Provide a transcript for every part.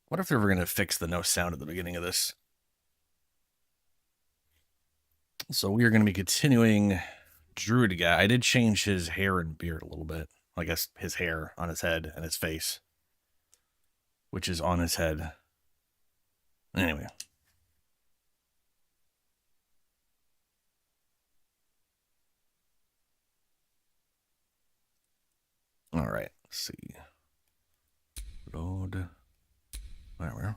What if they were going to fix the no sound at the beginning of this? So we are going to be continuing Druid guy. I did change his hair and beard a little bit. I guess his hair on his head and his face, which is on his head. Anyway. All right. Let's see. Load. There we are.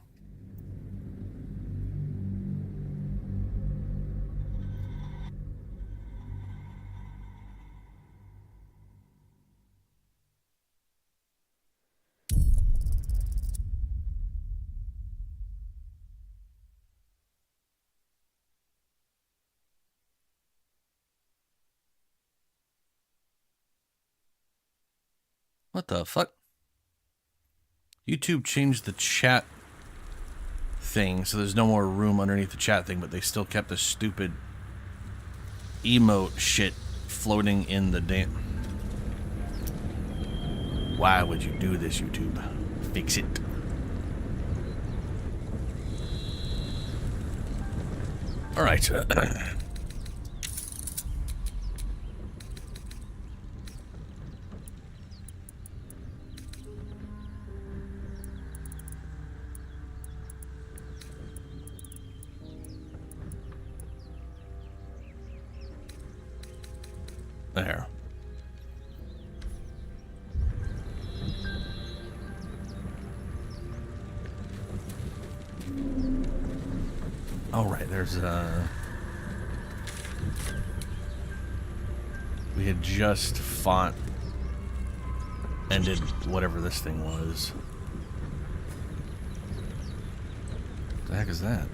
What the fuck? YouTube changed the chat thing, so there's no more room underneath the chat thing, but they still kept the stupid emote shit floating in the damn. Why would you do this, YouTube? Fix it. All right. There. All right, there's we had just fought and did whatever this thing was. What the heck is that?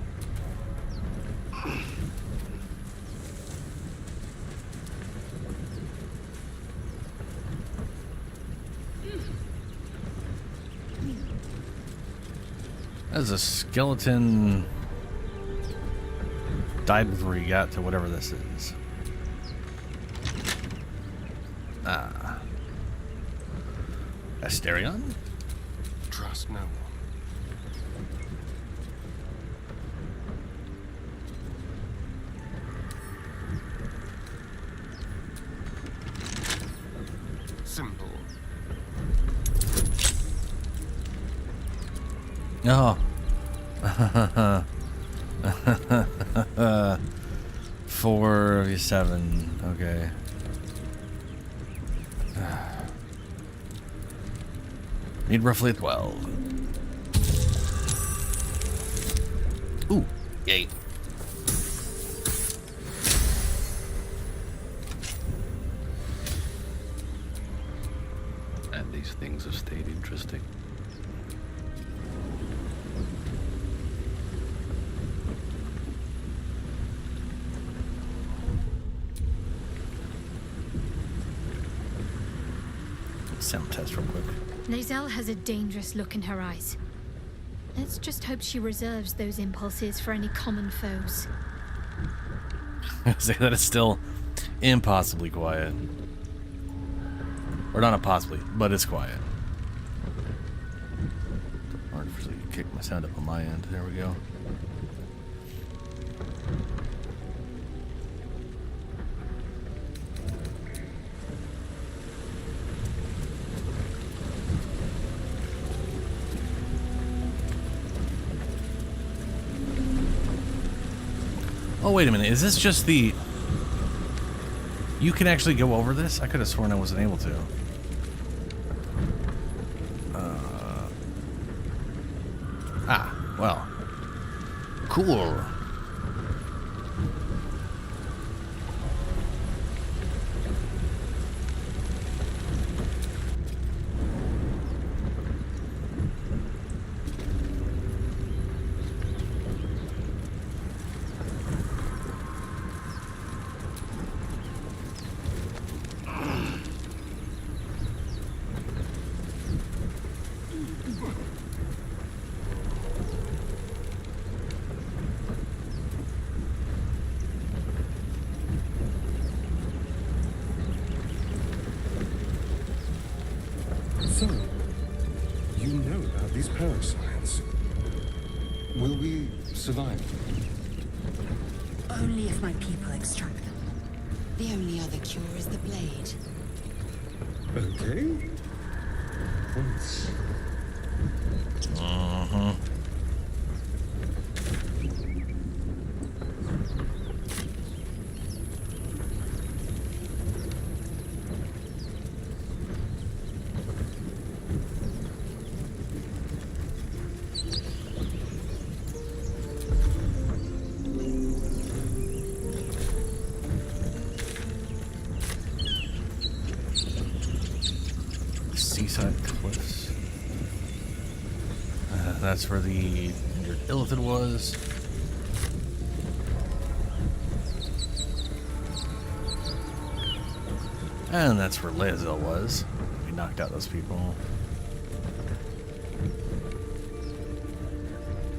That's a skeleton. Died before he got to whatever this is. Ah. Asterion? Trust no one. Simple. Oh. 4v7. Okay. Need roughly 12. Ooh, yay. And these things have stayed interesting. Sound test real quick. Nazelle has a dangerous look in her eyes. Let's just hope she reserves those impulses for any common foes. Say that it's still impossibly quiet. Or not impossibly, but it's quiet. Artificially kick my sound up on my end. There we go. Oh, wait a minute. Is this just the... You can actually go over this? I could have sworn I wasn't able to. Well. Cool. So, you know about these parasites? Will we survive? Only if my people extract them. The only other cure is the blade. Okay. Once. Seaside cliffs. That's where the injured Illithid was. And that's where Lae'zel was. We knocked out those people.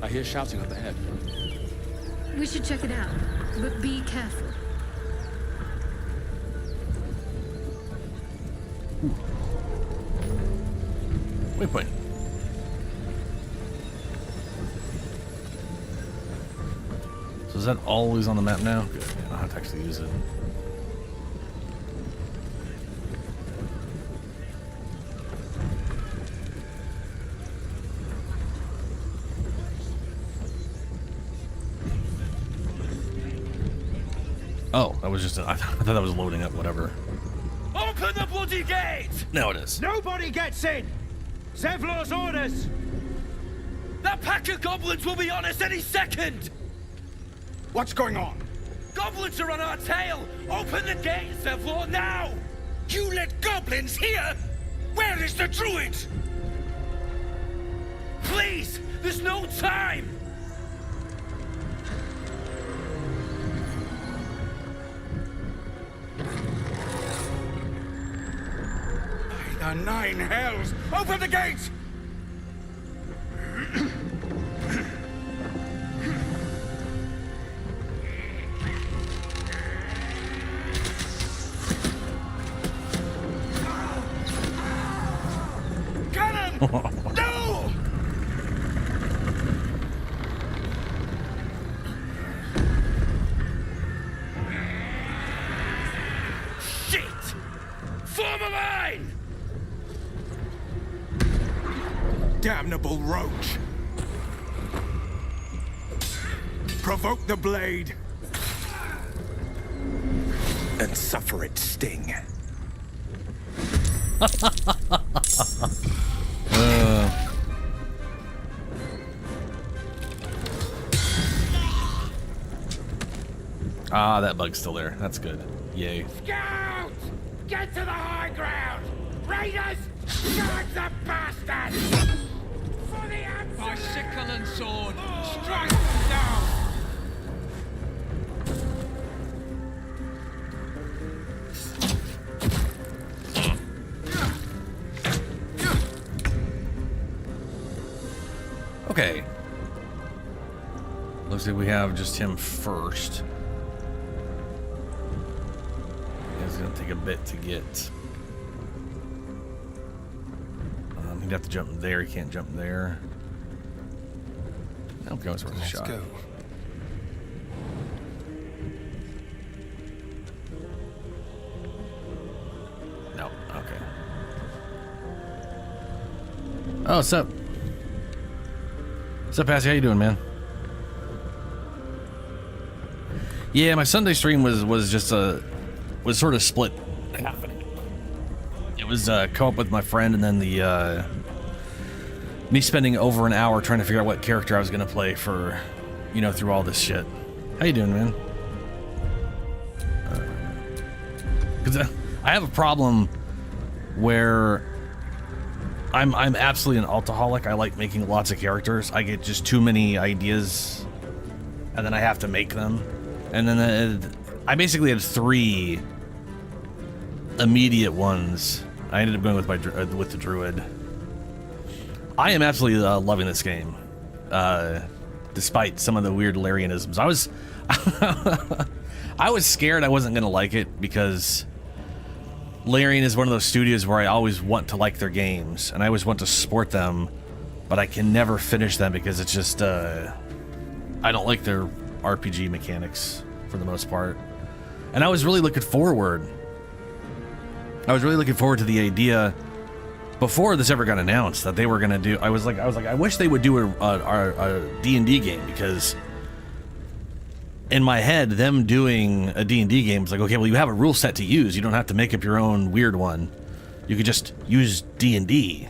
I hear shouting up ahead. We should check it out, but be careful. Waypoint. So is that always on the map now? Good. I don't have to actually use it. Oh, that was just I thought that was loading up, whatever. Open the bloody gate! Now it is. Nobody gets in! Zevlor's orders! That pack of goblins will be on us any second! What's going on? Goblins are on our tail! Open the gate, Zevlor, now! You let goblins here? Where is the Druid? Please! There's no time! By the nine hells! Open the gates! Cannon! No! Shit! Form a line! Damnable roach! Provoke the blade and suffer its sting. Ah, that bug's still there. That's good. Yay. Scout! Get to the high ground! Raiders! Charge the bastards! For the absolute! By sickle and sword, Strike them down! Okay. Looks like we have just him first. It's gonna take a bit to get. He'd have to jump there. He can't jump there. Okay, it's worth a Let's shot. go. No. Okay. Oh, what's up? What's up, Passy? How you doing, man? Yeah, my Sunday stream was just was sort of split. It was co-op with my friend, and then the me spending over an hour trying to figure out what character I was gonna play for, you know, through all this shit. How you doing, man? Because I have a problem where I'm absolutely an altaholic. I like making lots of characters. I get just too many ideas, and then I have to make them. And then I basically had 3 immediate ones. I ended up going with the Druid. I am absolutely loving this game, despite some of the weird Larianisms. I was scared I wasn't gonna like it because Larian is one of those studios where I always want to like their games and I always want to support them, but I can never finish them because it's just I don't like their RPG mechanics for the most part. And I was really looking forward. I was really looking forward to the idea before this ever got announced that they were gonna do. I was like, I wish they would do a D&D game, because in my head, them doing a D&D game is like, okay, well, you have a rule set to use. You don't have to make up your own weird one. You could just use D&D,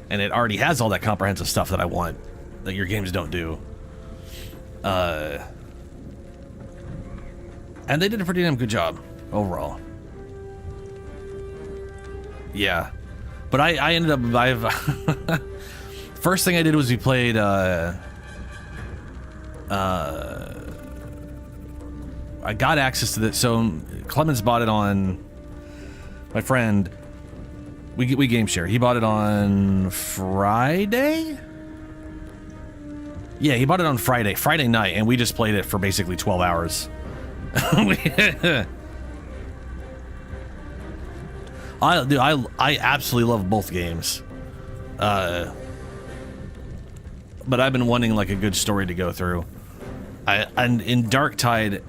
and it already has all that comprehensive stuff that I want that your games don't do. And they did a pretty damn good job overall. Yeah, but I ended up first thing I did was we played I got access to this. So Clemens bought it on, my friend, we game share. He bought it on Friday. Yeah, he bought it on Friday night, and we just played it for basically 12 hours. I absolutely love both games. But I've been wanting like a good story to go through. And in Darktide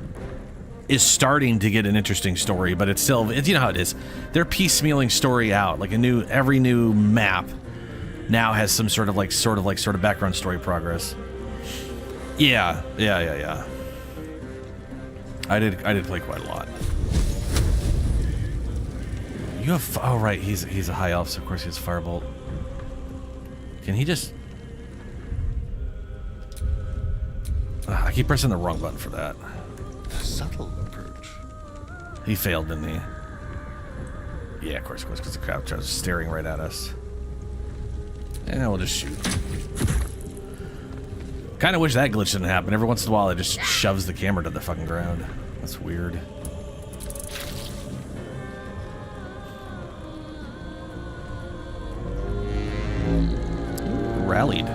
is starting to get an interesting story, but it's you know how it is. They're piecemealing story out. Like every new map now has some sort of background story progress. Yeah. I did play quite a lot. You have, oh right, he's a high elf, so of course he has firebolt. Can he just? I keep pressing the wrong button for that. A subtle approach. He failed, didn't he? Yeah, of course, because the crowd was staring right at us. And we'll just shoot. Kind of wish that glitch didn't happen. Every once in a while, it just shoves the camera to the fucking ground. That's weird. Rallied.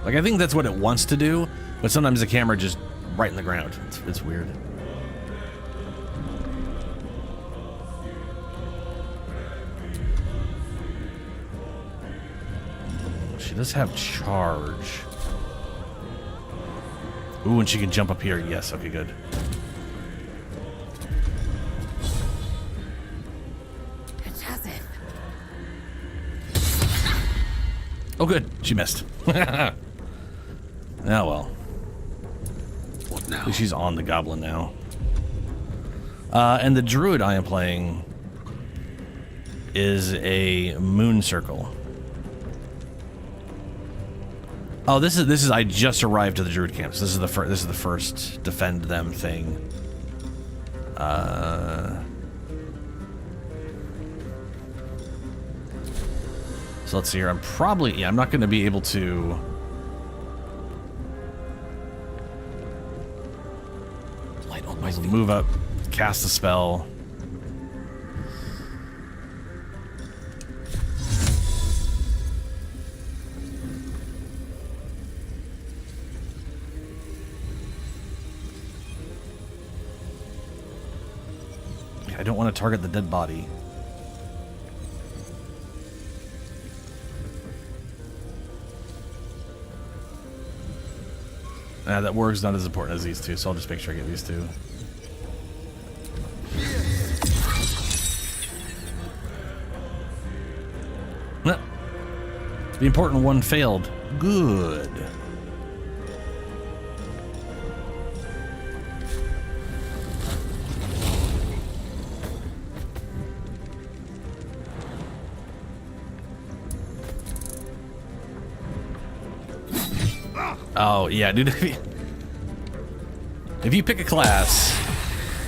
Like, I think that's what it wants to do, but sometimes the camera just right in the ground. It's weird. She does have charge. Ooh, and she can jump up here. Yes, okay, good. It's Adhin. Oh, good. She missed. Oh, well. What now? At least she's on the goblin now. And the druid I am playing is a moon circle. Oh, this is. I just arrived to the druid camp. So this is the first defend them thing. So let's see here. I'm not going to be able to. I'll move up, cast the spell. I don't want to target the dead body. That warg's not as important as these two, so I'll just make sure I get these two. No. The important one failed. Good. Oh, yeah, dude. If you pick a class,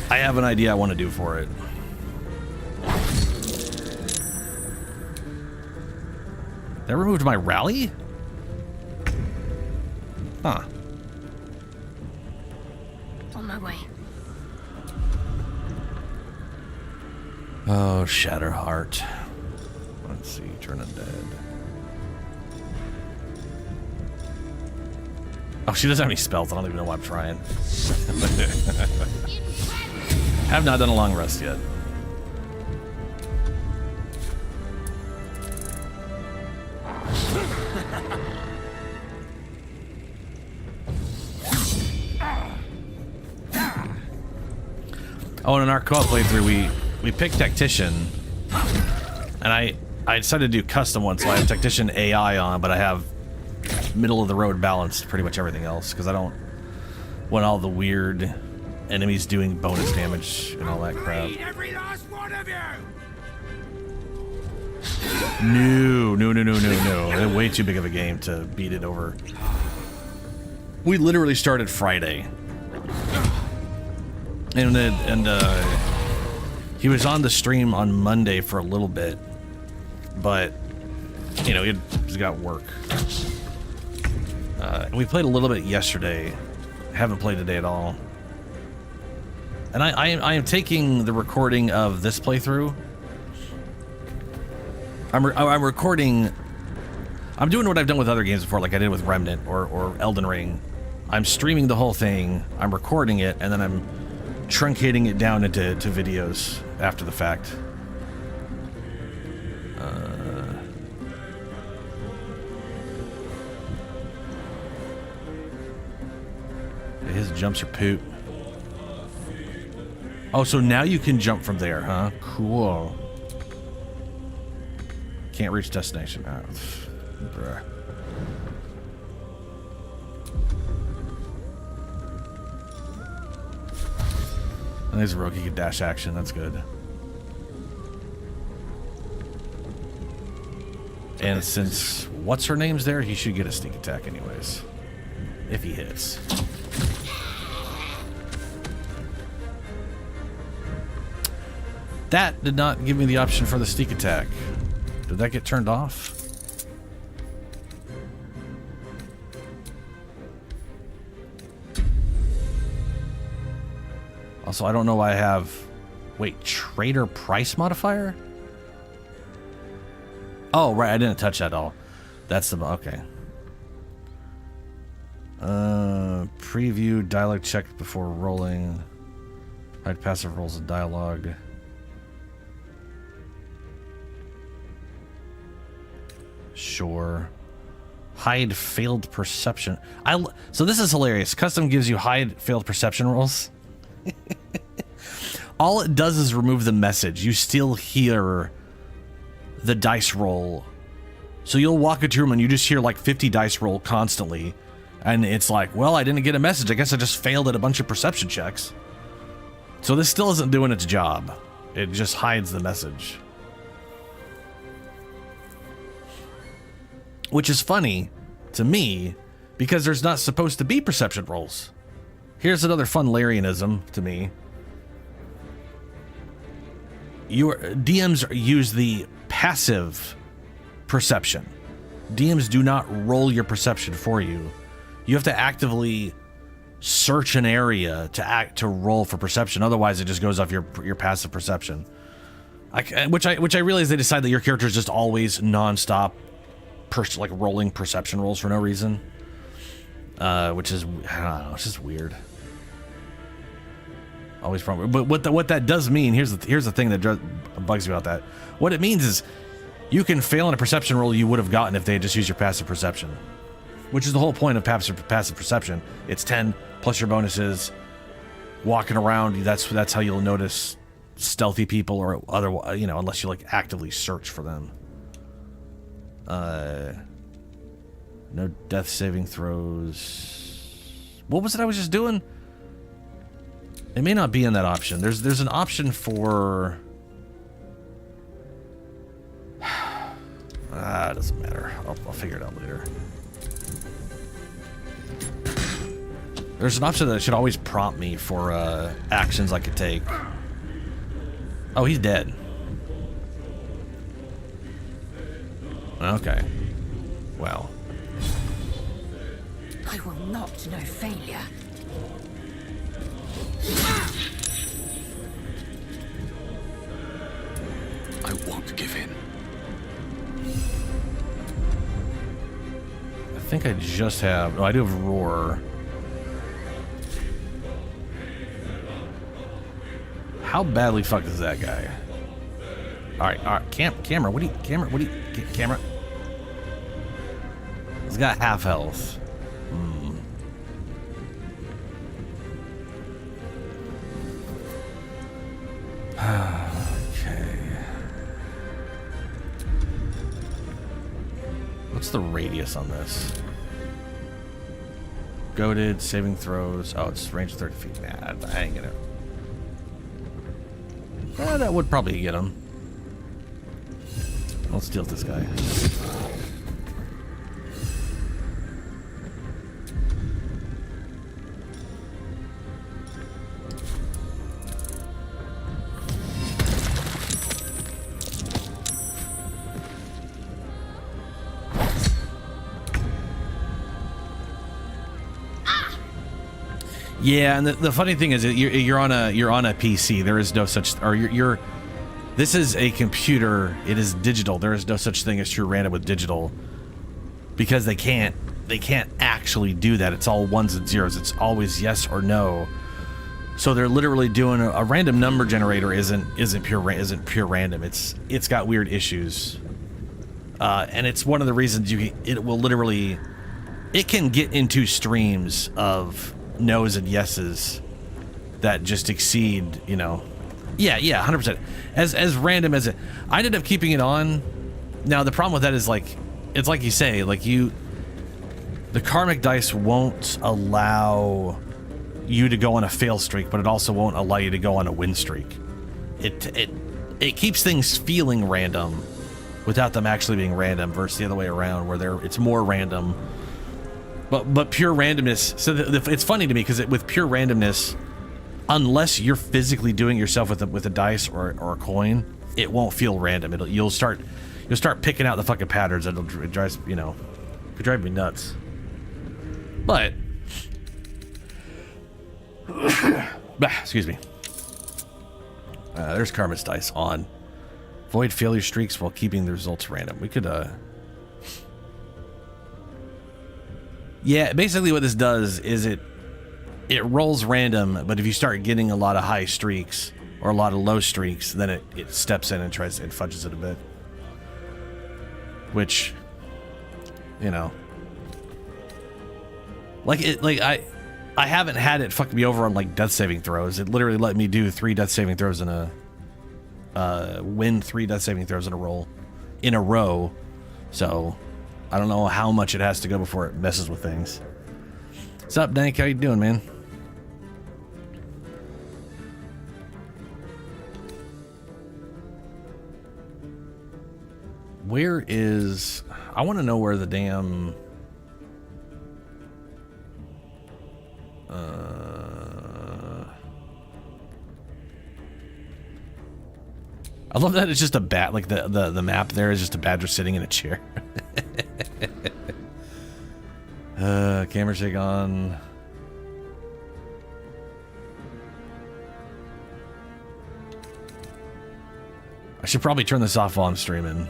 I have an idea I want to do for it. That removed my rally? Huh. On my way. Oh, Shatterheart. Let's see, turn undead. Oh, she doesn't have any spells. I don't even know why I'm trying. Have not done a long rest yet. Oh, and in our co-op playthrough, we picked Tactician, and I decided to do custom one, so I have Tactician AI on, but I have middle of the road balanced pretty much everything else, because I don't want all the weird enemies doing bonus damage and all that crap. Every last one of you! No. They're way too big of a game to beat it over. We literally started Friday. And he was on the stream on Monday for a little bit, but you know, he's got work. We played a little bit yesterday. Haven't played today at all. And I am taking the recording of this playthrough. I'm recording. I'm doing what I've done with other games before, like I did with Remnant or Elden Ring. I'm streaming the whole thing. I'm recording it, and then I'm truncating it down into videos after the fact. His jumps are poop. Oh, so now you can jump from there, huh? Cool. Can't reach destination. Bruh. And there's a rogue, he can dash action, that's good. And since what's her name's there, he should get a sneak attack anyways. If he hits. That did not give me the option for the sneak attack. Did that get turned off? Also, I don't know why I have... Wait, trader price modifier? Oh, right, I didn't touch that at all. That's the... Okay. Preview, dialogue checked before rolling. Hide passive rolls of dialogue. Sure. Hide failed perception. So this is hilarious. Custom gives you hide failed perception rolls. All it does is remove the message. You still hear the dice roll. So you'll walk into a room and you just hear like 50 dice roll constantly. And it's like, well, I didn't get a message. I guess I just failed at a bunch of perception checks. So this still isn't doing its job. It just hides the message. Which is funny to me because there's not supposed to be perception rolls. Here's another fun Larianism to me. DMs use the passive perception. DMs do not roll your perception for you. You have to actively search an area to roll for perception. Otherwise, it just goes off your passive perception. Which I realize they decide that your character is just always nonstop, like rolling perception rolls for no reason. Which is, I don't know, it's just weird. Always problem. But what that does mean, here's the thing that bugs me about that. What it means is you can fail in a perception roll you would have gotten if they had just used your passive perception. Which is the whole point of passive perception. It's 10 plus your bonuses. Walking around, that's how you'll notice stealthy people or other, unless you like actively search for them. No death saving throws. What was it I was just doing? It may not be in that option. There's an option for... it doesn't matter. I'll figure it out later. There's an option that should always prompt me for actions I could take. Oh, he's dead. Okay. Well. I will not know failure. I won't give in. I think I just have... Oh, I do have Roar. How badly fucked is that guy? Alright. Camera, what do you... Camera? He's got half health. Okay. What's the radius on this? Goated, saving throws. Oh, it's range 30 feet. Nah, I ain't gonna. That would probably get him. Let's deal with this guy. Yeah, and the funny thing is, you're on a PC. There is no such, or you're. This is a computer. It is digital. There is no such thing as true random with digital, because they can't actually do that. It's all ones and zeros. It's always yes or no. So they're literally doing a random number generator. Isn't pure random. It's got weird issues, and it's one of the reasons it will literally, it can get into streams of no's and yeses that just exceed, you know. Yeah, 100%. As random as it. I ended up keeping it on. Now the problem with that is, like, it's like you say, like, the karmic dice won't allow you to go on a fail streak, but it also won't allow you to go on a win streak. It keeps things feeling random without them actually being random, versus the other way around, where it's more random. But pure randomness. So it's funny to me, because with pure randomness, unless you're physically doing yourself with a dice or a coin, it won't feel random. You'll start picking out the fucking patterns. It drives, you know, could drive me nuts. But excuse me. There's Karma's dice on. Void failure streaks while keeping the results random. We could yeah, basically what this does is it rolls random, but if you start getting a lot of high streaks or a lot of low streaks, then it steps in and fudges it a bit. Which, you know, I haven't had it fuck me over on, like, death saving throws. It literally let me do 3 death saving throws win 3 death saving throws in a row. So I don't know how much it has to go before it messes with things. What's up, Dank? How you doing, man? Where is... I want to know where the damn... I love that it's just a bat, like the map there is just a badger sitting in a chair. Camera shake on. I should probably turn this off while I'm streaming.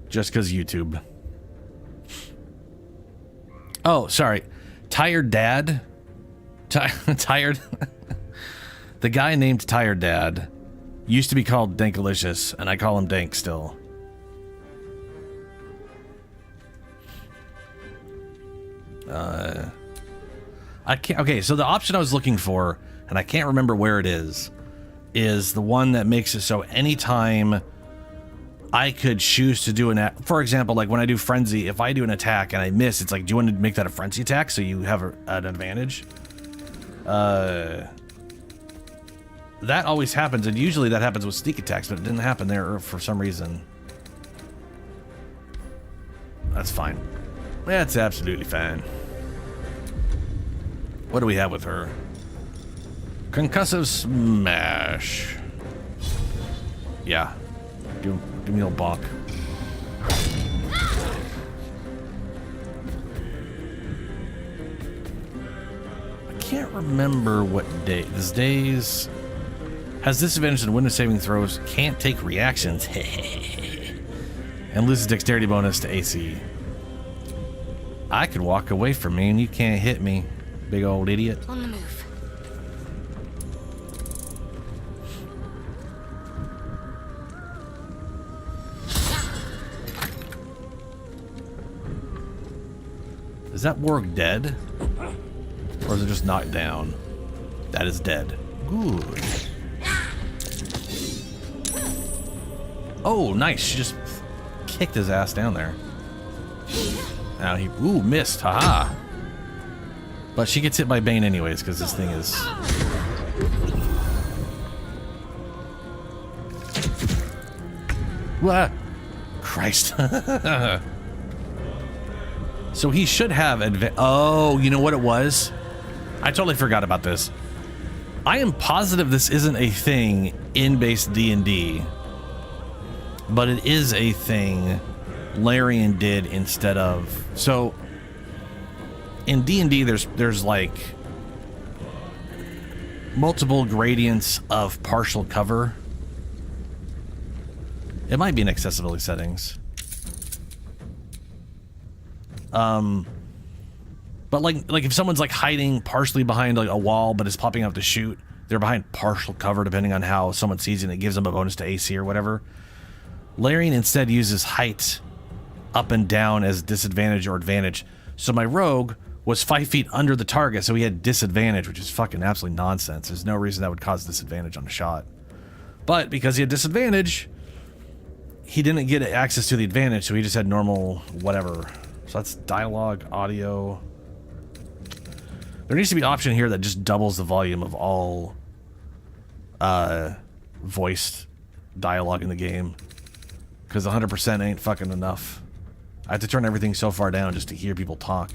Just because YouTube. Oh, sorry. Tired Dad. Tired. The guy named Tired Dad used to be called Dankalicious, and I call him Dank still. I can't. Okay, so the option I was looking for, and I can't remember where it is the one that makes it so anytime I could choose to do for example, like when I do Frenzy, if I do an attack and I miss, it's like, do you want to make that a Frenzy attack so you have an advantage? That always happens, and usually that happens with sneak attacks, but it didn't happen there for some reason. That's fine. That's absolutely fine. What do we have with her? Concussive Smash. Yeah. Give me a little bonk. I can't remember what day. This day's has disadvantage in window saving throws. Can't take reactions. And loses dexterity bonus to AC. I could walk away from me and you can't hit me, big old idiot. On the move. that warg dead? Or is it just knocked down? That is dead. Good. Oh, nice. She just kicked his ass down there. Now he... Ooh, missed. Haha. But she gets hit by Bane anyways, because this thing is... What? Christ. So he should have oh, you know what it was? I totally forgot about this. I am positive this isn't a thing in base D&D, but it is a thing Larian did instead of... So in D&D there's like multiple gradients of partial cover. It might be in accessibility settings. But like if someone's like hiding partially behind like a wall but is popping up to shoot, they're behind partial cover depending on how someone sees it and it gives them a bonus to AC or whatever. Larian instead uses height up and down as disadvantage or advantage. So my rogue was 5 feet under the target, so he had disadvantage, which is fucking absolutely nonsense. There's no reason that would cause disadvantage on a shot. But because he had disadvantage, he didn't get access to the advantage, so he just had normal whatever. So that's dialogue, audio. There needs to be an option here that just doubles the volume of all voiced dialogue in the game. Because 100% ain't fucking enough. I have to turn everything so far down just to hear people talk.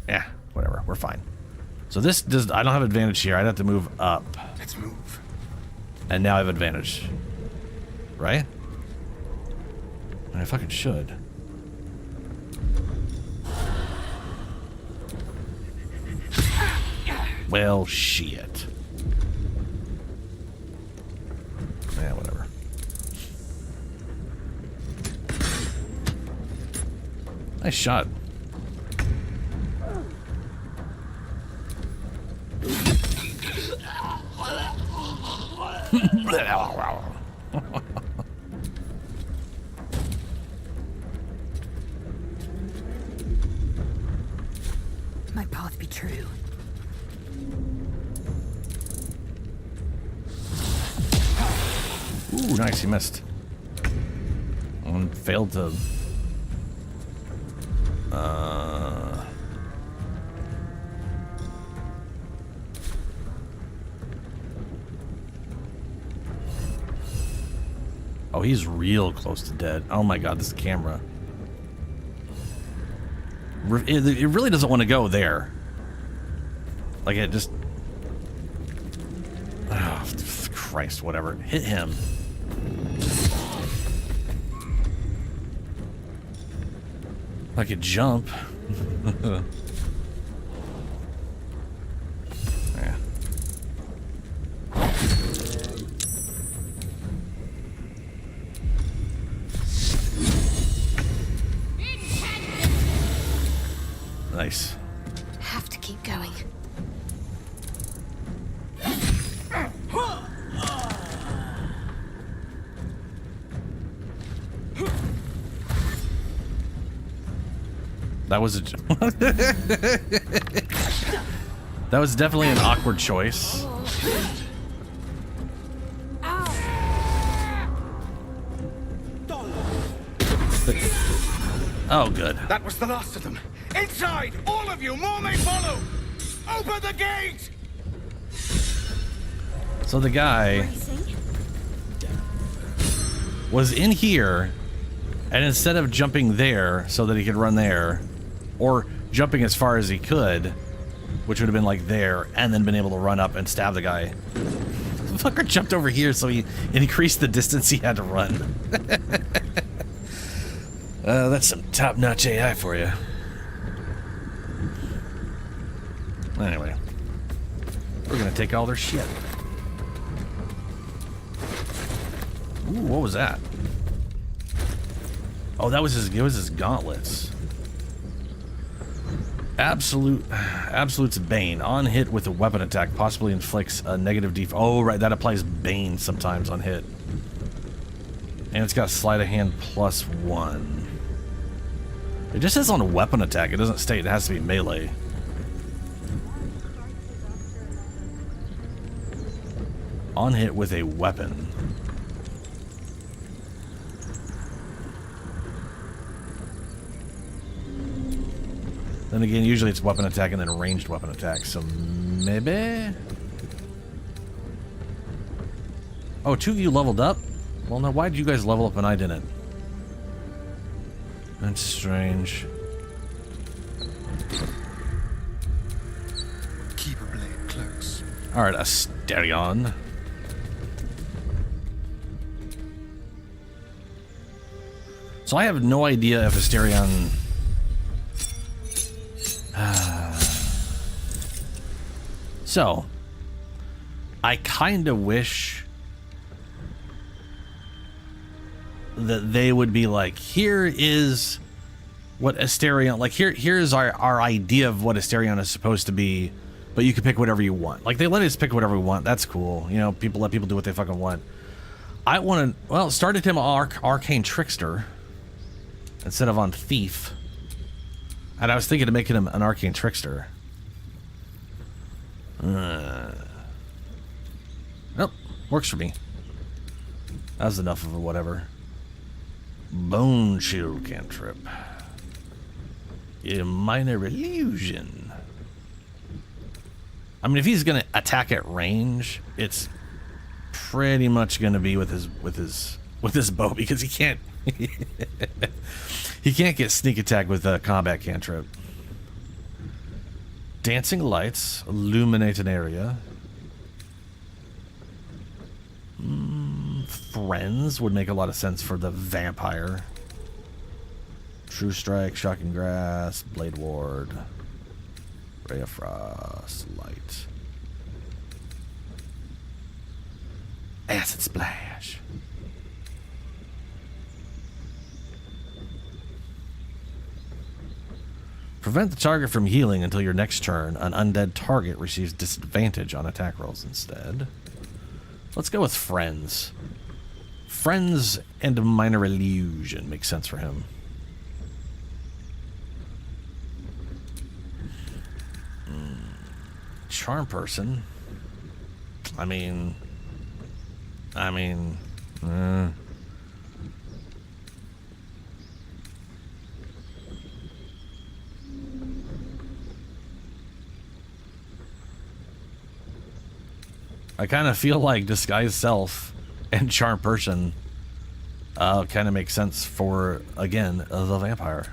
Yeah, whatever. We're fine. So this does... I don't have advantage here. I'd have to move up. Let's move. And now I have advantage. Right? I fucking should. Well, shit. Yeah, whatever. Nice shot. My path be true. Ooh, nice, he missed. And failed to... Oh, he's real close to dead. Oh my god, this camera. It really doesn't want to go there. Like, it just... Oh, Christ, whatever. Hit him. I could jump. Yeah. Nice. Have to keep going. That was a... That was definitely an awkward choice. Oh, good. That was the last of them. Inside! All of you! More may follow! Open the gate! So the guy was in here, and instead of jumping there so that he could run there, or jumping as far as he could, which would have been like there, and then been able to run up and stab the guy, the fucker jumped over here so he increased the distance he had to run. That's some top-notch AI for you. Anyway, we're gonna take all their shit. Ooh, what was that? Oh, that was his. It was his gauntlets. Absolute's Bane. On hit with a weapon attack, possibly inflicts a negative def. Oh, right, that applies Bane sometimes on hit. And it's got sleight of hand +1. It just says on weapon attack. It doesn't state it has to be melee. On hit with a weapon. Then again, usually it's weapon attack and then ranged weapon attack. So maybe... Oh, 2 of you leveled up? Well, now why did you guys level up and I didn't? That's strange. Keep a blade close. Alright, Asterion. So I have no idea if Asterion... So, I kind of wish that they would be like, here is what Asterion, like here's our idea of what Asterion is supposed to be, but you can pick whatever you want. Like, they let us pick whatever we want. That's cool. You know, let people do what they fucking want. I want to, well, started him Arcane Trickster instead of on Thief. And I was thinking of making him an Arcane Trickster. Nope, works for me. That's enough of a whatever. Bone Shield cantrip. A minor illusion. I mean, if he's gonna attack at range, it's pretty much gonna be with his bow, because he can't he can't get sneak attack with a combat cantrip. Dancing lights illuminate an area. Friends would make a lot of sense for the vampire. True Strike, Shocking Grass, Blade Ward, Ray of Frost, Light, Acid Splash. Prevent the target from healing until your next turn. An undead target receives disadvantage on attack rolls instead. Let's go with Friends. Friends and Minor Illusion makes sense for him. Charm Person. I mean... I kind of feel like Disguise Self and Charm Person kind of makes sense for, again, the vampire.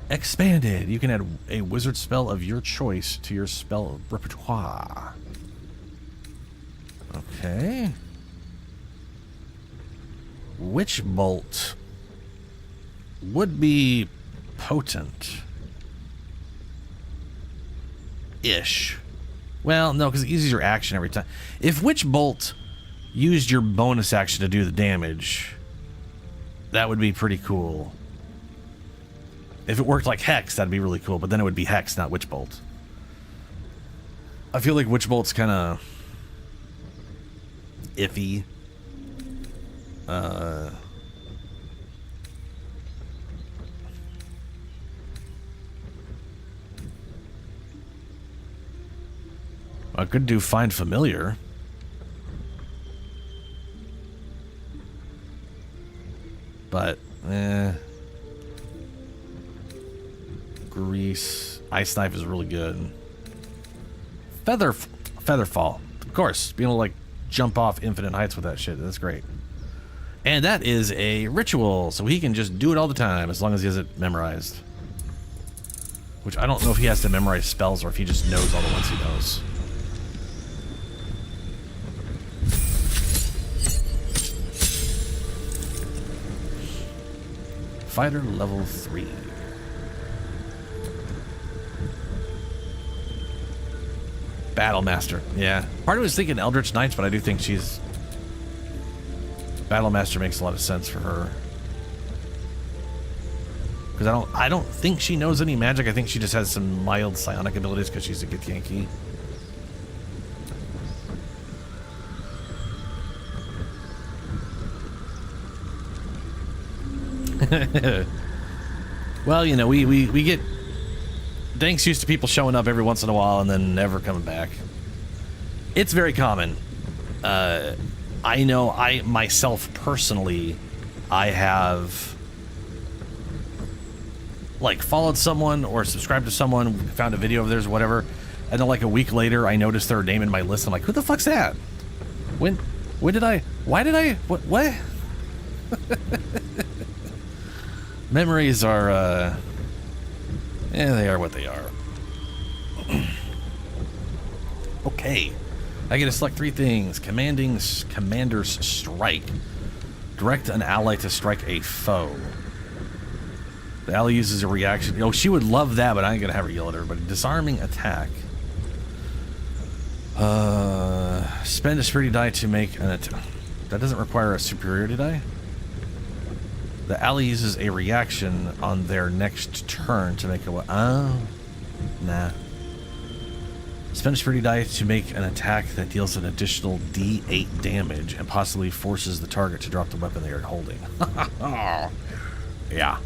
Expanded. You can add a wizard spell of your choice to your spell repertoire. Okay. Witch Bolt would be potent. Ish. Well, no, because it uses your action every time. If Witch Bolt used your bonus action to do the damage, that would be pretty cool. If it worked like Hex, that'd be really cool, but then it would be Hex, not Witch Bolt. I feel like Witch Bolt's kind of iffy. I could do Find Familiar. But, Grease. Ice Knife is really good. Featherfall. Of course. Being able to, like, jump off infinite heights with that shit. That's great. And that is a ritual, so he can just do it all the time as long as he has it memorized. Which I don't know if he has to memorize spells or if he just knows all the ones he knows. Fighter level 3. Battlemaster. Yeah. Part of me was thinking Eldritch Knights, but I do think she's... Battlemaster makes a lot of sense for her. Because I don't think she knows any magic. I think she just has some mild psionic abilities because she's a good Yankee. Well, you know, we get thanks used to people showing up every once in a while and then never coming back. It's very common. I know I myself personally, I have like followed someone or subscribed to someone, found a video of theirs or whatever, and then like a week later I noticed their name in my list. I'm like, who the fuck's that? Why did I, what? Memories are, yeah, they are what they are. Okay. I get to select 3 things. Commander's Strike. Direct an ally to strike a foe. The ally uses a reaction. Oh, she would love that, but I ain't gonna have her yell at her. But disarming attack. Spend a superiority die to make an attack. That doesn't require a superiority die? The ally uses a reaction on their next turn to make a... Oh. Nah. Spend a superiority die to make an attack that deals an additional D8 damage and possibly forces the target to drop the weapon they are holding. Yeah.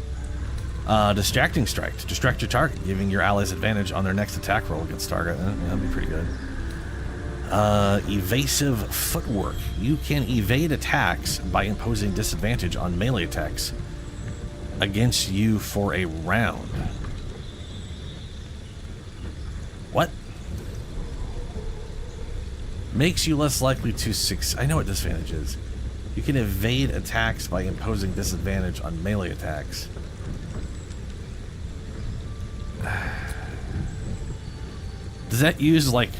Distracting Strike. To distract your target, giving your allies advantage on their next attack roll against target. Yeah, that'd be pretty good. Evasive Footwork. You can evade attacks by imposing disadvantage on melee attacks against you for a round. What? Makes you less likely to succeed. I know what disadvantage is. You can evade attacks by imposing disadvantage on melee attacks. Does that use like...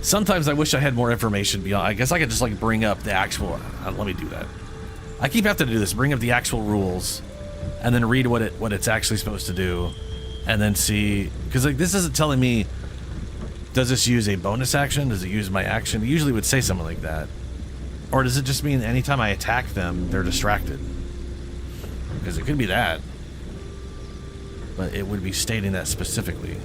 Sometimes I wish I had more information beyond. I guess I could just like bring up the actual. Let me do that. I keep having to do this. Bring up the actual rules, and then read what it's actually supposed to do, and then see, because like this isn't telling me. Does this use a bonus action? Does it use my action? It usually would say something like that, or does it just mean anytime I attack them, they're distracted? Because it could be that, but it would be stating that specifically.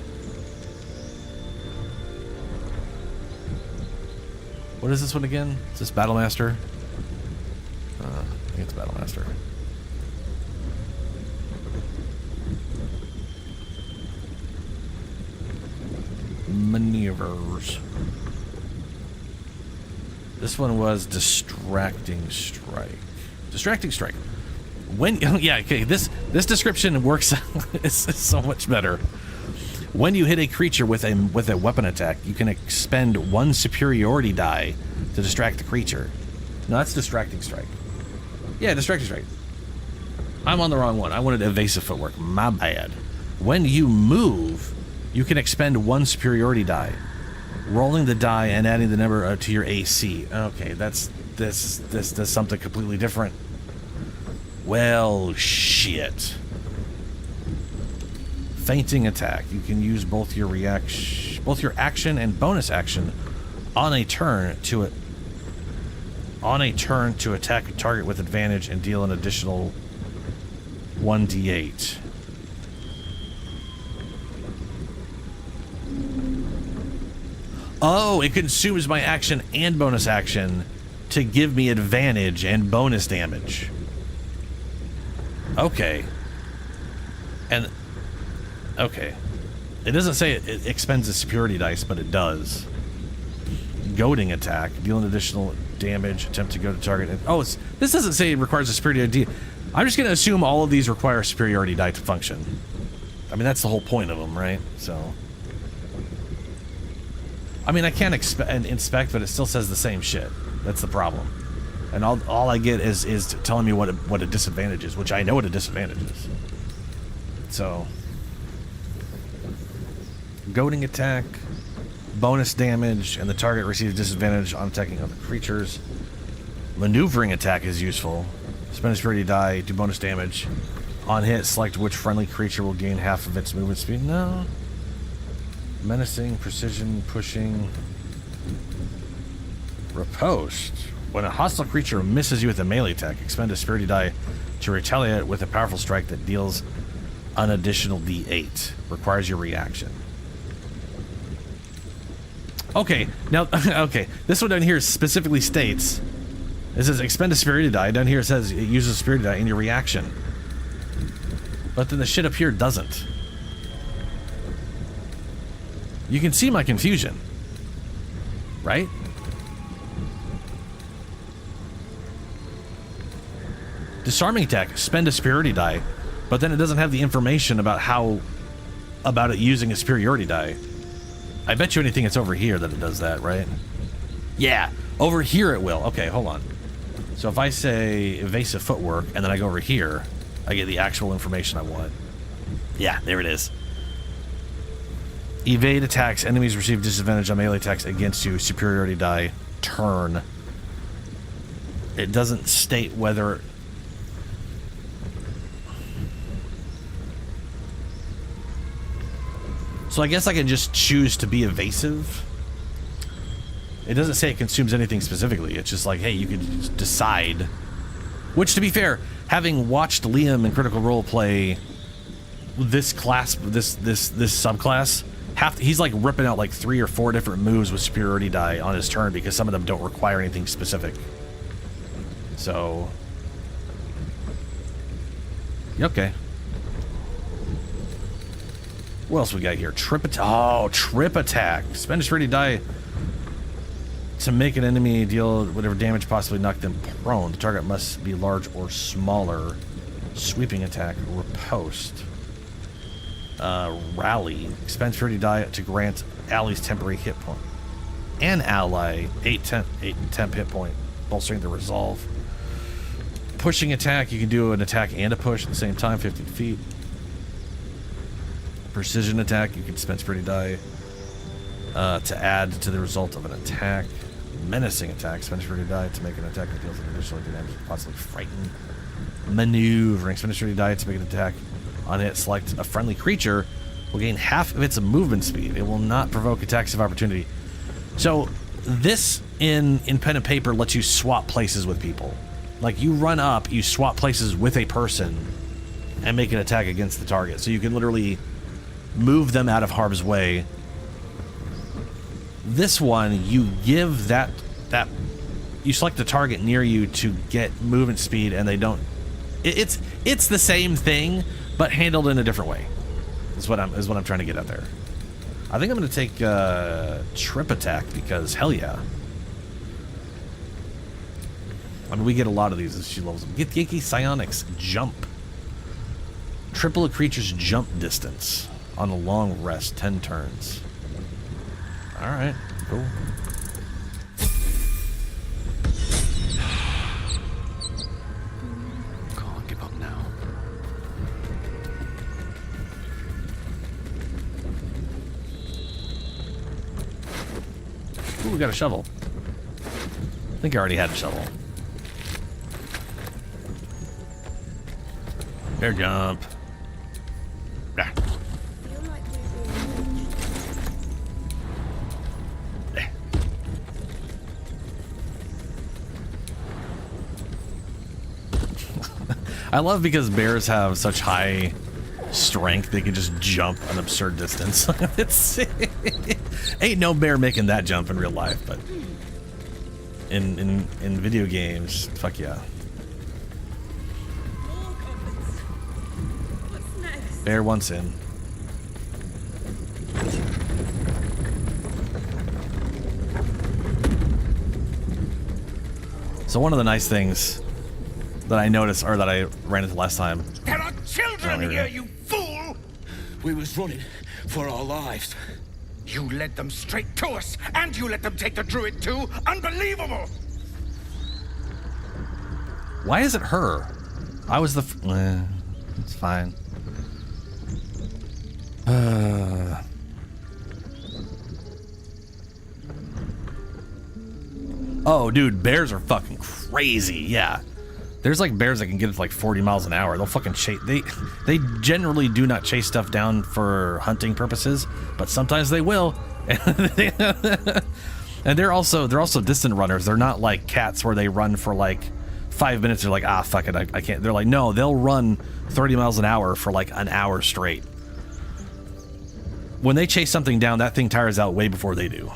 What is this one again? Is this Battlemaster? I think it's Battlemaster. Maneuvers. This one was Distracting Strike. Distracting Strike. When yeah, okay, this description works. It's so much better. When you hit a creature with a weapon attack, you can expend 1 superiority die to distract the creature. No, that's Distracting Strike. Yeah, Distracting Strike. I'm on the wrong one. I wanted Evasive Footwork. My bad. When you move, you can expend 1 superiority die, rolling the die and adding the number to your AC. Okay, this does something completely different. Well, shit. Feinting attack. You can use both your action and bonus action on a turn to attack a target with advantage and deal an additional 1d8. Oh, it consumes my action and bonus action to give me advantage and bonus damage. Okay. And okay. It doesn't say it expends a superiority dice, but it does. Goading attack. Deal an additional damage. Attempt to go to target. Oh, this doesn't say it requires a superiority die. I'm just going to assume all of these require a superiority die to function. I mean, that's the whole point of them, right? So... I mean, I can't inspect, but it still says the same shit. That's the problem. And all I get is telling me what a disadvantage is, which I know what a disadvantage is. So... Goading attack, bonus damage, and the target receives disadvantage on attacking other creatures. Maneuvering attack is useful. Spend a superiority die, do bonus damage. On hit, select which friendly creature will gain half of its movement speed. No. Menacing, precision, pushing. Riposte. When a hostile creature misses you with a melee attack, expend a superiority die to retaliate with a powerful strike that deals an additional d8. Requires your reaction. Okay, now, okay, this one down here specifically states It says expend a superiority die. Down here it says it uses a superiority die in your reaction. But then the shit up here doesn't. You can see my confusion. Right? Disarming attack, spend a superiority die, but then it doesn't have the information about it using a superiority die. I bet you anything it's over here that it does that, right? Yeah, over here it will. Okay, hold on. So if I say evasive footwork and then I go over here, I get the actual information I want. Yeah, there it is. Evade attacks. Enemies receive disadvantage on melee attacks against you. Superiority die. Turn. It doesn't state whether... So I guess I can just choose to be evasive. It doesn't say it consumes anything specifically. It's just like, hey, you can decide. Which, to be fair, having watched Liam in Critical Role play this class, this subclass, he's like ripping out like 3 or 4 different moves with superiority die on his turn because some of them don't require anything specific. So, okay. What else we got here? Trip attack. Oh, trip attack. Spend a superiority die to make an enemy deal whatever damage, possibly knock them prone. The target must be large or smaller. Sweeping attack. Riposte. Rally. Expend superiority die to grant allies temporary hit point. An ally 8 temp hit point, bolstering the resolve. Pushing attack. You can do an attack and a push at the same time, 15 feet. Precision attack, you can spend superiority die to add to the result of an attack. Menacing attack, spend superiority die to make an attack that deals an additional damage, possibly frighten. Maneuvering, spend superiority die to make an attack on it. Select a friendly creature, will gain half of its movement speed. It will not provoke attacks of opportunity. So this in pen and paper lets you swap places with people. Like you run up, you swap places with a person and make an attack against the target. So you can literally move them out of harm's way. This one, you give that you select the target near you to get movement speed, and they don't. It's the same thing, but handled in a different way. Is what I'm trying to get out there. I think I'm going to take trip attack because hell yeah. I mean, we get a lot of these as she levels them. Get Yankee Psionics jump. Triple a creature's jump distance. On a long rest, 10 turns. Alright, cool. Can't give up now. Ooh, we got a shovel. I think I already had a shovel. Air jump. Ah. I love because bears have such high strength, they can just jump an absurd distance. It's ain't no bear making that jump in real life, but in video games, fuck yeah. Bear once in. So one of the nice things that I noticed, or that I ran into last time. There are children Oh, here, you fool! We was running for our lives. You led them straight to us, and you let them take the Druid too? Unbelievable! Why is it her? I was the. It's fine. Oh, dude, bears are fucking crazy. Yeah. There's like bears that can get it to like 40 miles an hour. They'll fucking chase. They generally do not chase stuff down for hunting purposes, but sometimes they will. And they're also distant runners. They're not like cats where they run for like 5 minutes. They're like, ah, fuck it, I can't. They're like, no, they'll run 30 miles an hour for like an hour straight. When they chase something down, that thing tires out way before they do.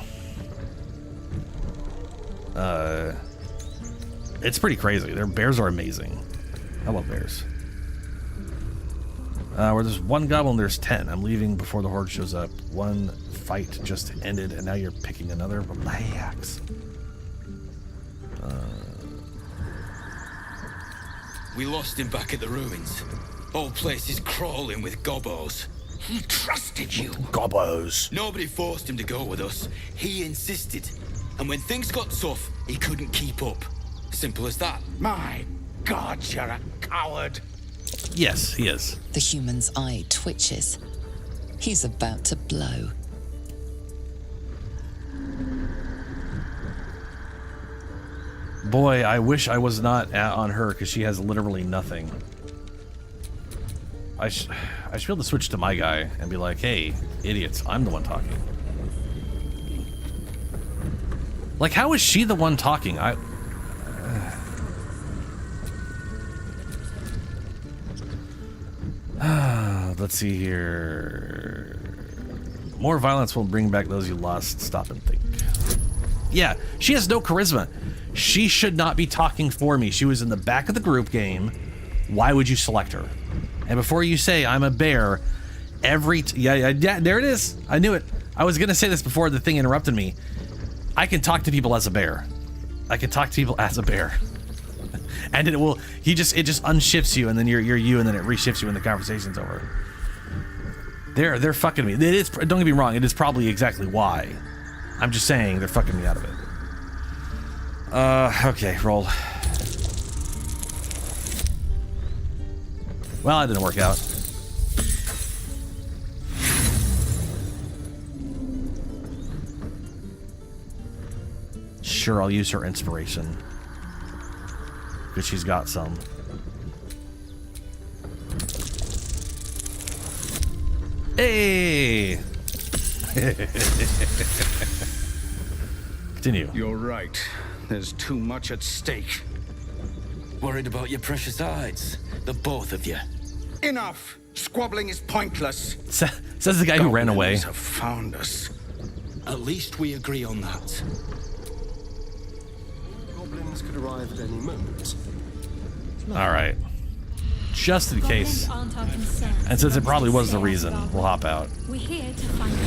It's pretty crazy. Their bears are amazing. I love bears. Where there's one goblin, there's 10. I'm leaving before the horde shows up. One fight just ended, and now you're picking another. Relax. We lost him back at the ruins. Whole place is crawling with gobos. He trusted you. Gobbos. Nobody forced him to go with us. He insisted. And when things got tough, he couldn't keep up. Simple as that. My God, you're a coward. Yes, he is. The human's eye twitches. He's about to blow. Boy, I wish I was not on her because she has literally nothing. I should be able to switch to my guy and be like, hey, idiots, I'm the one talking. Like, how is she the one talking? Let's see here. More violence will bring back those you lost. Stop and think. Yeah, she has no charisma. She should not be talking for me. She was in the back of the group game. Why would you select her? And before you say I'm a bear, yeah, there it is. I knew it. I was gonna say this before the thing interrupted me. I can talk to people as a bear. I can talk to people as a bear. And it just unshifts you, and then you're you, and then it reshifts you when the conversation's over. They're fucking me. It is, don't get me wrong, it is probably exactly why. I'm just saying they're fucking me out of it. Okay, roll. Well, that didn't work out. Sure, I'll use her inspiration. Because she's got some. Hey! Continue. You're right. There's too much at stake. Worried about your precious hides. The both of you. Enough! Squabbling is pointless. Says the guy who ran away. Goblins have found us. At least we agree on that. Goblins could arrive at any moment. All right. Just in case. Goblins aren't our concern. And since it probably was the reason, we'll hop out. We're here to find you.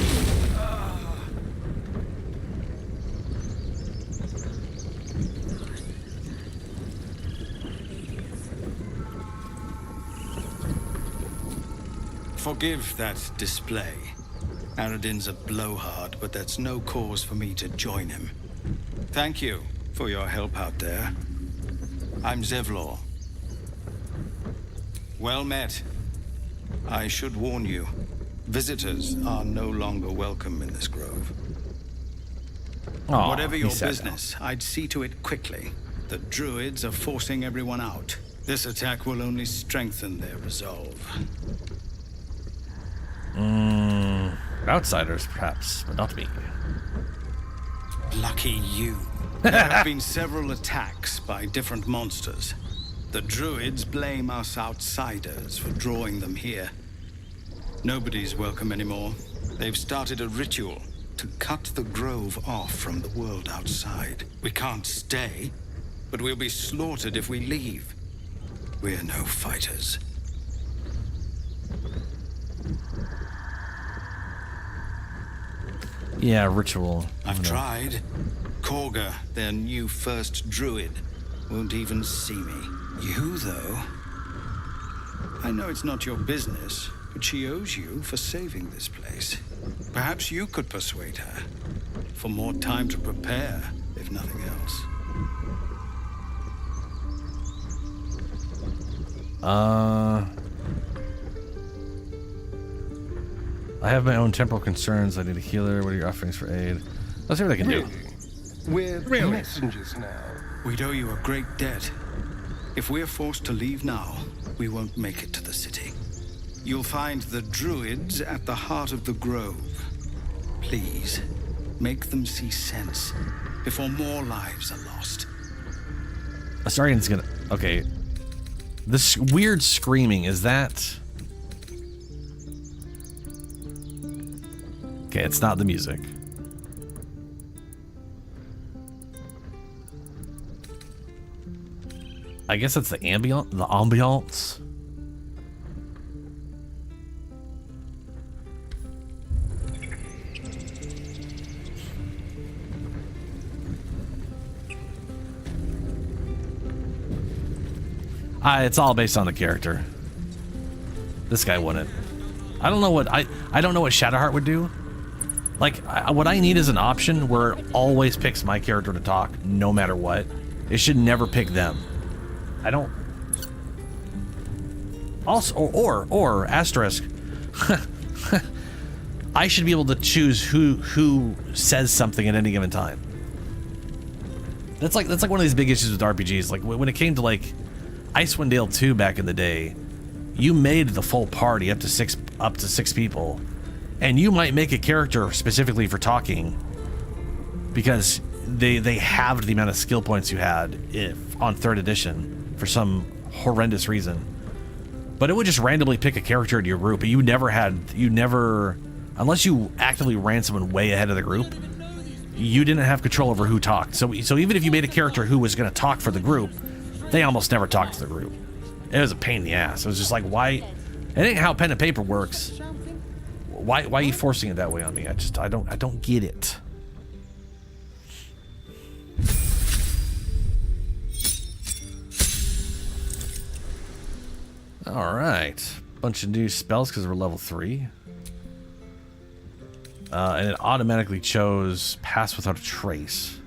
Forgive that display. Adhin's a blowhard, but that's no cause for me to join him. Thank you for your help out there. I'm Zevlor. Well met. I should warn you, visitors are no longer welcome in this grove. Aw, Whatever your he's sad business, I'd see to it quickly. The Druids are forcing everyone out. This attack will only strengthen their resolve. Outsiders, perhaps, but not me. Lucky you. There have been several attacks by different monsters. The Druids blame us outsiders for drawing them here. Nobody's welcome anymore. They've started a ritual to cut the grove off from the world outside. We can't stay, but we'll be slaughtered if we leave. We're no fighters. Yeah, ritual. I've tried. Korga, their new first druid, won't even see me. You, though? I know it's not your business, but she owes you for saving this place. Perhaps you could persuade her. For more time to prepare, if nothing else. I have my own temporal concerns. I need a healer. What are your offerings for aid? Let's see what I can do. We're messengers now. We'd owe you a great debt. If we're forced to leave now, we won't make it to the city. You'll find the Druids at the heart of the grove. Please, make them see sense before more lives are lost. Astarian's gonna... Okay. This weird screaming, is that... Okay, it's not the music. I guess that's the ambiance. It's all based on the character. This guy wouldn't. I don't know what I don't know what Shadowheart would do. Like, what I need is an option where it always picks my character to talk, no matter what. It should never pick them. I don't. Also, or asterisk. I should be able to choose who says something at any given time. That's like one of these big issues with RPGs. Like when it came to like Icewind Dale 2 back in the day, you made the full party up to six people, and you might make a character specifically for talking because they halved the amount of skill points you had on 3rd edition for some horrendous reason. But it would just randomly pick a character in your group. You never, unless you actively ran someone way ahead of the group, you didn't have control over who talked. So even if you made a character who was going to talk for the group, they almost never talked to the group. It was a pain in the ass. It was just like, why? It ain't how pen and paper works. Why are you forcing it that way on me? I don't get it. All right, bunch of new spells because we're level 3. And it automatically chose Pass Without a Trace,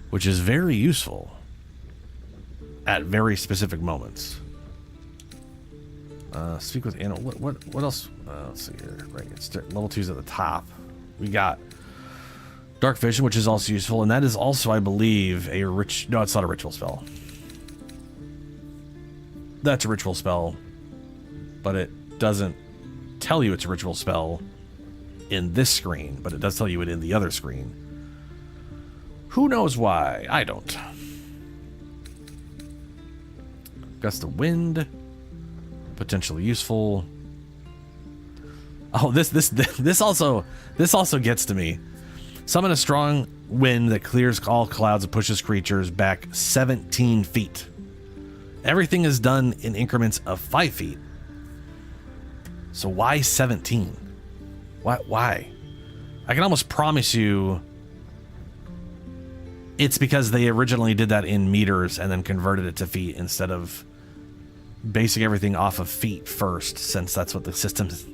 which is very useful at very specific moments. Speak with Anna. What else? Let's see here. Right, it's level 2's at the top. We got Dark Vision, which is also useful, and that is also, I believe, no, it's not a ritual spell. That's a ritual spell, but it doesn't tell you it's a ritual spell in this screen, but it does tell you it in the other screen. Who knows why? I don't. Gust of Wind, potentially useful. Oh, this also gets to me. Summon a strong wind that clears all clouds and pushes creatures back 17 feet. Everything is done in increments of 5 feet. So why 17? Why? I can almost promise you it's because they originally did that in meters and then converted it to feet instead of basing everything off of feet first, since that's what the system is.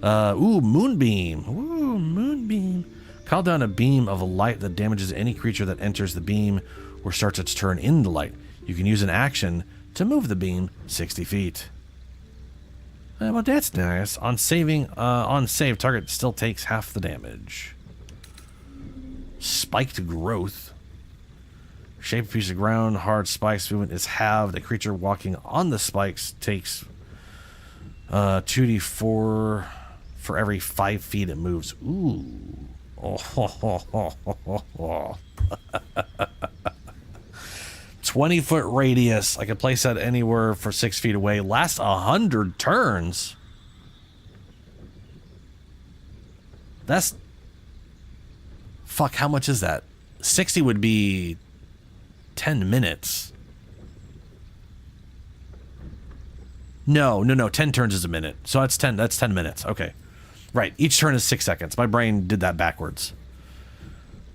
Ooh, Moonbeam. Ooh, Moonbeam. Call down a beam of light that damages any creature that enters the beam or starts its turn in the light. You can use an action to move the beam 60 feet. Well, that's nice. On save, target still takes half the damage. Spiked Growth. Shape a piece of ground. Hard spikes. Movement is halved. A creature walking on the spikes takes 2d4 for every 5 feet it moves. Ooh. Oh. 20-foot radius. I can place that anywhere for 6 feet away. Last 100 turns. That's... Fuck, how much is that? 60 would be 10 minutes. No. 10 turns is a minute. So that's 10 minutes. Okay. Right. Each turn is 6 seconds. My brain did that backwards.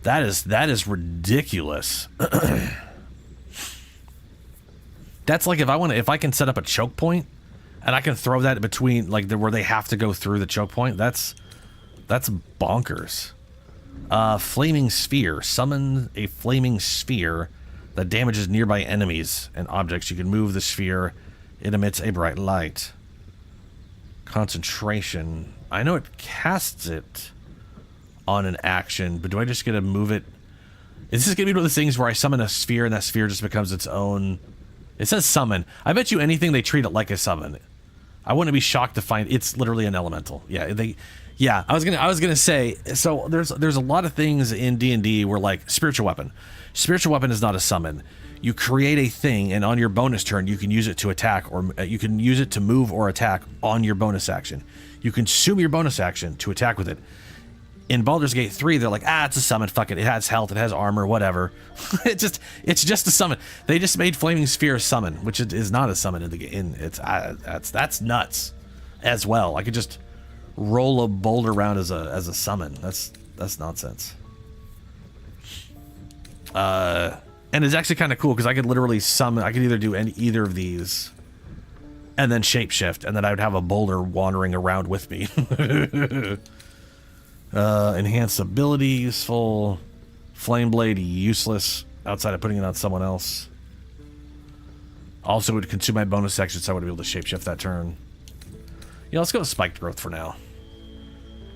That is ridiculous. That's like if I can set up a choke point and I can throw that between like where they have to go through the choke point, that's bonkers. Flaming Sphere. Summon a flaming sphere that damages nearby enemies and objects. You can move the sphere. It emits a bright light. Concentration. I know it casts it on an action, but do I just get to move it? Is this going to be one of those things where I summon a sphere and that sphere just becomes its own? It says summon. I bet you anything they treat it like a summon. I wouldn't be shocked to find it's literally an elemental. Yeah, I was gonna say, so there's a lot of things in D&D where like spiritual weapon. Spiritual weapon is not a summon. You create a thing, and on your bonus turn, you can use it to attack, or you can use it to move or attack on your bonus action. You consume your bonus action to attack with it. In Baldur's Gate 3, they're like, it's a summon, fuck it. It has health, it has armor, whatever. it's just a summon. They just made Flaming Sphere a summon, which is not a summon in the game. That's nuts as well. I could just roll a boulder around as a summon. That's nonsense. And it's actually kind of cool because I could literally summon. I could either do either of these, and then shapeshift, and then I would have a boulder wandering around with me. Enhanced ability, useful. Flame blade, useless outside of putting it on someone else. Also would consume my bonus action, so I would be able to shapeshift that turn. Yeah, let's go with spiked growth for now.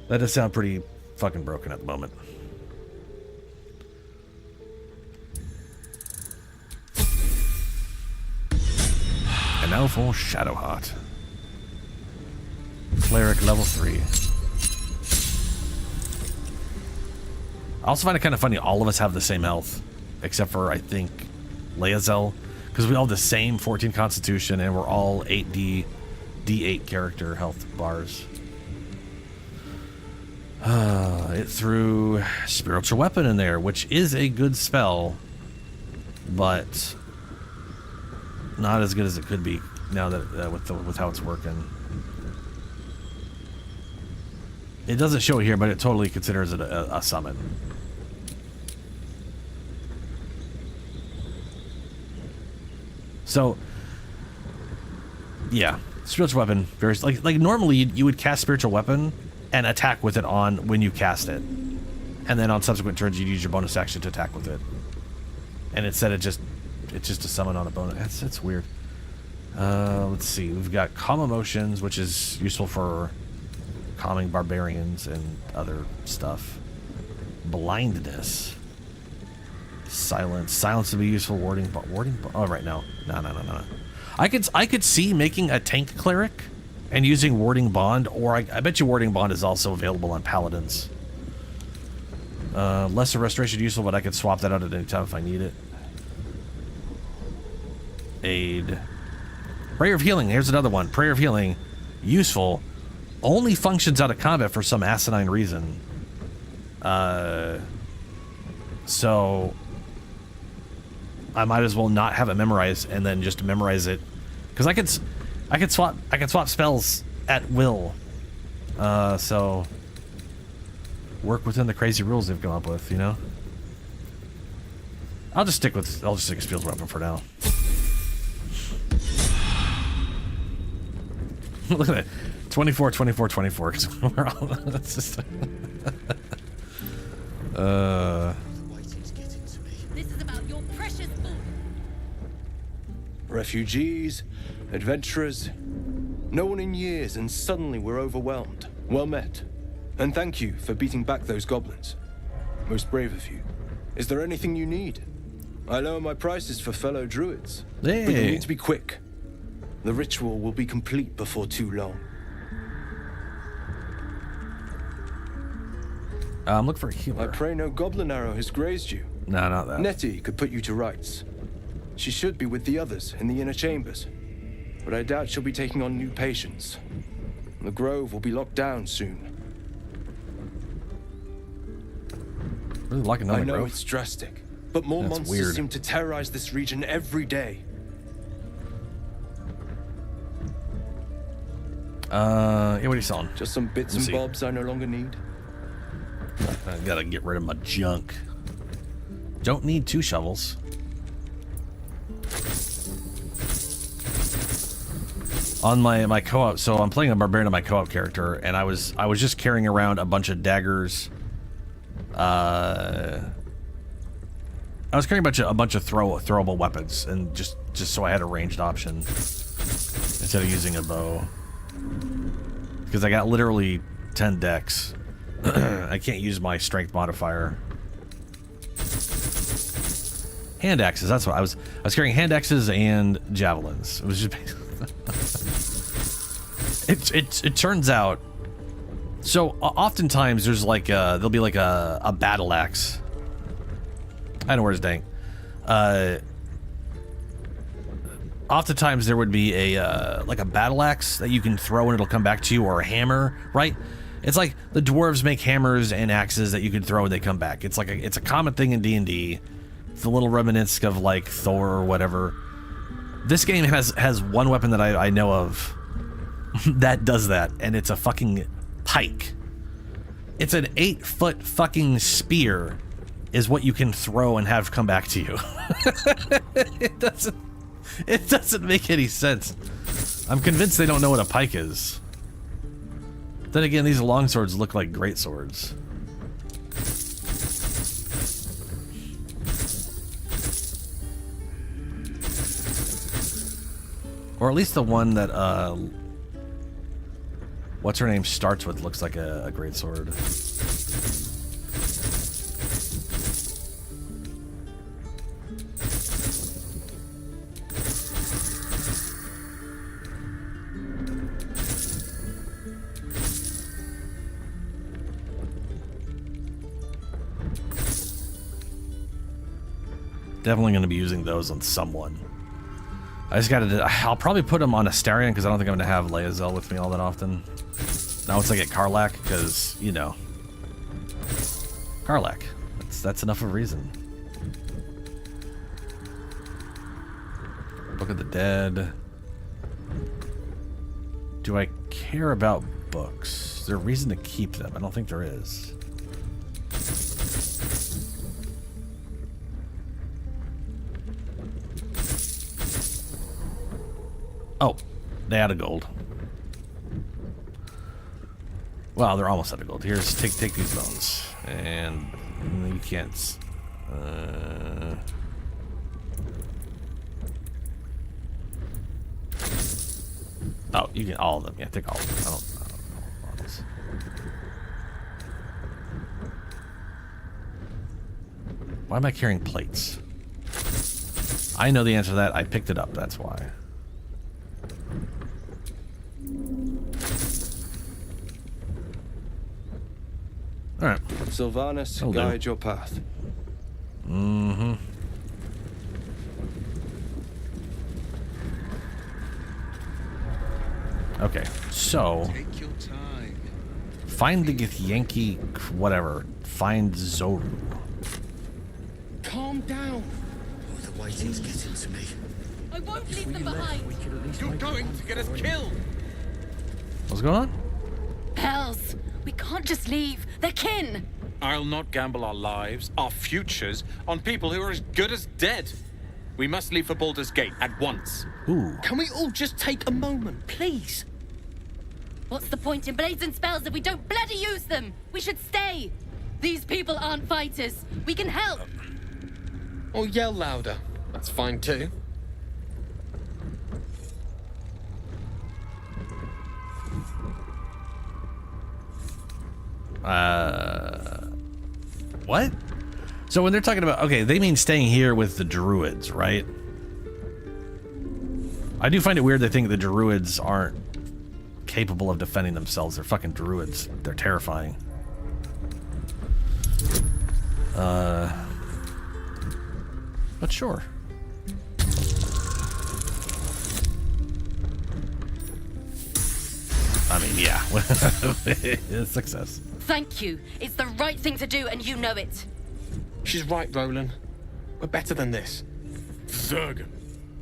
That does sound pretty fucking broken at the moment. And now for Shadowheart. Cleric level 3. I also find it kind of funny, all of us have the same health, except for, I think, Lae'zel, because we all have the same 14 constitution, and we're all 8D8 character health bars. It threw Spiritual Weapon in there, which is a good spell, but not as good as it could be now that with how it's working. It doesn't show it here, but it totally considers it a summon. So, yeah, Spiritual Weapon, very like normally you would cast Spiritual Weapon and attack with it on when you cast it, and then on subsequent turns you'd use your bonus action to attack with it. And instead it's just a summon on a bonus. It's weird. Let's see, we've got Calm Emotions, which is useful for calming barbarians and other stuff. Blindness. Silence would be useful. Warding. Oh, right now. No. I could see making a tank cleric and using Warding Bond, or I bet you Warding Bond is also available on paladins. Lesser Restoration useful, but I could swap that out at any time if I need it. Aid. Prayer of Healing. Here's another one. Prayer of Healing, useful. Only functions out of combat for some asinine reason. So I might as well not have it memorized and then just memorize it, because I could swap spells at will. So work within the crazy rules they've come up with, you know. I'll just stick with Spiritual Weapon for now. Look at that. 24, 24, 24. Because we're all. That's just. This is about your precious food. Refugees, adventurers, no one in years, and suddenly we're overwhelmed. Well met. And thank you for beating back those goblins. Most brave of you. Is there anything you need? I lower my prices for fellow druids. Hey. But you need to be quick. The ritual will be complete before too long. Look for a healer. I pray no goblin arrow has grazed you. No, not that. Nettie could put you to rights. She should be with the others in the inner chambers, but I doubt she'll be taking on new patients. The grove will be locked down soon. Really locking down I the know grove? it's drastic, but more That's monsters weird. seem to terrorize this region every day. Yeah, what are you selling? Just some bits Let's and see. bobs I no longer need. I gotta get rid of my junk. Don't need 2 shovels. On my co-op, so I'm playing a barbarian on my co-op character, and I was just carrying around a bunch of daggers. I was carrying a bunch of throwable weapons, and just so I had a ranged option instead of using a bow, because I got literally 10 decks. I can't use my strength modifier. Hand axes. That's what I was carrying. Hand axes and javelins. It was just. It turns out. So oftentimes there's like there'll be like a battle axe. I know where's dang. Oftentimes there would be a like a battle axe that you can throw and it'll come back to you, or a hammer, right? It's like the dwarves make hammers and axes that you can throw when they come back. It's like it's a common thing in D&D. It's a little reminiscent of like Thor or whatever. This game has one weapon that I know of that does that, and it's a fucking pike. It's an 8-foot fucking spear is what you can throw and have come back to you. It doesn't make any sense. I'm convinced they don't know what a pike is. Then again, these longswords look like great swords. Or at least the one that, what's her name starts with looks like a great sword. Definitely going to be using those on someone. I just gotta... I'll probably put them on Astarion because I don't think I'm going to have Lae'zel with me all that often. Now once I get Karlach, because, you know... Karlach. That's enough of a reason. Book of the Dead. Do I care about books? Is there a reason to keep them? I don't think there is. Oh, they out of gold. Well, they're almost out of gold. Here's take these bones, and you can't. Oh, you get all of them. Yeah, take all of them. I don't want this. Why am I carrying plates? I know the answer to that. I picked it up. That's why. All right. Sylvanas, guide your path. Mm-hmm. Okay, so Take your time. find the Githyanki, whatever. Find Zoru. Calm down. Oh, the waiting's getting to me. I won't leave them behind. You're going to get us killed. What's going on? Hells, we can't just leave. They're kin. I'll not gamble our lives, our futures, on people who are as good as dead. We must leave for Baldur's Gate at once. Ooh. Can we all just take a moment, please? What's the point in blades and spells if we don't bloody use them? We should stay. These people aren't fighters. We can help. Or yell louder. That's fine too. What? So when they're talking about, okay, they mean staying here with the Druids, right? I do find it weird they think the Druids aren't capable of defending themselves. They're fucking Druids. They're terrifying. But sure. I mean, yeah. Success. Thank you. It's the right thing to do, and you know it. She's right, Roland. We're better than this. Zerg.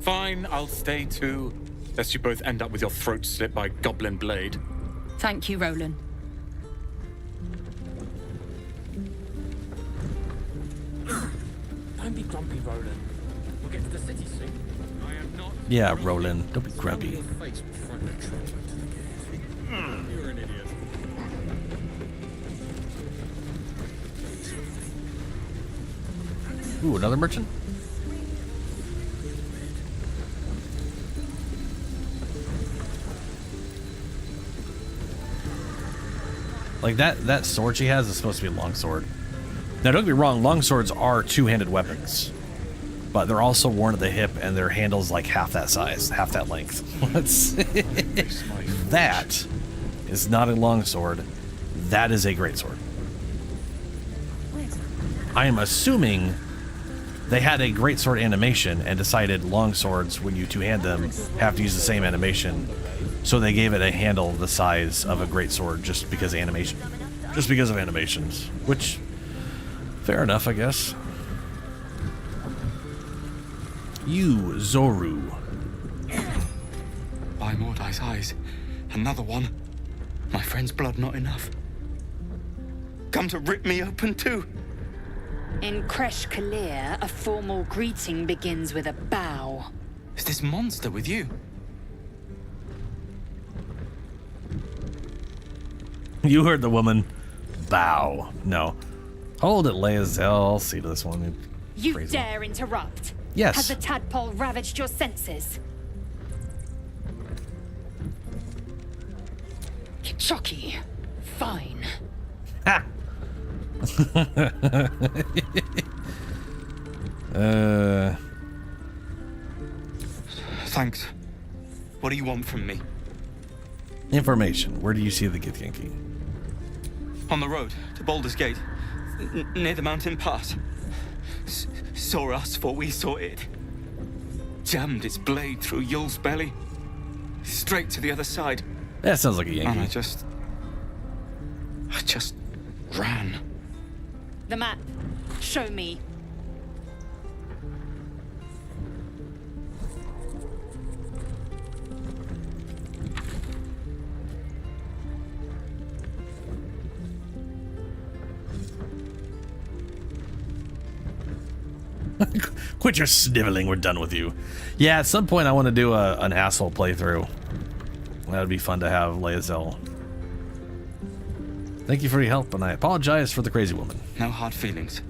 Fine, I'll stay too. Lest you both end up with your throat slit by goblin blade. Thank you, Roland. Don't be grumpy, Roland. We'll get to the city soon. I am not. Yeah, Roland. Don't be grumpy. Your face will throw the troll into the gate. You're an idiot. Ooh, another merchant? Like that sword she has is supposed to be a longsword. Now don't get me wrong, longswords are two-handed weapons. But they're also worn at the hip and their handle's like half that size, half that length. That is not a longsword. That is a greatsword. I am assuming they had a greatsword animation and decided long swords, when you two-hand them, have to use the same animation. So they gave it a handle the size of a greatsword just because of animation. Just because of animations. Which, fair enough, I guess. You, Zoru. By Mordai's eyes, another one. My friend's blood not enough. Come to rip me open too. In Kresh Kalir, a formal greeting begins with a bow. Is this monster with you? You heard the woman. Bow. No. Hold it, Lae'zel. See to this one. You Crazy. dare interrupt? Yes. Has the tadpole ravaged your senses? Chucky. Fine. Ha! Thanks. What do you want from me? Information. Where do you see the Githyanki? On the road to Baldur's Gate, near the mountain pass. Saw us, for we saw it. Jammed its blade through Yul's belly, straight to the other side. That sounds like a Yankee. And I just ran. The map. Show me. Quit your sniveling. We're done with you. Yeah, at some point I want to do an asshole playthrough. That would be fun to have, Lae'zel. Thank you for your help, and I apologize for the crazy woman. No hard feelings.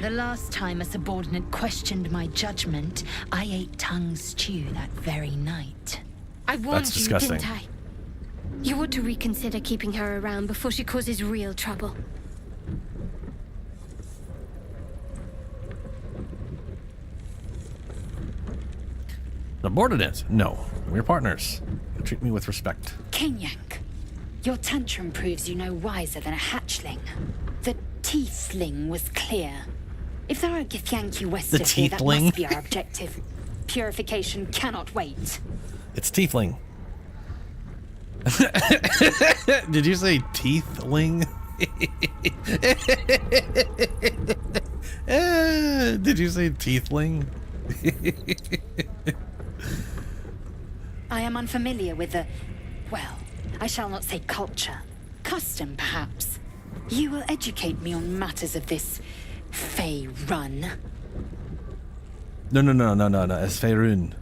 The last time a subordinate questioned my judgment, I ate tongue stew that very night. I warned That's you, disgusting. didn't I? You ought to reconsider keeping her around before she causes real trouble. Subordinate? No. We're partners. You treat me with respect. Kenyank, your tantrum proves you no wiser than a hatchling. The teethling was clear. If there are Githyanki west The of here, that tiefling? must be our objective. Purification cannot wait. It's tiefling. Did you say teethling? Did you say teethling? I am unfamiliar with the, well, I shall not say culture. Custom, perhaps. You will educate me on matters of this Fey run. No. It's Faerun.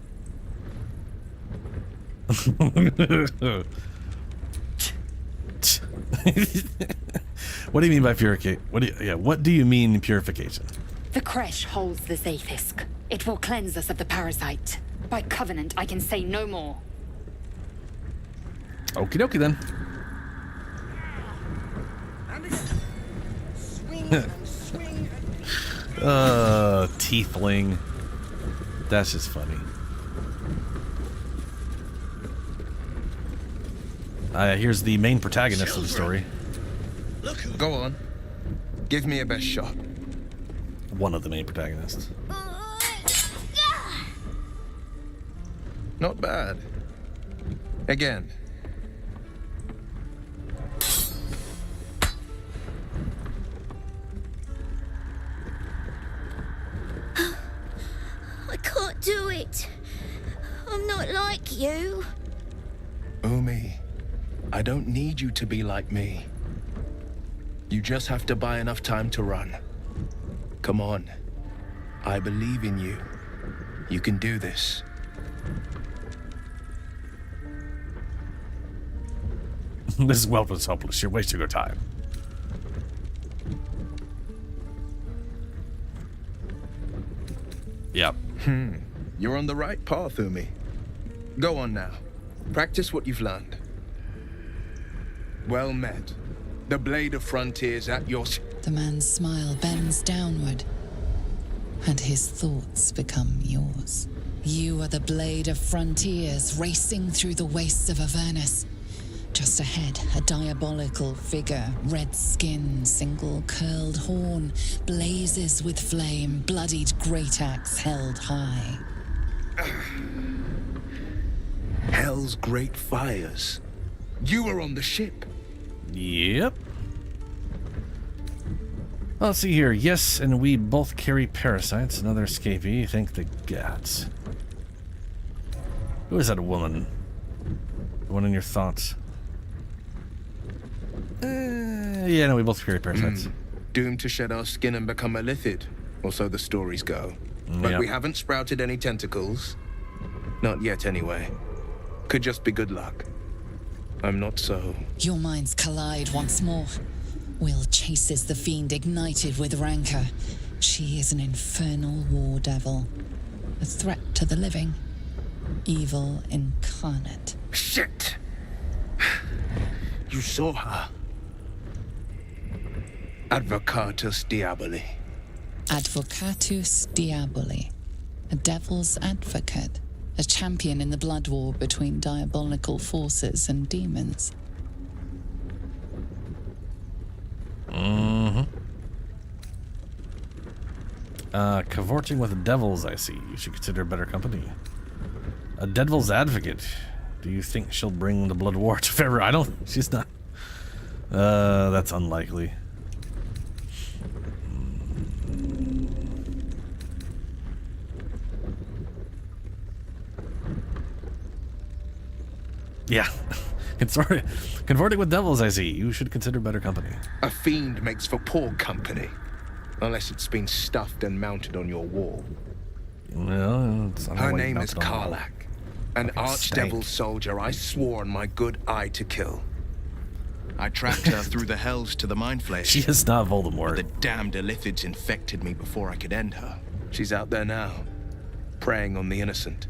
What do you mean by purification? What do you mean purification? The Kresh holds the Zaithisk. It will cleanse us of the parasite. By covenant, I can say no more. Okie dokie then. Teethling. That's just funny. Here's the main protagonist of the story. Go on. Give me a best shot. One of the main protagonists. Not bad. Again. I can't do it. I'm not like you. Umi, I don't need you to be like me. You just have to buy enough time to run. Come on. I believe in you. You can do this. This is Welp is hopeless. You're wasting your time. Yep. You're on the right path, Umi. Go on now. Practice what you've learned. Well met. The Blade of Frontiers at your... The man's smile bends downward, and his thoughts become yours. You are the blade of frontiers racing through the wastes of Avernus. Just ahead, a diabolical figure, red skin, single curled horn, blazes with flame, bloodied great axe held high. Hell's great fires. You were on the ship. Yep. Well, let's see here. Yes, and we both carry parasites. Another escapee. Thank the gods. Who is that woman? The one in your thoughts? Yeah, no, we both carry parasites. Doomed to shed our skin and become a lithid, or so the stories go. But Yep. we haven't sprouted any tentacles. Not yet, anyway. Could just be good luck. I'm not so... Your minds collide once more. Will chases the fiend ignited with rancor. She is an infernal war devil. A threat to the living. Evil incarnate. Shit! You saw her. Advocatus Diaboli. Advocatus Diaboli. A devil's advocate. A champion in the blood war between diabolical forces and demons. Cavorting with devils, I see. You should consider better company. A devil's advocate. Do you think she'll bring the blood war to February? I don't. She's not. That's unlikely. Yeah. Converting with devils, I see. You should consider better company. A fiend makes for poor company. Unless it's been stuffed and mounted on your wall. Well, it's Her name is Karlach. An archdevil soldier I swore on my good eye to kill. I tracked her through the hells to the Mind Flayer. She is not Voldemort. The damned Illithids infected me before I could end her. She's out there now, preying on the innocent.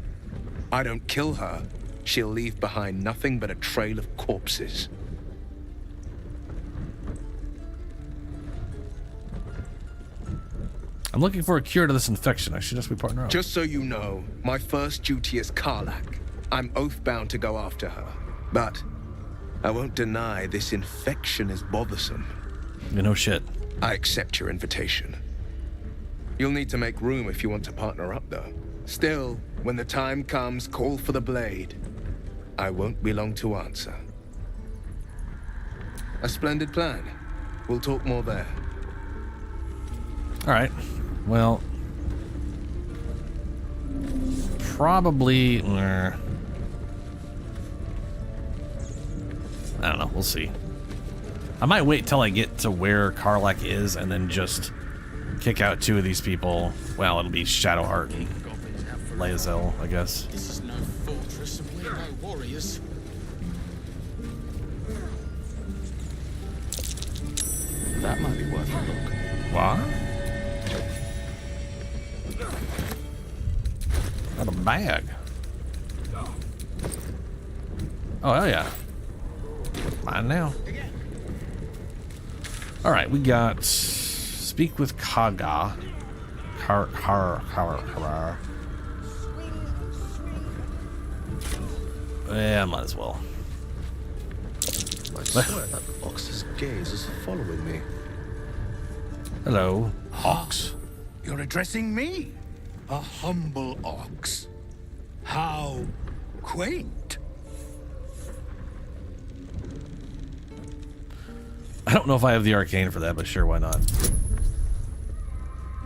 I don't kill her, she'll leave behind nothing but a trail of corpses. I'm looking for a cure to this infection. I suggest we partner up. Just so you know, my first duty is Karlach. I'm oath-bound to go after her. But I won't deny this infection is bothersome. You know shit. I accept your invitation. You'll need to make room if you want to partner up, though. Still, when the time comes, call for the blade. I won't be long to answer. A splendid plan. We'll talk more there. All right. Well, probably. I don't know. We'll see. I might wait till I get to where Karlach is and then just kick out two of these people. Well, it'll be Shadowheart and Lae'zel, I guess. This is no fortress and we're no warriors. That might be worth a look. What? Got a bag. Oh, hell yeah. Mine now. All right, we got speak with Kaga. Yeah, might as well. I swear that ox's gaze is following me. Hello, ox. You're addressing me, a humble ox. How quaint. I don't know if I have the arcane for that, but sure, why not?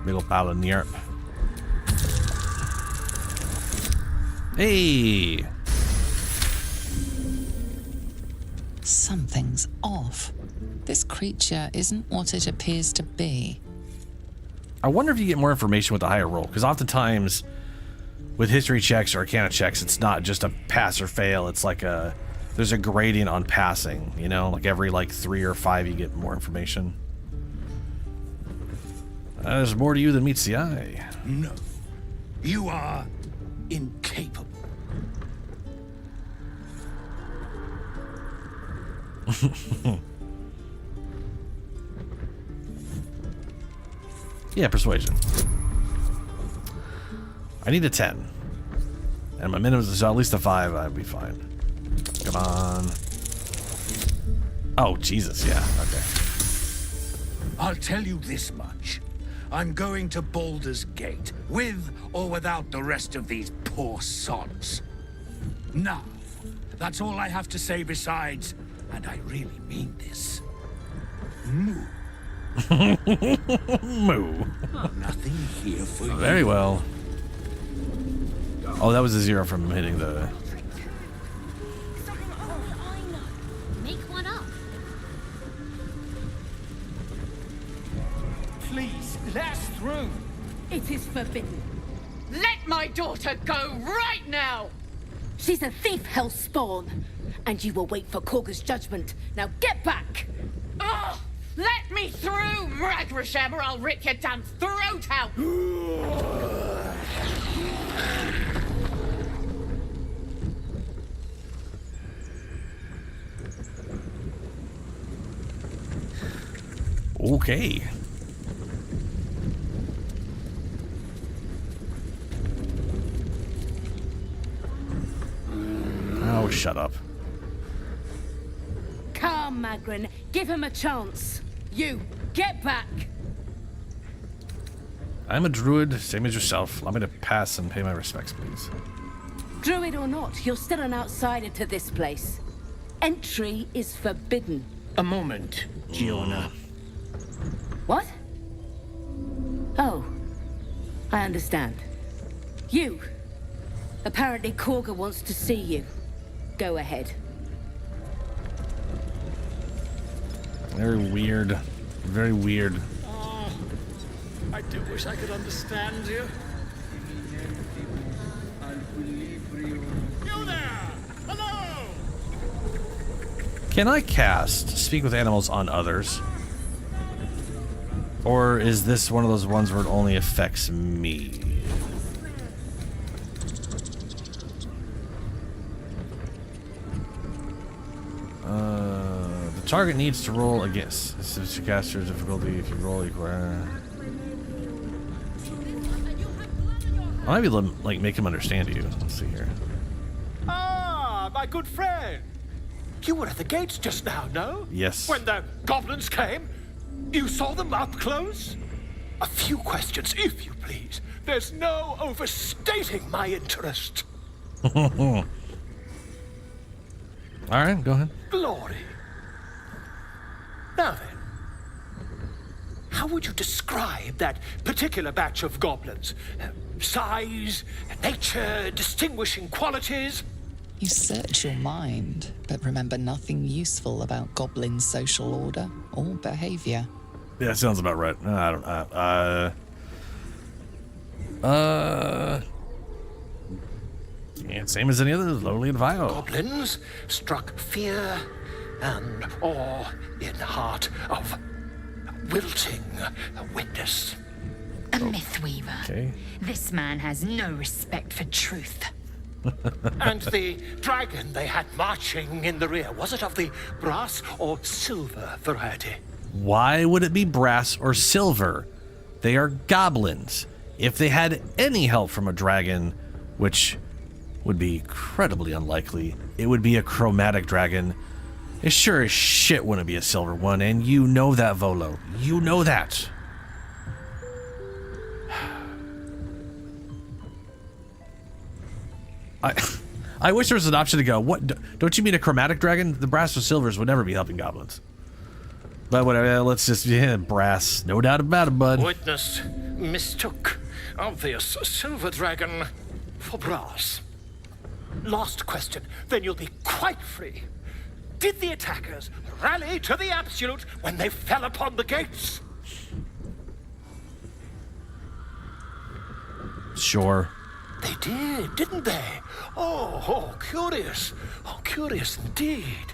Big ol' pile of Nyarp. Hey! Something's off. This creature isn't what it appears to be. I wonder if you get more information with the higher roll, because oftentimes with history checks or arcana checks, it's not just a pass or fail. It's like there's a gradient on passing, you know? Like every 3 or 5 you get more information. There's more to you than meets the eye. No. You are incapable. Yeah, persuasion. I need a 10. and my minimum is at least a 5, I'd be fine. Come on. Oh, Jesus, yeah, okay. I'll tell you this much. I'm going to Baldur's Gate, with or without the rest of these poor sods. Now, that's all I have to say besides, and I really mean this. Moo. Moo. Nothing here for you. Very well. Oh, that was a 0 from hitting the... Make one up. Please, let us through. It is forbidden. Let my daughter go right now! She's a thief, hellspawn, and you will wait for Korga's judgment. Now get back! Ah! Let me through, Mragrasham, or I'll rip your damn throat out! Okay. Oh, shut up. Come, Magrin, give him a chance. You, get back! I'm a druid, same as yourself. Allow me to pass and pay my respects, please. Druid or not, you're still an outsider to this place. Entry is forbidden. A moment, Giona. What? Oh, I understand. You. Apparently Korga wants to see you. Go ahead. Very weird. Very weird. Oh, I do wish I could understand you. You there! Hello! Can I cast Speak with Animals on others? Or is this one of those ones where it only affects me? The target needs to roll against. This is your caster's difficulty. If you roll equal. I might be able to, like, make him understand you. Let's see here. Ah, my good friend. You were at the gates just now, no? Yes. When the goblins came? You saw them up close? A few questions, if you please. There's no overstating my interest. All right, go ahead. Glory. Now then, how would you describe that particular batch of goblins? Size, nature, distinguishing qualities? You search your mind, but remember nothing useful about goblin social order or behavior. Yeah, that sounds about right. I don't yeah, same as any other, lowly and vile. Goblins struck fear and awe in heart of wilting witness. A mythweaver. Okay. This man has no respect for truth. And the dragon they had marching in the rear, was it of the brass or silver variety? Why would it be brass or silver? They are goblins. If they had any help from a dragon, which would be incredibly unlikely, it would be a chromatic dragon. It sure as shit wouldn't be a silver one, and you know that, Volo. You know that. I wish there was an option to go, what, don't you mean a chromatic dragon? The brass or silvers would never be helping goblins. But whatever, let's just, yeah, brass. No doubt about it, bud. Witness mistook obvious silver dragon for brass. Last question, then you'll be quite free. Did the attackers rally to the absolute when they fell upon the gates? Sure. They did, didn't they? Oh, curious. Oh, curious indeed.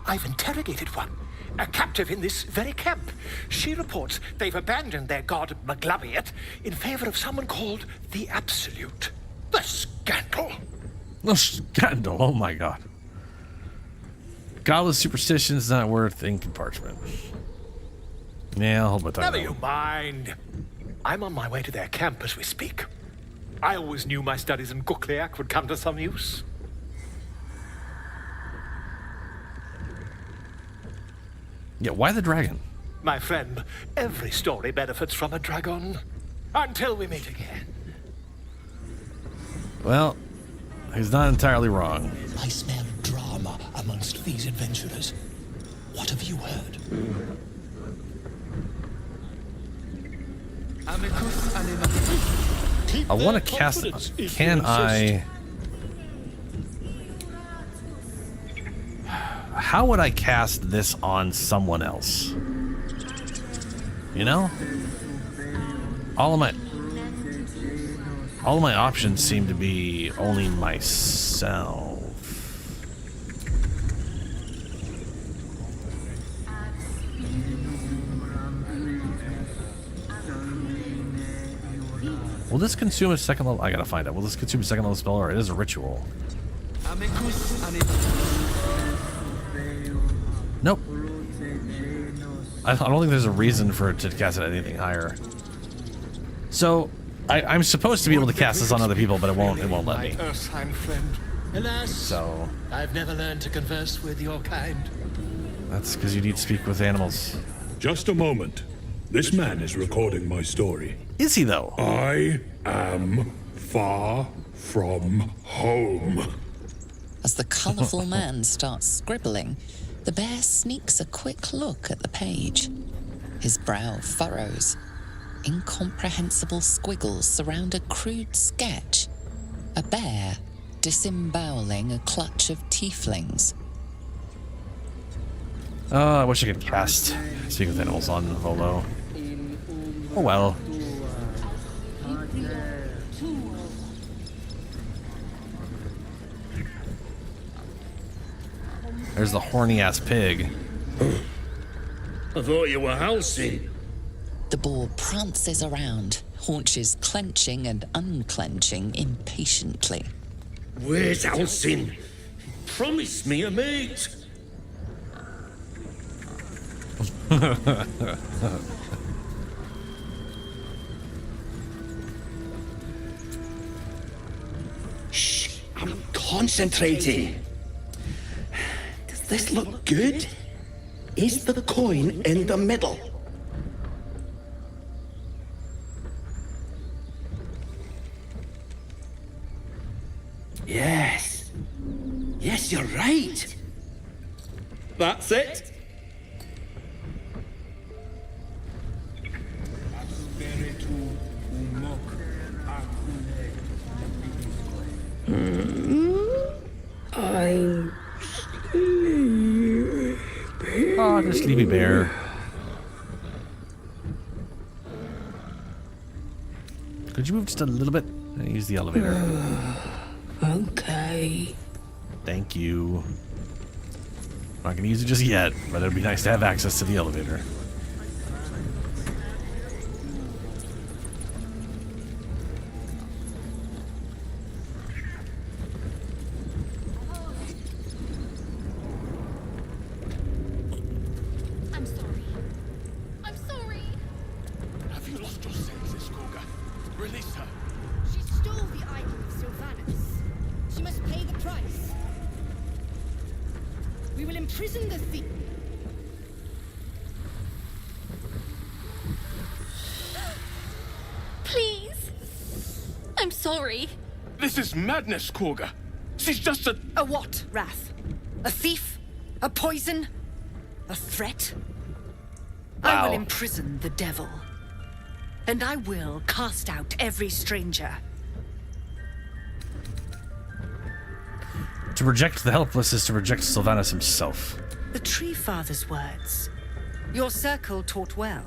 I've interrogated one, a captive in this very camp. She reports they've abandoned their god Maglabiet in favor of someone called the Absolute. The scandal. The scandal, oh my god. Godless superstition is not worth ink and parchment. Yeah, I'll hold my tongue. Never you mind. I'm on my way to their camp as we speak. I always knew my studies in Gukleak would come to some use. Yeah, why the dragon? My friend, every story benefits from a dragon. Until we meet again. Well, he's not entirely wrong. I smell drama amongst these adventurers. What have you heard? I want to cast... Can I... How would I cast this on someone else? You know? All of my options seem to be only myself. Will this consume a second level? I gotta find out. Will this consume a second level spell, or it is a ritual? Nope. I don't think there's a reason for it to cast it at anything higher. So, I'm supposed to be able to cast this on other people, but it won't let me. Ursine friend. Alas, so I've never learned to converse with your kind. That's because you need to speak with animals. Just a moment. This man is recording my story. Is he, though? I am far from home. As the colourful man starts scribbling, the bear sneaks a quick look at the page. His brow furrows. Incomprehensible squiggles surround a crude sketch. A bear disemboweling a clutch of tieflings. Oh, I wish I could cast Speak with Animals on Volo. Oh well. There's the horny-ass pig. I thought you were Halsey. The boar prances around, haunches clenching and unclenching impatiently. Where's Halsey? Promise me a mate. Shh, I'm concentrating. Does this look good? Is the coin in the middle? Yes. Yes, you're right. That's it. I'm sleepy. Oh, the sleepy bear. Could you move just a little bit and use the elevator? Okay. Thank you. Not gonna use it just yet, but it'd be nice to have access to the elevator. I'm sorry. I'm sorry. Have you lost your senses, Gorga? Release her. She stole the idol of Sylvanus. She must pay the price. We will imprison the thief. Please. I'm sorry. This is madness, Gorga. She's just a... A what, Wrath? A thief? A poison? A threat? I Wow. will imprison the devil. And I will cast out every stranger. To reject the helpless is to reject Sylvanus himself. The Tree Father's words. Your circle taught well.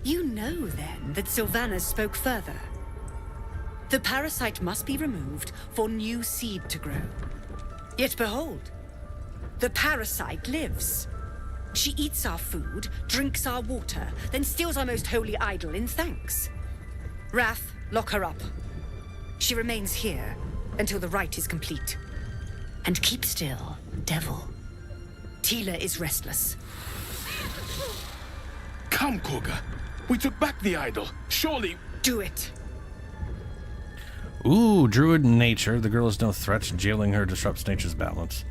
You know, then, that Sylvanus spoke further. The parasite must be removed for new seed to grow. Yet behold, the parasite lives. She eats our food, drinks our water, then steals our most holy idol in thanks. Wrath, lock her up. She remains here until the rite is complete. And keep still, devil. Tila is restless. Come, Gorga. We took back the idol. Surely... Do it. Ooh, Druid nature. The girl is no threat. Jailing her disrupts nature's balance.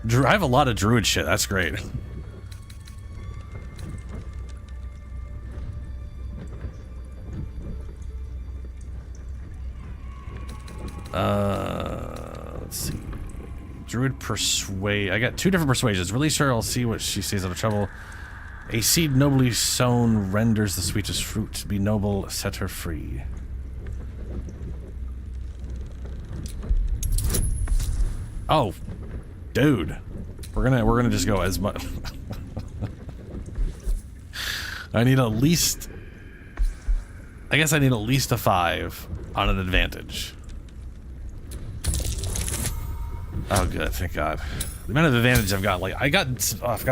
I have a lot of Druid shit. That's great. Let's see. Druid persuade. I got 2 different persuasions. Release her. I'll see what she sees out of trouble. A seed nobly sown renders the sweetest fruit. Be noble. Set her free. Oh, dude. We're gonna just go as much. I need at least. I guess I need at least a 5 on an advantage. Oh, good. Thank God. The amount of advantage I've got, like, I've got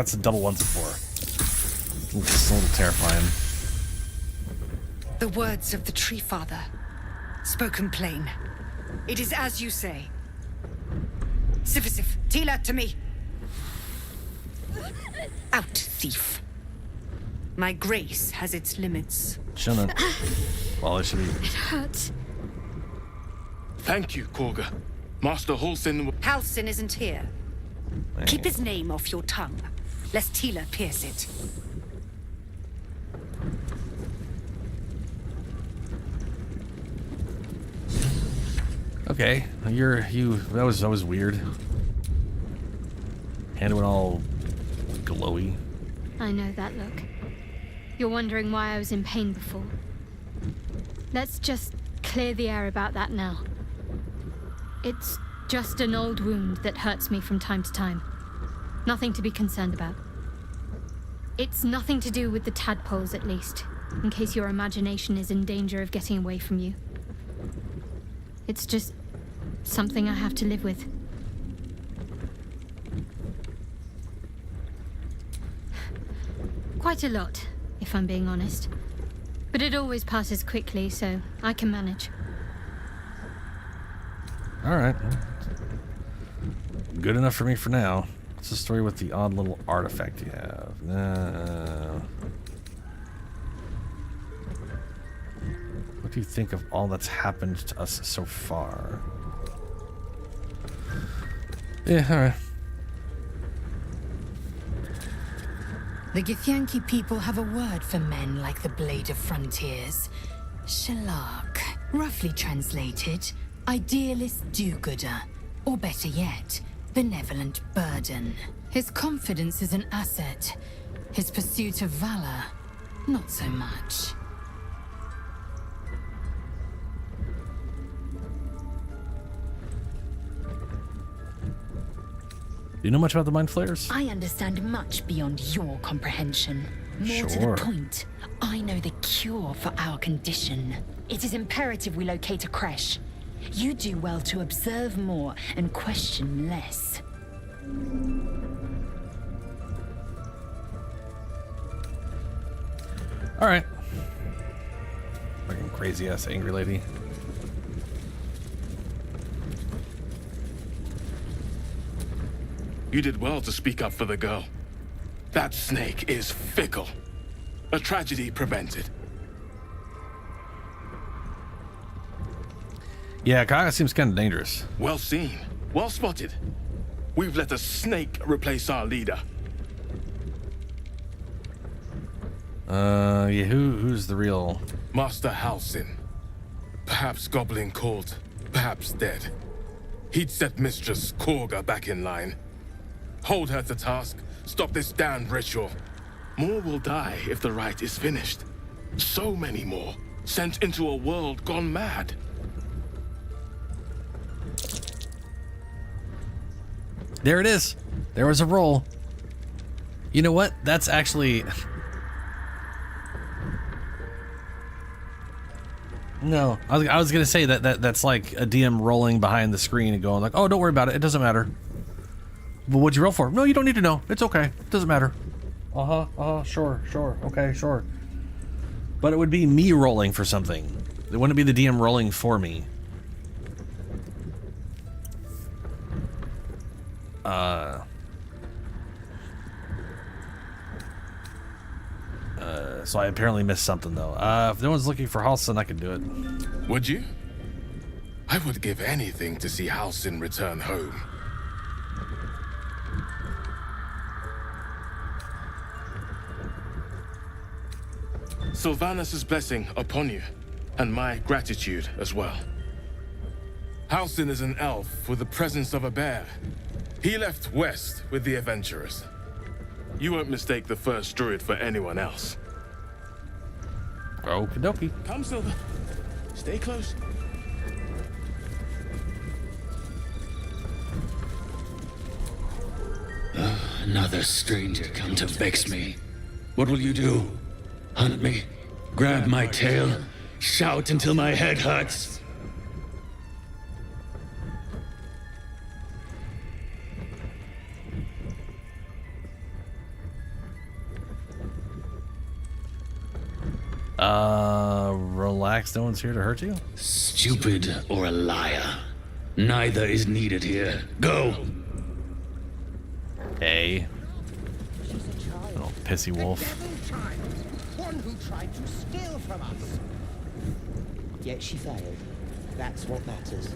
some double ones before. It's a little terrifying. The words of the Tree Father, spoken plain. It is as you say. Sif, Tila, to me. Out, thief. My grace has its limits. Shouldn't. Well, it should be. It hurts. Thank you, Korga. Master Halsin. Halsin isn't here. Keep his name off your tongue, lest Tila pierce it. Okay, that was weird. Hand went all glowy. I know that look. You're wondering why I was in pain before. Let's just clear the air about that now. It's just an old wound that hurts me from time to time. Nothing to be concerned about. It's nothing to do with the tadpoles, at least, in case your imagination is in danger of getting away from you. It's just something I have to live with. Quite a lot, if I'm being honest. But it always passes quickly, so I can manage. Alright. Good enough for me for now. What's the story with the odd little artifact you have? What do you think of all that's happened to us so far? Yeah, alright. The Githyanki people have a word for men like the Blade of Frontiers. Shalak. Roughly translated, idealist do-gooder. Or better yet, benevolent burden. His confidence is an asset. His pursuit of valor, not so much. Do you know much about the Mind Flayers? I understand much beyond your comprehension. More to Sure. the point, I know the cure for our condition. It is imperative we locate a creche. You do well to observe more and question less. Alright. Fucking crazy ass angry lady. You did well to speak up for the girl. That snake is fickle. A tragedy prevented. Yeah, Kaga seems kind of dangerous. Well seen. Well spotted. We've let a snake replace our leader. Yeah, who's the real... Master Halsin. Perhaps goblin caught, perhaps dead. He'd set Mistress Korga back in line. Hold her to task, stop this damned ritual. More will die if the rite is finished. So many more, sent into a world gone mad. There it is. There was a roll. You know what? That's actually... No, I was gonna say that's like a DM rolling behind the screen and going like, "Oh, don't worry about it. It doesn't matter." But what'd you roll for? No, you don't need to know. It's okay. It doesn't matter. Sure, okay, sure. But it would be me rolling for something. It wouldn't be the DM rolling for me. So I apparently missed something though. If no one's looking for Halsin, I can do it. Would you? I would give anything to see Halsin return home. Sylvanus' blessing upon you, and my gratitude as well. Halsin is an elf with the presence of a bear. He left west with the adventurers. You won't mistake the first druid for anyone else. Okie dokie. Come, Silver. Stay close. Another stranger come to vex me. What will you do? Hunt me? Grab my tail? Shout until my head hurts? Relax, no one's here to hurt you? Stupid or a liar. Neither is needed here. Go! Hey. Little pissy wolf. One who tried to steal from us. Yet she failed. That's what matters.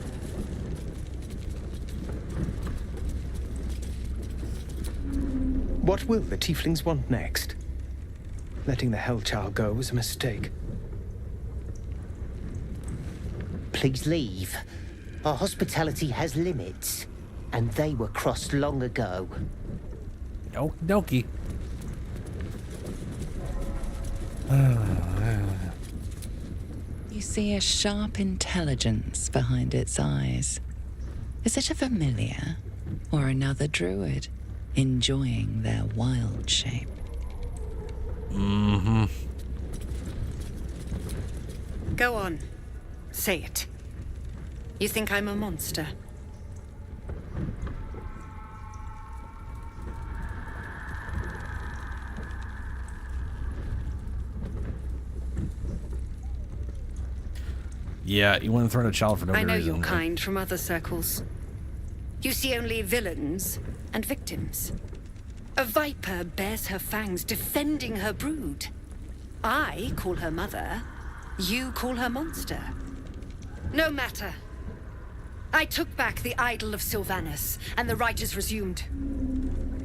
What will the tieflings want next? Letting the Hellchild go was a mistake. Please leave. Our hospitality has limits, and they were crossed long ago. Okie dokie. You see a sharp intelligence behind its eyes. Is it a familiar or another druid enjoying their wild shape? Mm-hmm. Go on. Say it. You think I'm a monster? Yeah, you wouldn't throw a child for no I know reason. your kind from other circles. You see only villains and victims. A viper bears her fangs defending her brood. I call her mother. You call her monster. No matter. I took back the idol of Sylvanus, and the rite is resumed.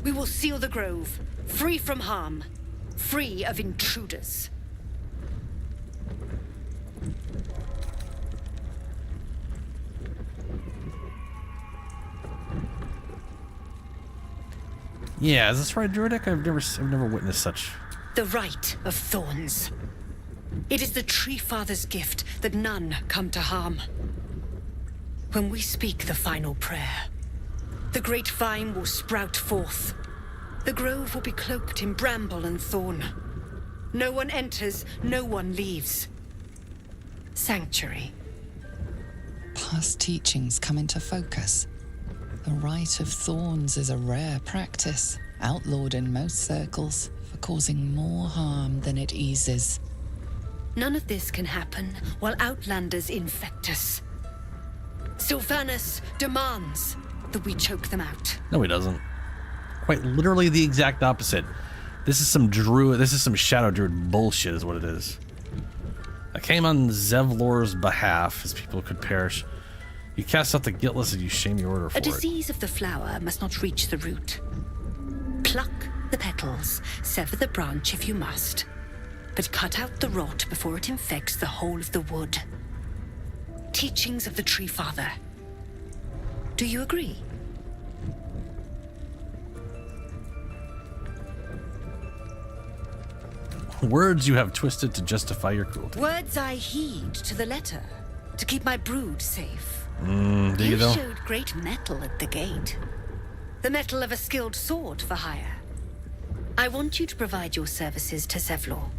We will seal the grove, free from harm, free of intruders. Yeah, is this right, Druidic? I've never witnessed such. The rite of thorns. It is the Tree Father's gift that none come to harm. When we speak the final prayer, the great vine will sprout forth. The grove will be cloaked in bramble and thorn. No one enters, no one leaves. Sanctuary. Past teachings come into focus. The Rite of Thorns is a rare practice, outlawed in most circles for causing more harm than it eases. None of this can happen while Outlanders infect us. Sylvanus demands that we choke them out. No, he doesn't. Quite literally the exact opposite. This is some druid. This is some shadow druid bullshit, is what it is. I came on Zevlor's behalf, as people could perish. You cast out the guiltless and you shame your order for A it. disease of the flower must not reach the root. Pluck the petals, sever the branch if you must, but cut out the rot before it infects the whole of the wood. Teachings of the Tree Father. Do you agree? Words you have twisted to justify your cruelty. Words I heed to the letter, to keep my brood safe. Do you You though? showed great mettle at the gate. The mettle of a skilled sword for hire. I want you to provide your services to Zevlor.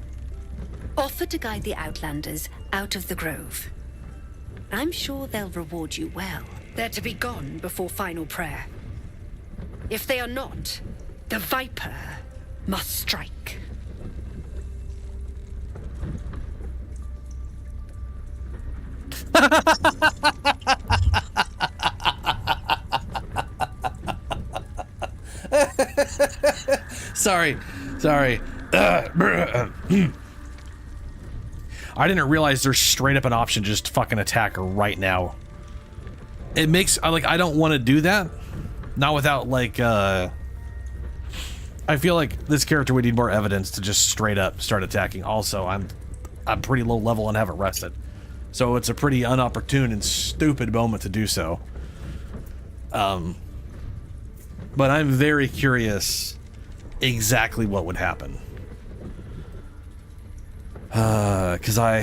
Offer to guide the Outlanders out of the grove. I'm sure they'll reward you well. They're to be gone before final prayer. If they are not, the Viper must strike. Sorry. I didn't realize there's straight up an option to just fucking attack her right now. it makes I don't want to do that. Not without I feel like this character would need more evidence to just straight up start attacking. Also, I'm pretty low level and haven't rested, so it's a pretty inopportune and stupid moment to do so. But I'm very curious exactly what would happen. Because I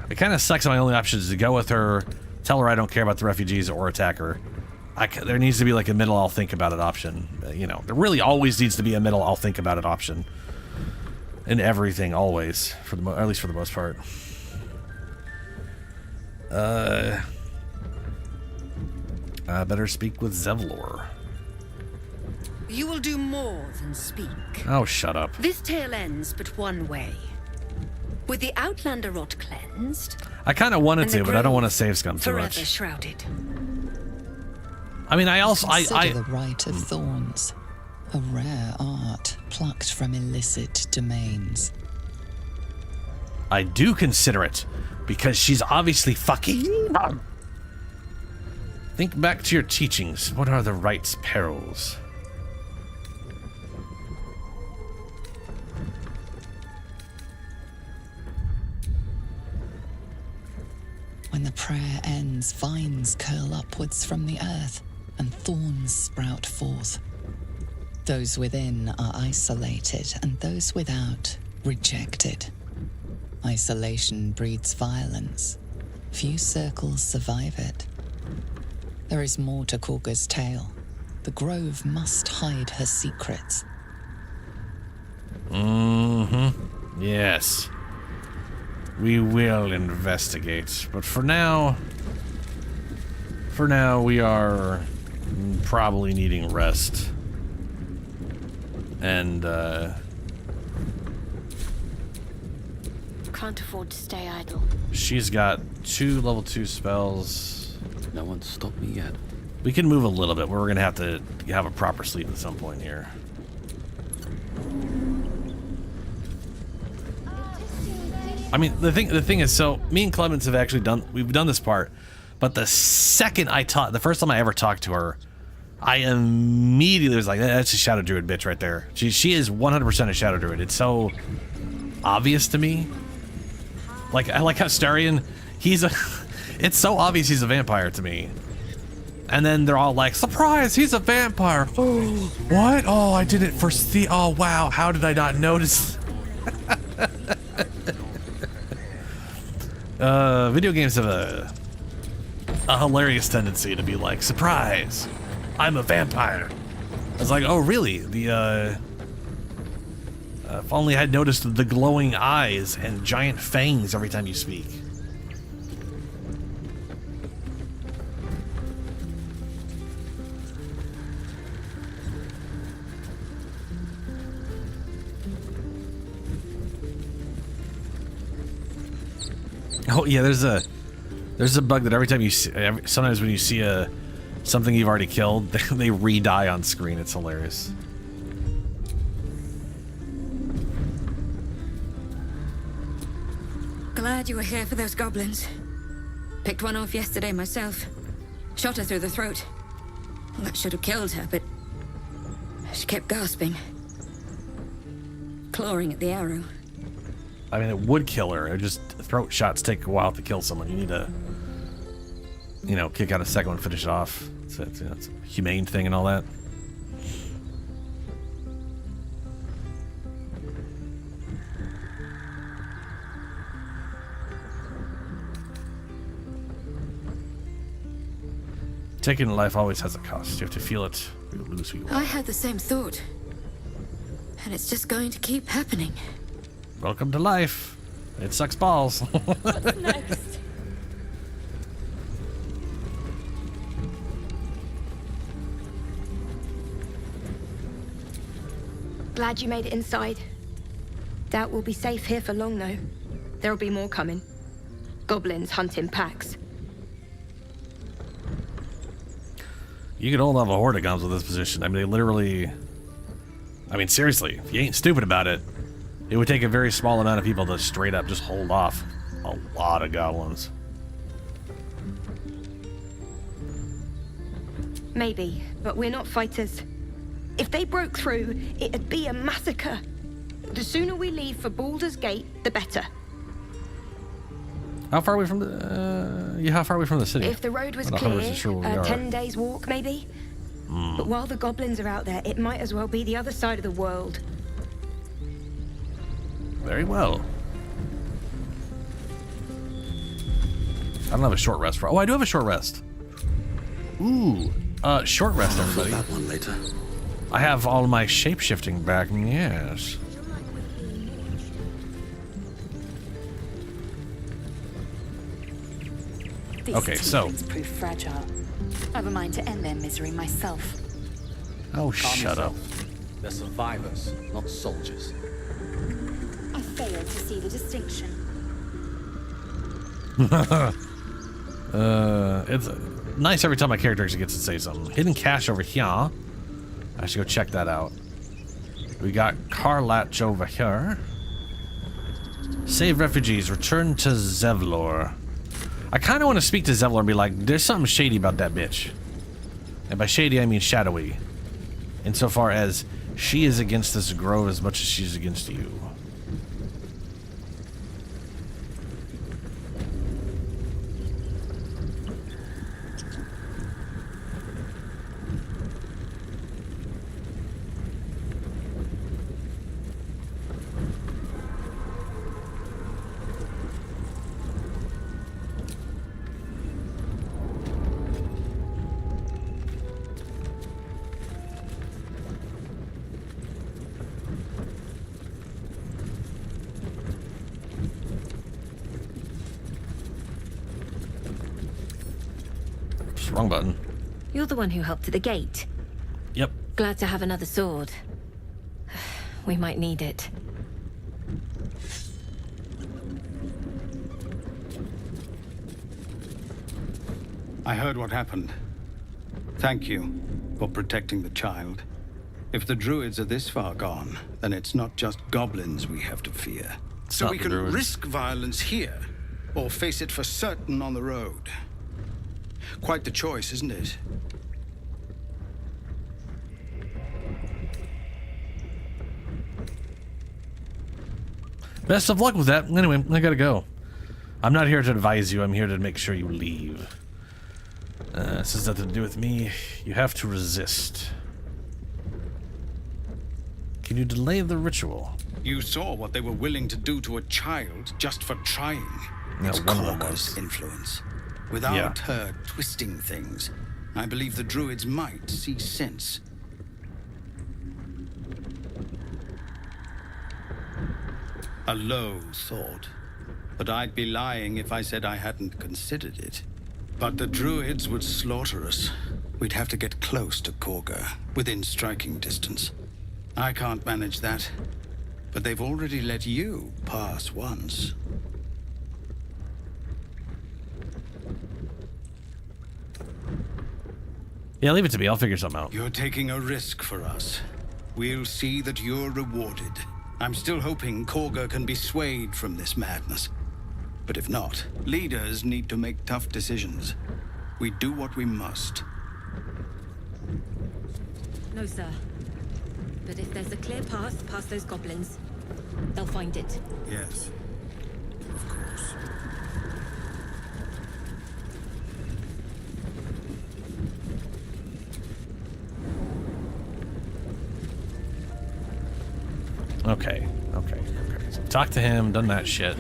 it kind of sucks. My only option is to go with her, tell her I don't care about the refugees, or attack her. There needs to be like a middle I'll think about it option. You know, there really always needs to be a middle I'll think about it option. In everything, always, or at least for the most part. I better speak with Zevlor. You will do more than speak. Oh, shut up. This tale ends but one way. With the Outlander rot cleansed, I kind of wanted to, but I don't want to save scum too forever much. shrouded. I mean, I also Consider the Rite of Thorns, a rare art plucked from illicit domains. I do consider it, because she's obviously fucking. Think back to your teachings. What are the Rite's perils? When the prayer ends, vines curl upwards from the earth, and thorns sprout forth. Those within are isolated, and those without rejected. Isolation breeds violence. Few circles survive it. There is more to Korga's tale. The Grove must hide her secrets. Mm-hmm. Yes. We will investigate. But for now we are probably needing rest. And, Can't afford to stay idle. she's got 2 level 2 spells. No one's stopped me yet. We can move a little bit. We're gonna have to have a proper sleep at some point here. I mean, the thing is, so me and Clemens have actually we've done this part, but the first time I ever talked to her, I immediately was like, that's a Shadow Druid bitch right there. She is 100% a Shadow Druid. It's so obvious to me. Like, I like how Starion, it's so obvious he's a vampire to me. And then they're all like, surprise, he's a vampire. Oh, what? Oh, I didn't foresee. Oh, wow, how did I not notice? Video games have a hilarious tendency to be like, surprise, I'm a vampire. I was like, oh really? If only I'd noticed the glowing eyes and giant fangs every time you speak. Oh yeah, there's a bug that every time you see, sometimes when you see something you've already killed, they re-die on screen. It's hilarious. Glad you were here for those goblins. Picked one off yesterday myself. Shot her through the throat. Well, that should have killed her, but she kept gasping. Clawing at the arrow. I mean, it would kill her. It just, throat shots take a while to kill someone. You need to, you know, kick out a second one, finish it off. It's a humane thing and all that. Taking life always has a cost. You have to feel it, or you lose who you are. I had the same thought. And it's just going to keep happening. Welcome to life. It sucks balls. What's next? Glad you made it inside. Doubt we'll be safe here for long, though. There'll be more coming. Goblins hunting packs. You could hold off a horde of guns with this position. I mean, they literally... I mean, seriously, if you ain't stupid about it, it would take a very small amount of people to straight up just hold off a lot of goblins. Maybe, but we're not fighters. If they broke through, it'd be a massacre. The sooner we leave for Baldur's Gate, the better. How far away from the? Yeah, how far away from the city? If the road was I'm not clear, 100% sure where we are. 10 days walk, maybe. But while the goblins are out there, it might as well be the other side of the world. Very well. I don't have a short rest for. Oh, I do have a short rest. Ooh, short rest, everybody. That one later. I have all my shape-shifting back. Yes. These Okay, so. tieflings prove fragile. I've a mind to end their misery myself. Oh, Calm shut up. yourself. They're survivors, not soldiers. I fail to see the distinction. It's nice every time my character actually gets to say something. Hidden cache over here. I should go check that out. We got Karlatch over here. Save refugees. Return to Zevlor. I kind of want to speak to Zevlor and be like, there's something shady about that bitch. And by shady, I mean shadowy. Insofar as she is against this grove as much as she's against you. Wrong button. You're the one who helped at the gate. Yep. Glad to have another sword. We might need it. I heard what happened. Thank you for protecting the child. If the Druids are this far gone, then it's not just goblins we have to fear. So we can risk violence here, or face it for certain on the road. Quite the choice, isn't it? Best of luck with that. Anyway, I gotta go. I'm not here to advise you. I'm here to make sure you leave. This has nothing to do with me. You have to resist. Can you delay the ritual? You saw what they were willing to do to a child just for trying. Yeah, It's one of them Korga's influence. Without her twisting things, I believe the Druids might see sense. A low thought, but I'd be lying if I said I hadn't considered it. But the Druids would slaughter us. We'd have to get close to Korga, within striking distance. I can't manage that, but they've already let you pass once. Yeah, leave it to me. I'll figure something out. You're taking a risk for us. We'll see that you're rewarded. I'm still hoping Korga can be swayed from this madness. But if not, leaders need to make tough decisions. We do what we must. No, sir. But if there's a clear path past those goblins, they'll find it. Yes, of course. Okay. So talk to him, done that shit.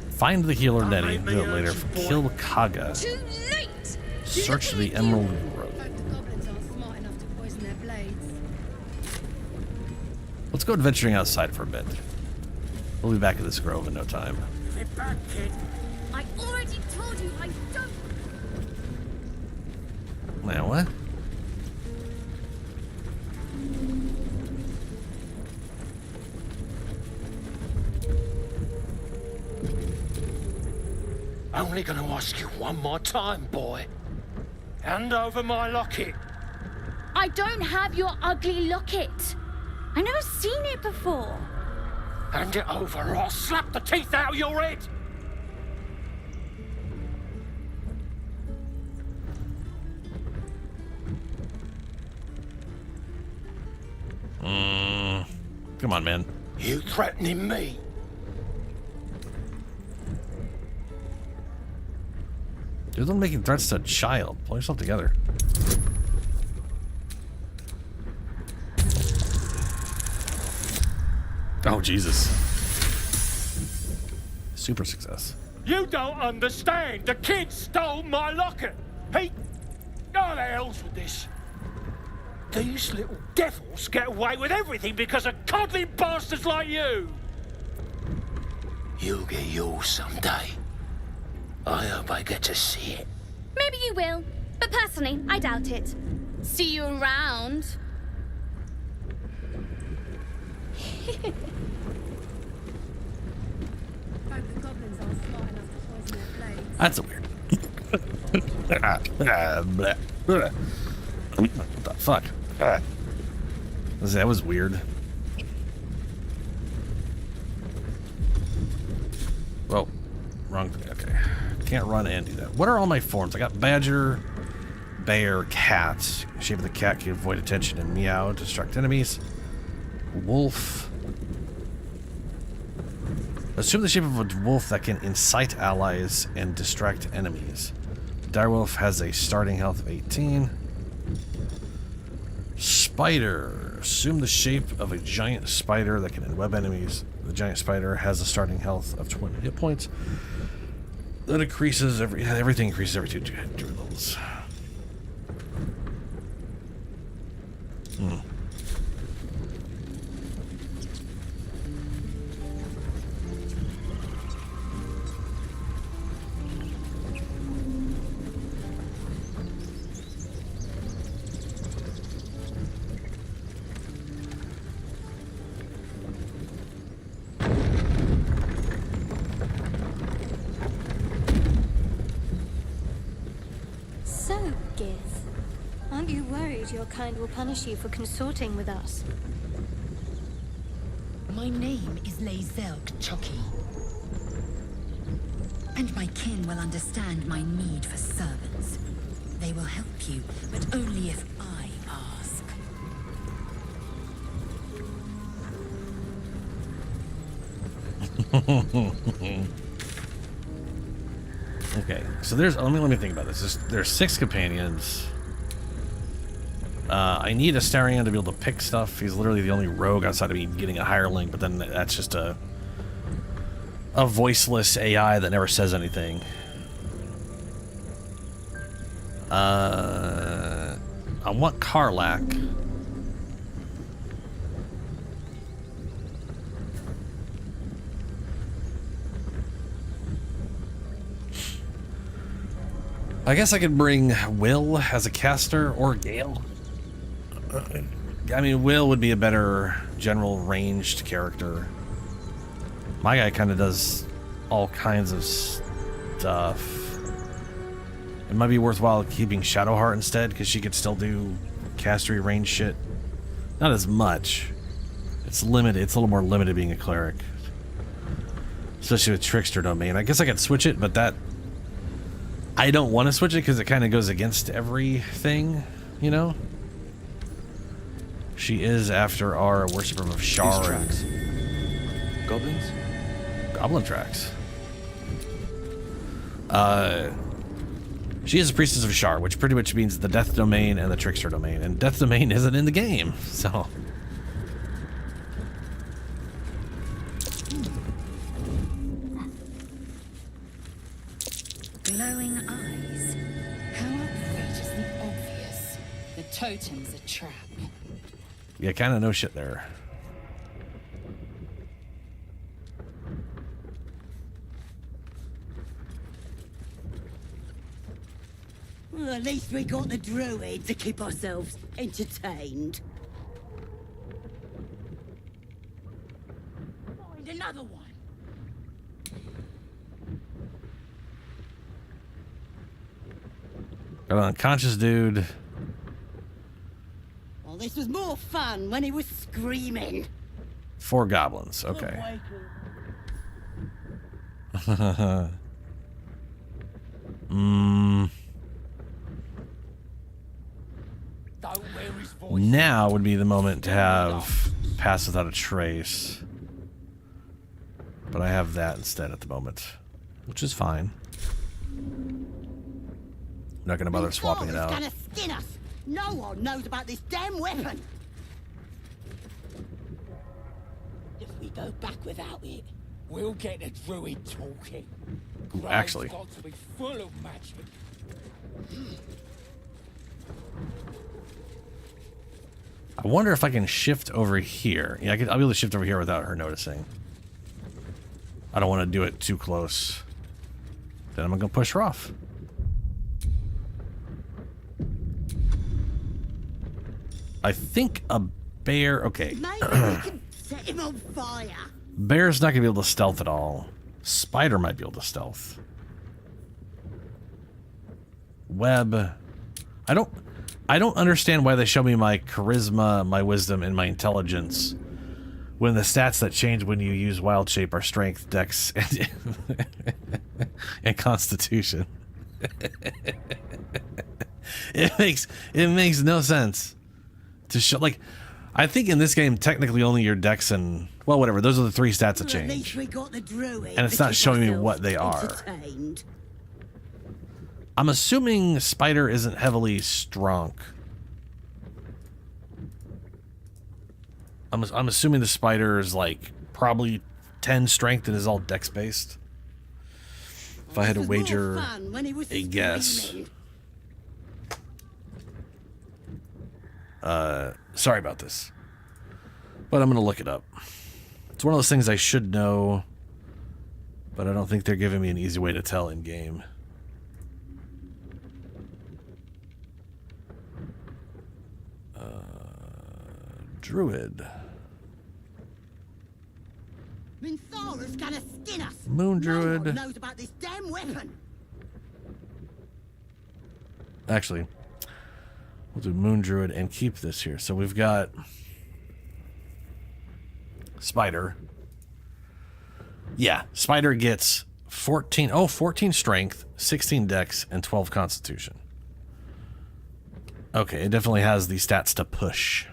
Find the healer Nettie, do it later. Kill Kaga. Too late! Search the Emerald Grove. Let's go adventuring outside for a bit. We'll be back at this grove in no time. Get back, kid. I already told you I don't. Now what? Only gonna ask you one more time, boy. Hand over my locket. I don't have your ugly locket. I've never seen it before. Hand it over or I'll slap the teeth out of your head. Come on, man. You threatening me? You're the one making threats to a child. Pull yourself together. Oh, Jesus. Super success. You don't understand. The kid stole my locket. He... Oh, the hell's with this? These little devils get away with everything because of coddling bastards like you. You'll get yours someday. I hope I get to see it. Maybe you will, but personally, I doubt it. See you around. That's a weird. What the fuck? That was weird. Well, wrong thing. Okay. Can't run and do that. What are all my forms? I got badger, bear, cat. Shape of the cat can avoid attention and meow, distract enemies. Wolf. Assume the shape of a wolf that can incite allies and distract enemies. Direwolf has a starting health of 18. Spider. Assume the shape of a giant spider that can web enemies. The giant spider has a starting health of 20 hit points. That increases everything increases every 2 druid levels. So, Gith, aren't you worried your kind will punish you for consorting with us? My name is Lazelk Chucky. And my kin will understand my need for servants. They will help you, but only if I ask. Okay, so let me think about this. There's 6 companions. I need Astarion to be able to pick stuff. He's literally the only rogue outside of me getting a hireling, but then that's just a voiceless AI that never says anything. I want Karlak. I guess I could bring Will as a caster, or Gale. I mean, Will would be a better general ranged character. My guy kind of does all kinds of stuff. It might be worthwhile keeping Shadowheart instead, because she could still do castery range shit. Not as much. It's limited. It's a little more limited being a cleric. Especially with Trickster Domain. I guess I could switch it, but that... I don't want to switch it because it kind of goes against everything, you know? She is after our Worshipper of Shar. Tracks. Goblins? Goblin tracks. She is a Priestess of Shar, which pretty much means the Death Domain and the Trickster Domain. And Death Domain isn't in the game, so... Glowing eyes. How outrageously obvious. The totem's a trap. Yeah, kind of no shit there. Well, at least we got the Druid to keep ourselves entertained. Find another one. Got an unconscious dude. Oh, this was more fun when he was screaming. 4 goblins. Okay. Now would be the moment to have Pass Without a Trace. But I have that instead at the moment, which is fine. I'm not going to bother swapping it out. Gonna skin us. No one knows about this damn weapon. If we go back without it, we'll get the druid talking. Ooh, actually. Got to be full of magic. I wonder if I can shift over here. Yeah, I'll be able to shift over here without her noticing. I don't want to do it too close. Then I'm going to push her off. I think a bear... Okay. Maybe we can set him on fire. Bear's not going to be able to stealth at all. Spider might be able to stealth. Web. I don't understand why they show me my charisma, my wisdom, and my intelligence when the stats that change when you use wild shape are strength, dex, and constitution. It makes no sense to show. Like, I think in this game technically only your dex and, well, whatever, those are the 3 stats that Well, at least change. we got the druid And it's to not keep showing me ourselves what they are. entertained. I'm assuming Spider isn't heavily strong. I'm assuming the Spider is like probably 10 strength and is all dex based. If I had to wager a guess. Sorry about this, but I'm gonna look it up. It's one of those things I should know, but I don't think they're giving me an easy way to tell in game. Druid. Minthara's gonna skin us. Moon No Druid. one knows about this damn weapon. Actually, we'll do Moon Druid and keep this here. So we've got Spider. Yeah, Spider gets 14 strength, 16 dex, and 12 constitution. Okay, it definitely has the stats to push.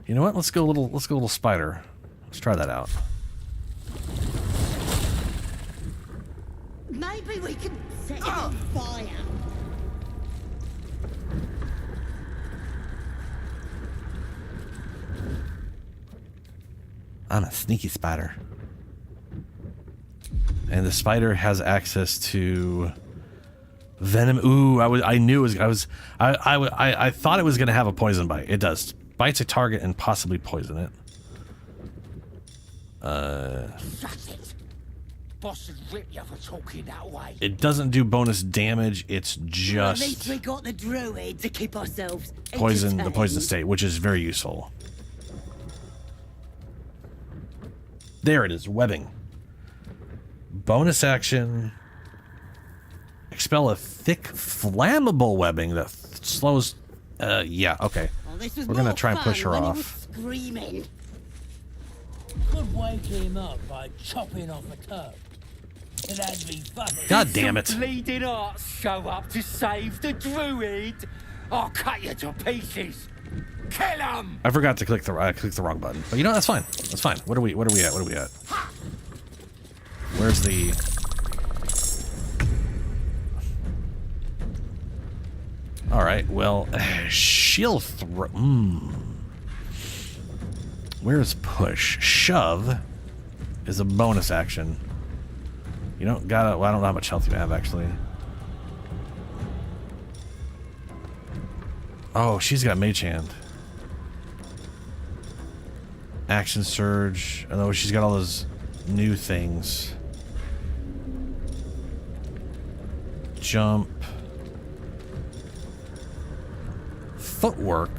You know what? Let's go a little Spider. Let's try that out. Maybe we can set him on fire. I'm a sneaky spider. And the spider has access to venom. Ooh, I knew it was I thought it was gonna have a poison bite. It does. Bites a target and possibly poison it. Shut it. Boss would rip you for talking that way. It doesn't do bonus damage. It's Well, at just least we got the druid to keep ourselves poison, the poison entertained. state, which is very useful. There it is, webbing. Bonus action. Expel a thick, flammable webbing that slows. Yeah, okay. Well, this was We're gonna more try and push her fun when off. He was screaming. Could wake him up by chopping off a toe. That'd be funny. God damn it. Some bleeding arts show up to save the druid. I'll cut you to pieces. Kill him! I forgot to click the wrong button. But you know, that's fine. That's fine. What are we at? Where's the Alright, well, she'll throw. Where's push? Shove is a bonus action. You don't gotta. Well, I don't know how much health you have, actually. Oh, she's got Mage Hand. Action Surge. I know she's got all those new things. Jump. Footwork.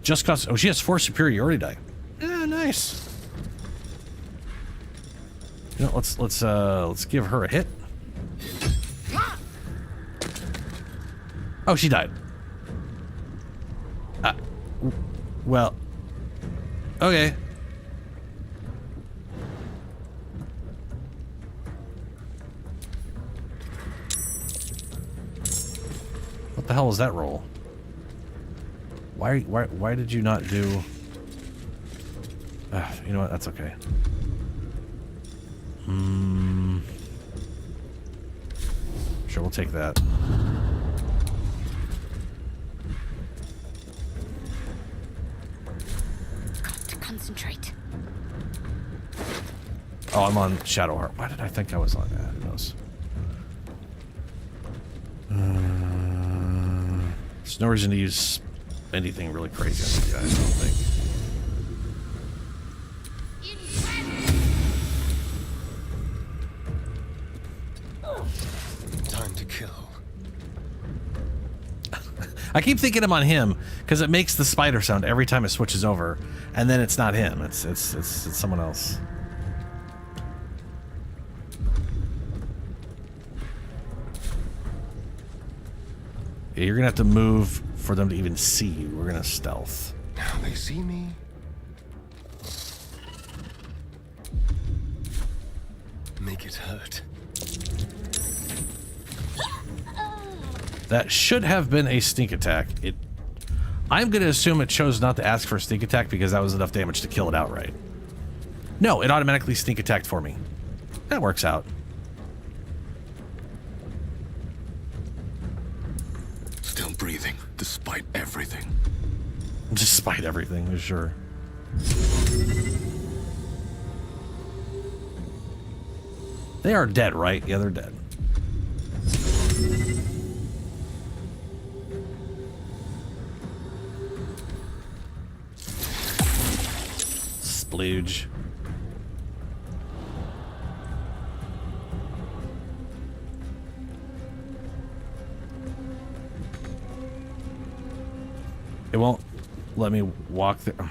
Just costs. Oh, she has 4 superiority die. Nice. You know, let's give her a hit. Oh, she died. Well. Okay. What the hell was that roll? Why did you not do... you know what? That's okay. Sure, we'll take that. Got to concentrate. Oh, I'm on Shadowheart. Why did I think I was on that? Who knows? There's no reason to use anything really crazy on these guys, I don't think. Time to kill. I keep thinking I'm on him because it makes the spider sound every time it switches over, and then it's not him. It's someone else. Yeah, you're gonna have to move for them to even see you. We're gonna stealth. Now they see me. Make it hurt. That should have been a sneak attack. I'm gonna assume it chose not to ask for a sneak attack because that was enough damage to kill it outright. No, it automatically sneak attacked for me. That works out. Still breathing, despite everything. Despite everything, sure. They are dead, right? Yeah, they're dead. Splooge. It won't let me walk there.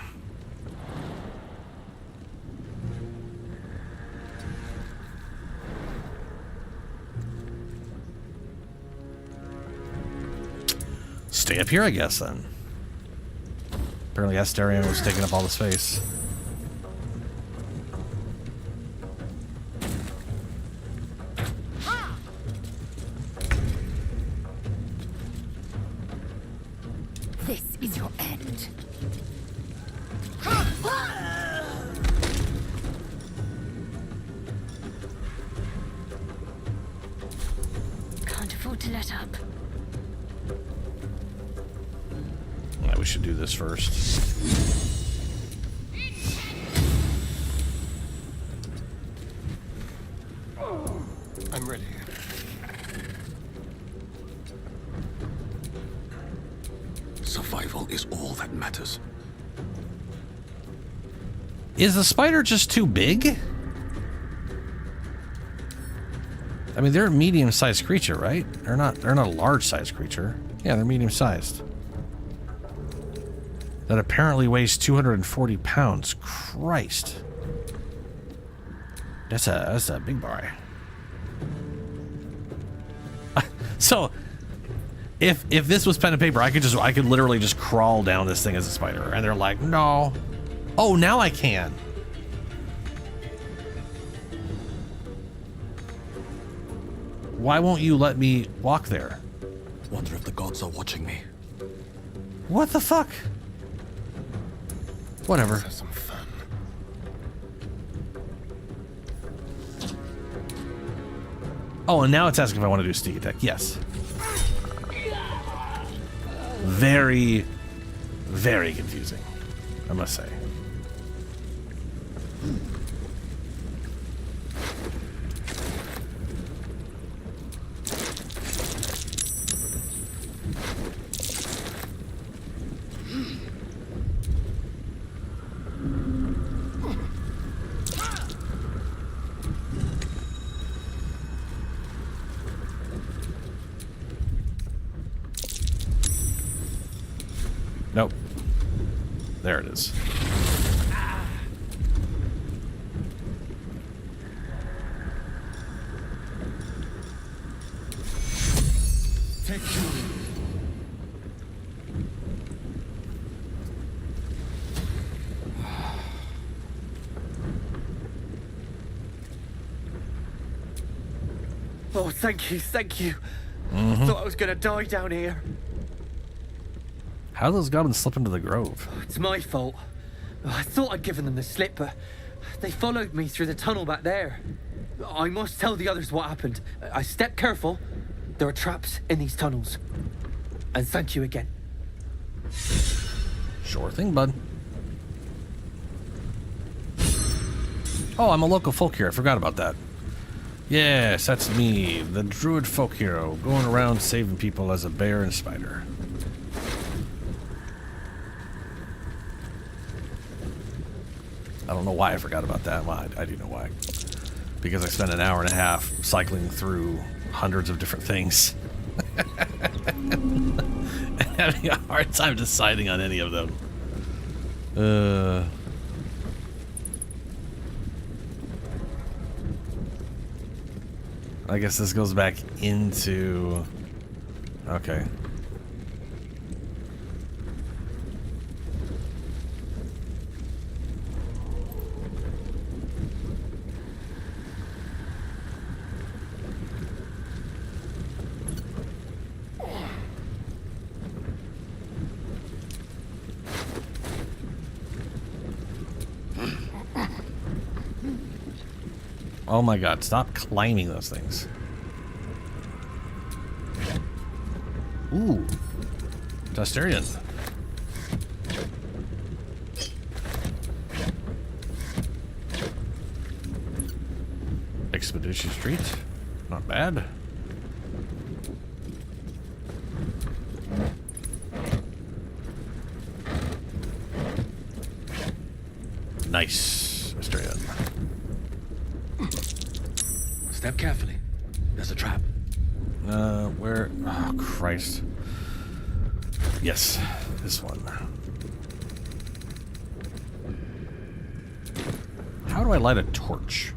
Stay up here, I guess, then. Apparently Astarion was taking up all the space. This is your end. Can't afford to let up. Yeah, we should do this first. I'm ready. Survival is all that matters. Is the spider just too big? I mean, they're a medium-sized creature, right? They're not a large-sized creature. Yeah, they're medium-sized. That apparently weighs 240 pounds. Christ. That's a big boy. So, if this was pen and paper, I could literally just crawl down this thing as a spider. And they're like, no. Oh, now I can. Why won't you let me walk there? Wonder if the gods are watching me. What the fuck? Whatever. Let's have some fun. Oh, and now it's asking if I want to do a sneak attack. Yes. Very, very confusing, I must say. Nope. There it is. Take Druid. Oh, thank you, thank you. Mm-hmm. I thought I was gonna die down here. How did those goblins slip into the grove? It's my fault. I thought I'd given them the slip, but they followed me through the tunnel back there. I must tell the others what happened. I stepped careful. There are traps in these tunnels. And thank you again. Sure thing, bud. Oh, I'm a local folk hero. I forgot about that. Yes, that's me, the Druid folk hero, going around saving people as a bear and spider. I don't know why I forgot about that. Well, I do know why. Because I spent an hour and a half cycling through hundreds of different things. And having a hard time deciding on any of them. I guess this goes back into... Okay. Oh my god, stop climbing those things. Ooh. Dusterian. Expedition Street. Not bad. Nice. Dusterian. Step carefully. There's a trap. Where? Oh, Christ. Yes, this one. How do I light a torch?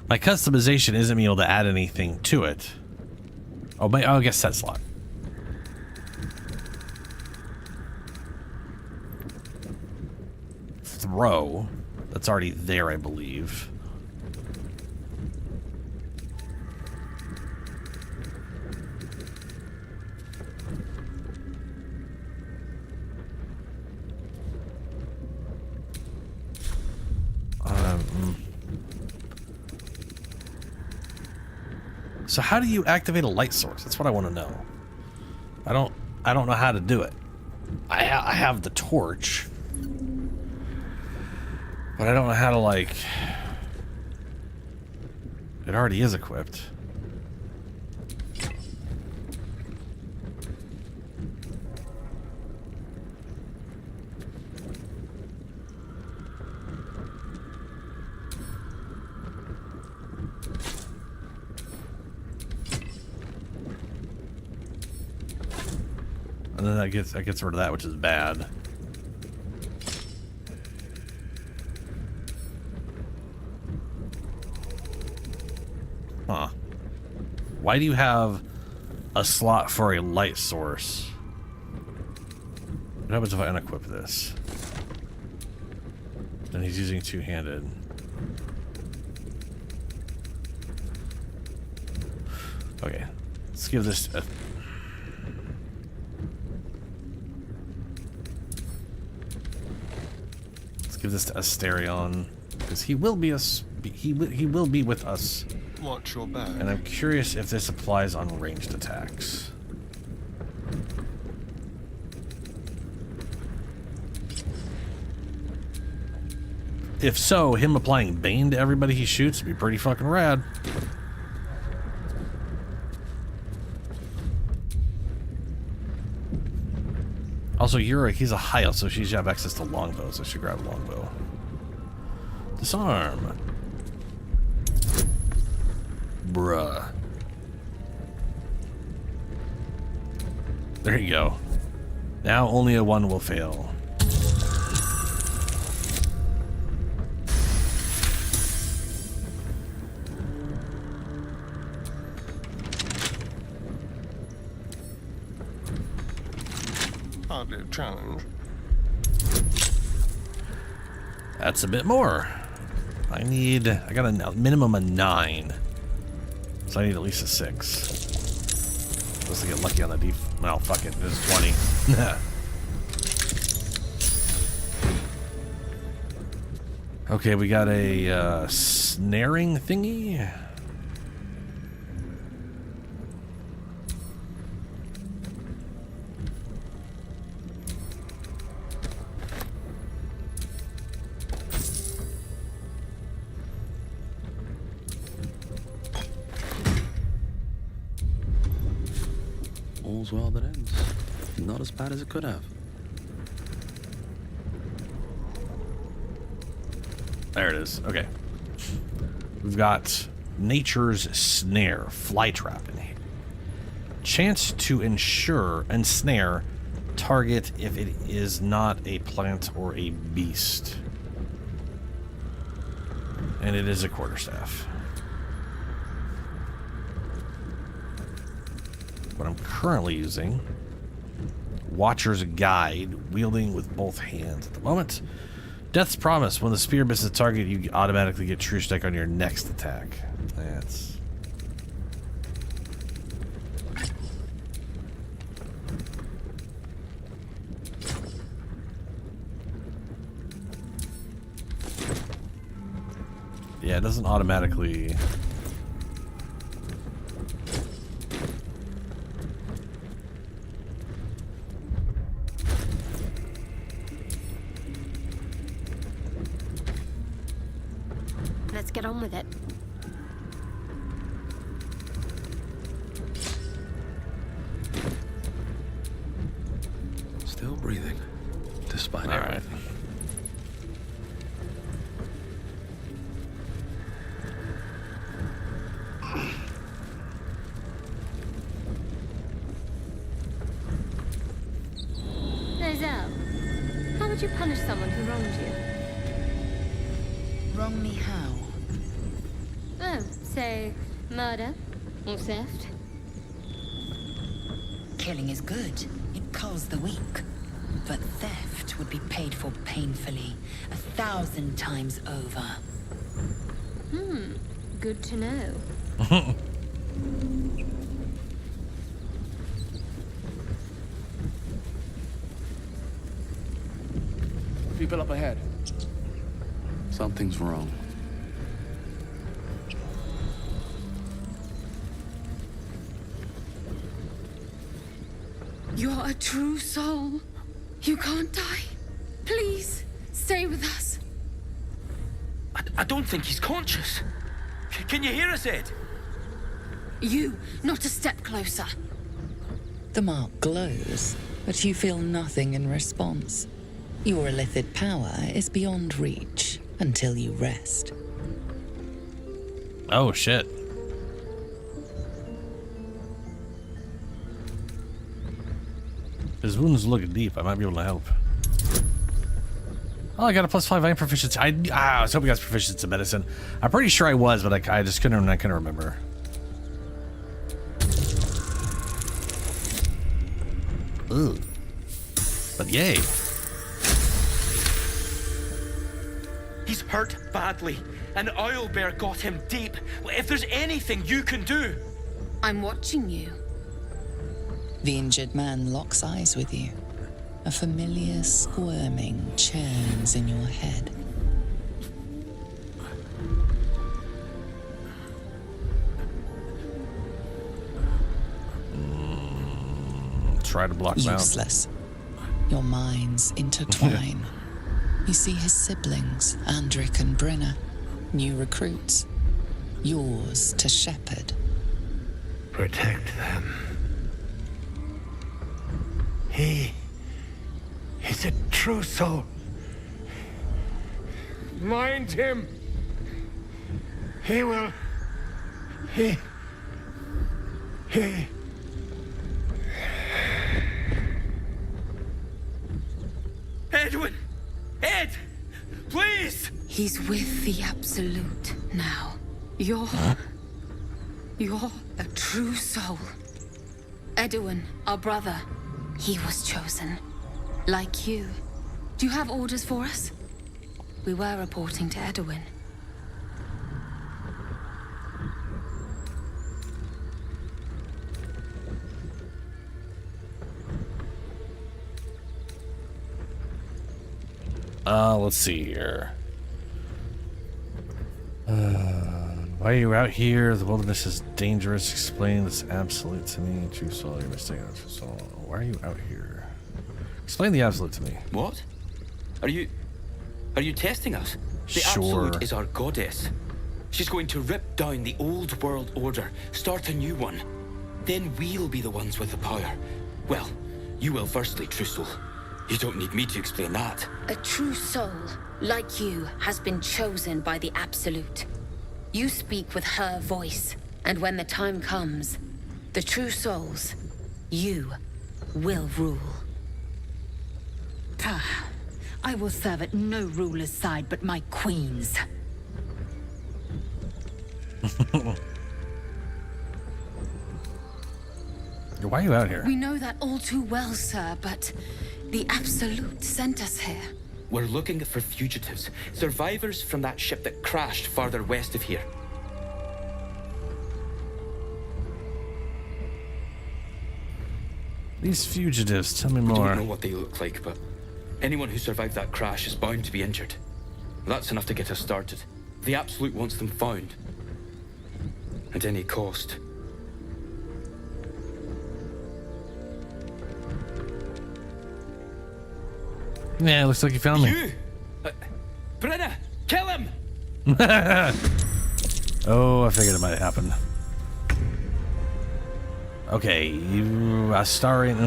My customization isn't being able to add anything to it. Oh, I guess set slot. Throw. That's already there, I believe. So how do you activate a light source? That's what I want to know. I don't know how to do it. I have the torch, but I don't know how to, like... It already is equipped. And then that gets rid of that, which is bad. Huh. Why do you have a slot for a light source? What happens if I unequip this? Then he's using two-handed. Okay. Let's give this a... Give this to Asterion, because he will be he will be with us. Watch your back. And I'm curious if this applies on ranged attacks. If so, him applying Bane to everybody he shoots would be pretty fucking rad. Also, he's a high elf, so she should have access to longbow, so I should grab a longbow. Disarm. Bruh. There you go. Now only a 1 will fail. Hardly a challenge. That's a bit more. I got a minimum of 9. So I need at least a 6. Supposed to get lucky on the well, fuck it, there's 20. Okay, we got a snaring thingy. All's well that ends. Not as bad as it could have. There it is. Okay. We've got Nature's Snare, Fly Trap in here. Chance to ensnare target if it is not a plant or a beast. And it is a quarterstaff. What I'm currently using, Watcher's Guide, wielding with both hands at the moment. Death's Promise, when the spear misses the target, you automatically get True Strike on your next attack. That's... yeah, it doesn't automatically... Let's get on with it. Still breathing, despite everything. Nozel, how would you punish someone who wronged you? Wrong me how? Oh, say, murder or theft? Killing is good. It culls the weak. But theft would be paid for painfully, 1,000 times over. Good to know. People up ahead. Something's wrong. You're a true soul. You can't die. Please, stay with us. I don't think he's conscious. Can you hear us, Ed? You, not a step closer. The mark glows, but you feel nothing in response. Your illithid power is beyond reach until you rest. Oh, shit. His wounds look deep. I might be able to help. Oh, I got a +5 iron proficiency. I was hoping I was proficient in medicine. I'm pretty sure I was, but I just couldn't remember. Ugh. But yay. He's hurt badly. An owlbear got him deep. If there's anything you can do... I'm watching you. The injured man locks eyes with you. A familiar squirming churns in your head. Try to block him out. Useless. Your minds intertwine. You see his siblings, Andric and Brenna, new recruits. Yours to shepherd. Protect them. He He's a true soul. Mind him. He will... He... Edwin! Ed! Please! He's with the Absolute now. You're a true soul. Edwin, our brother, he was chosen. Like you. Do you have orders for us? We were reporting to Edwin. Let's see here. Why are you out here? The wilderness is dangerous. Explain this Absolute to me. True soul, you're mistaken. True soul. Why are you out here? Explain the Absolute to me. What? Are you testing us? The Sure. Absolute is our goddess. She's going to rip down the old world order, start a new one. Then we'll be the ones with the power. Well, you will firstly, true soul. You don't need me to explain that. A true soul, like you, has been chosen by the Absolute. You speak with her voice, and when the time comes, the true souls, you will rule. I will serve at no ruler's side but my queen's. Why are you out here? We know that all too well, sir, but the Absolute sent us here. We're looking for fugitives, survivors from that ship that crashed farther west of here. These fugitives, tell me We more. don't know what they look like, but anyone who survived that crash is bound to be injured. That's enough to get us started. The Absolute wants them found. At any cost. Yeah, looks like you found me. You! Brenna, kill him! Oh, I figured it might happen. Okay, you are starring.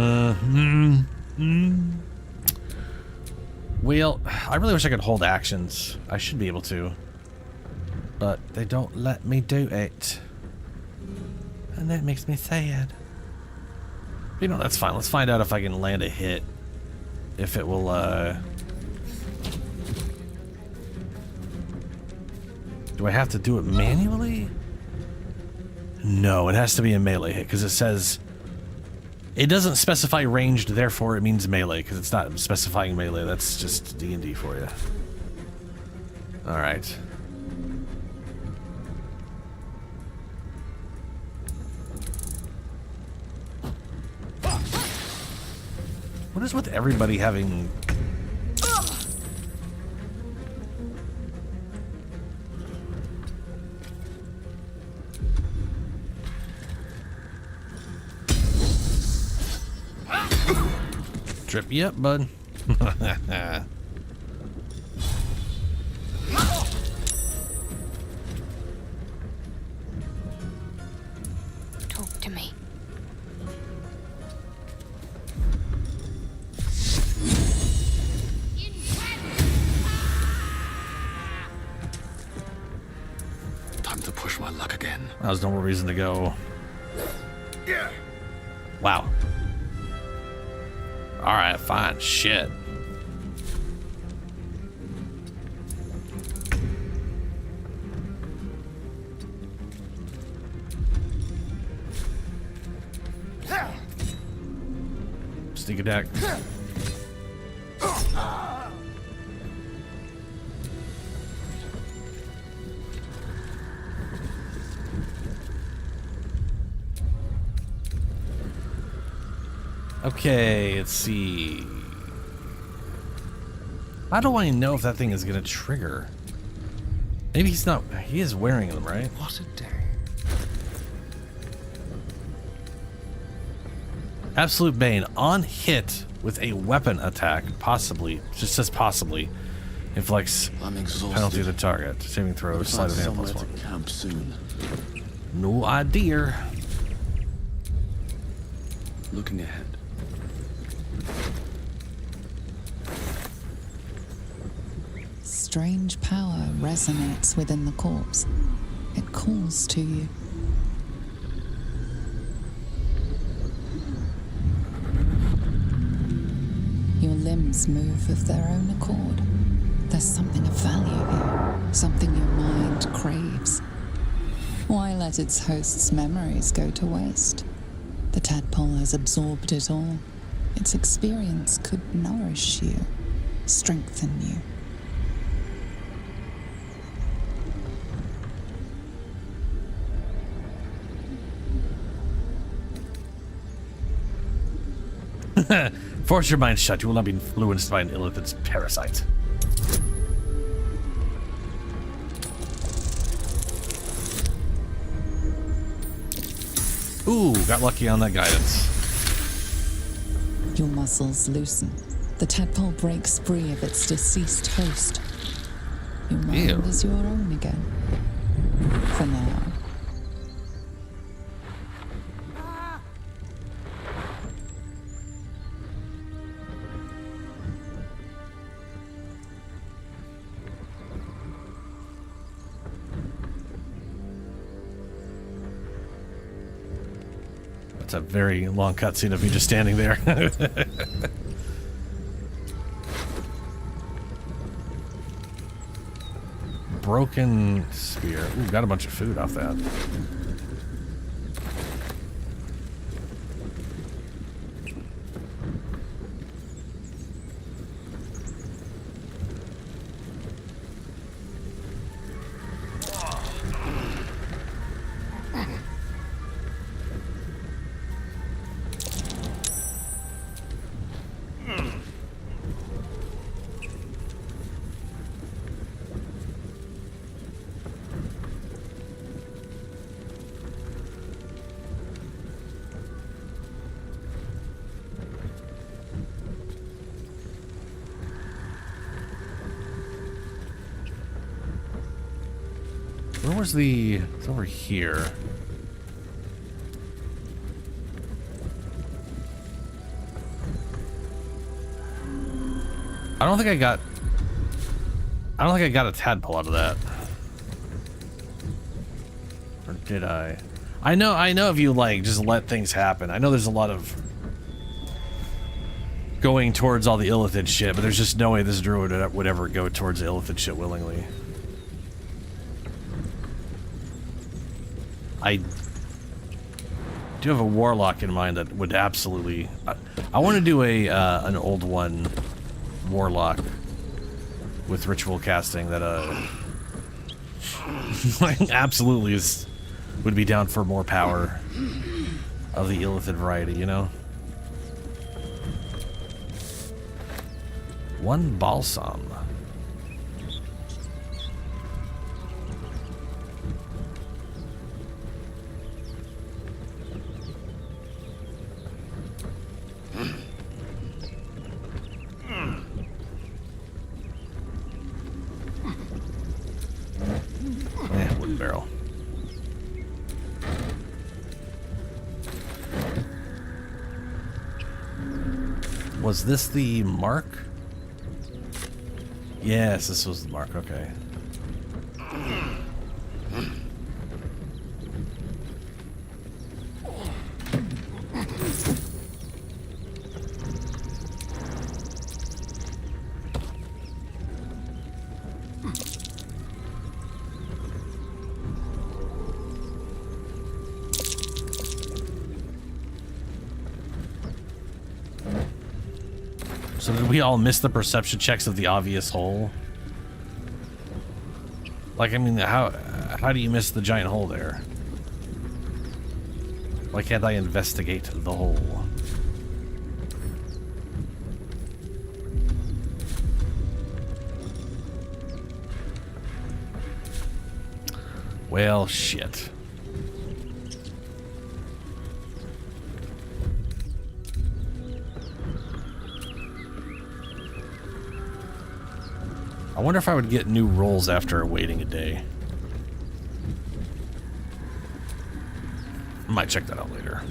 Well, I really wish I could hold actions. I should be able to, but they don't let me do it, and that makes me sad. You know, that's fine. Let's find out if I can land a hit. If it will, do I have to do it manually? No, it has to be a melee hit, because it says... It doesn't specify ranged, therefore it means melee, because it's not specifying melee. That's just D&D for you. Alright. What is with everybody having... Trip you up, bud. Talk to me. Time to push my luck again. That was no more reason to go. Wow. Alright, fine. Shit. Sneak attack. Okay, let's see. How do I know if that thing is gonna trigger? Maybe he's not. He is wearing them, right? What a day. Absolute Bane on hit with a weapon attack, possibly, just says possibly, inflicts penalty to the target. Saving throw, sleight of hand plus one. Camp soon. No idea. Looking ahead. Strange power resonates within the corpse. It calls to you. Your limbs move of their own accord. There's something of value here, something your mind craves. Why let its host's memories go to waste? The tadpole has absorbed it all. Its experience could nourish you, strengthen you. Force your mind shut. You will not be influenced by an illithid's parasite. Ooh, got lucky on that guidance. Your muscles loosen. The tadpole breaks free of its deceased host. Your mind is your own again. For now. It's a very long cutscene of me just standing there. Broken spear. Ooh, got a bunch of food off that. Where was the... It's over here. I don't think I got a tadpole out of that. Or did I? I know if you like just let things happen. I know there's a lot of going towards all the illithid shit, but there's just no way this druid would ever go towards the illithid shit willingly. I do have a warlock in mind that would absolutely... I want to do an old one warlock with ritual casting that absolutely would be down for more power of the illithid variety, you know? One balsam. Wooden barrel. Was this the mark? Yes, this was the mark, okay. So did we all miss the perception checks of the obvious hole? Like, I mean, how do you miss the giant hole there? Why can't I investigate the hole? Well, shit. I wonder if I would get new rolls after waiting a day. I might check that out later.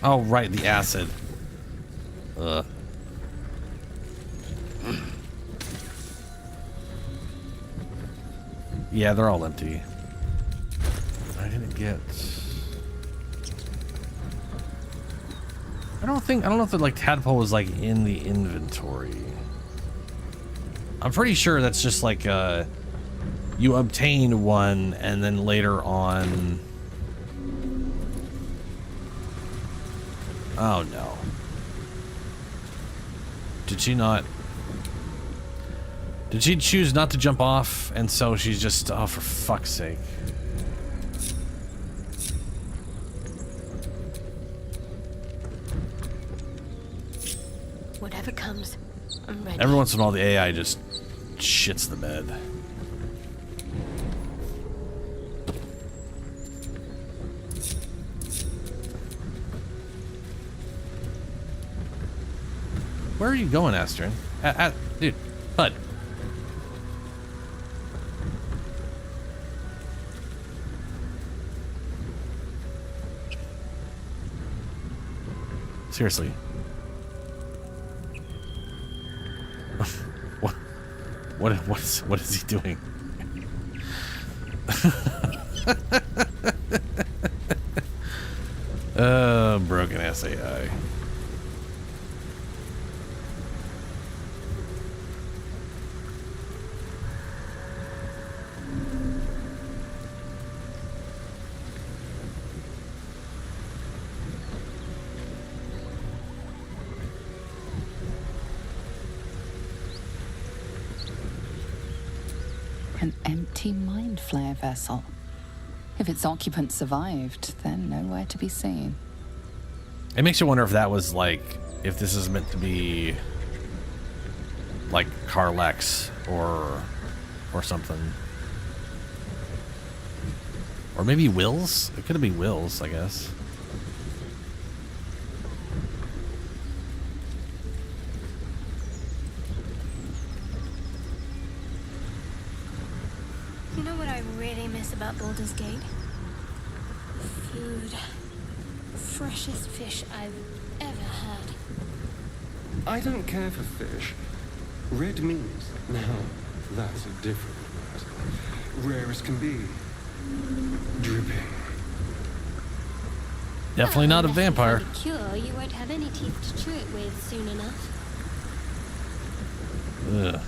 Oh, right, the acid. Ugh. Yeah, they're all empty. I didn't get... I don't know if the, like, tadpole was, like, in the inventory. I'm pretty sure that's just, like, you obtained one, and then later on... Oh, no. Did she not... Did she choose not to jump off, and so she's just... Oh, for fuck's sake. Whatever comes, I'm ready. Every once in a while, the AI just shits the bed. Where are you going, Astrid? Dude, bud. Seriously. What is he doing? Broken ass AI. An empty mind flare vessel. If its occupant survived, then nowhere to be seen. It makes you wonder if that was like, if this is meant to be like Carlex or something. Or maybe Will's? It could be Will's, I guess. You know what I really miss about Baldur's Gate? Food. Freshest fish I've ever had. I don't care for fish. Red meat, now that's a different matter. Rare as can be. Dripping. Definitely not a vampire. Cure, you won't have any teeth to chew it with soon enough. Ugh.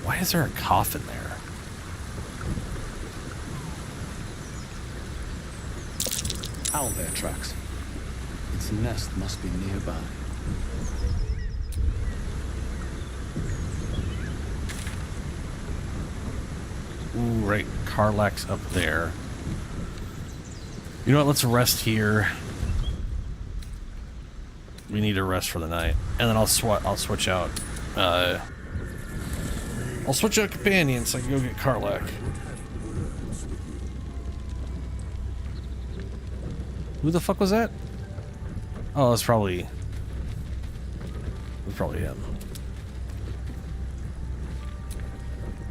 Why is there a coffin there? Owlbear tracks. Its nest must be nearby. Ooh, right. Carlex up there. You know what? Let's rest here. We need to rest for the night, and then I'll switch out. I'll switch out companions so I can go get Carlac. Who the fuck was that? Oh, that's probably him.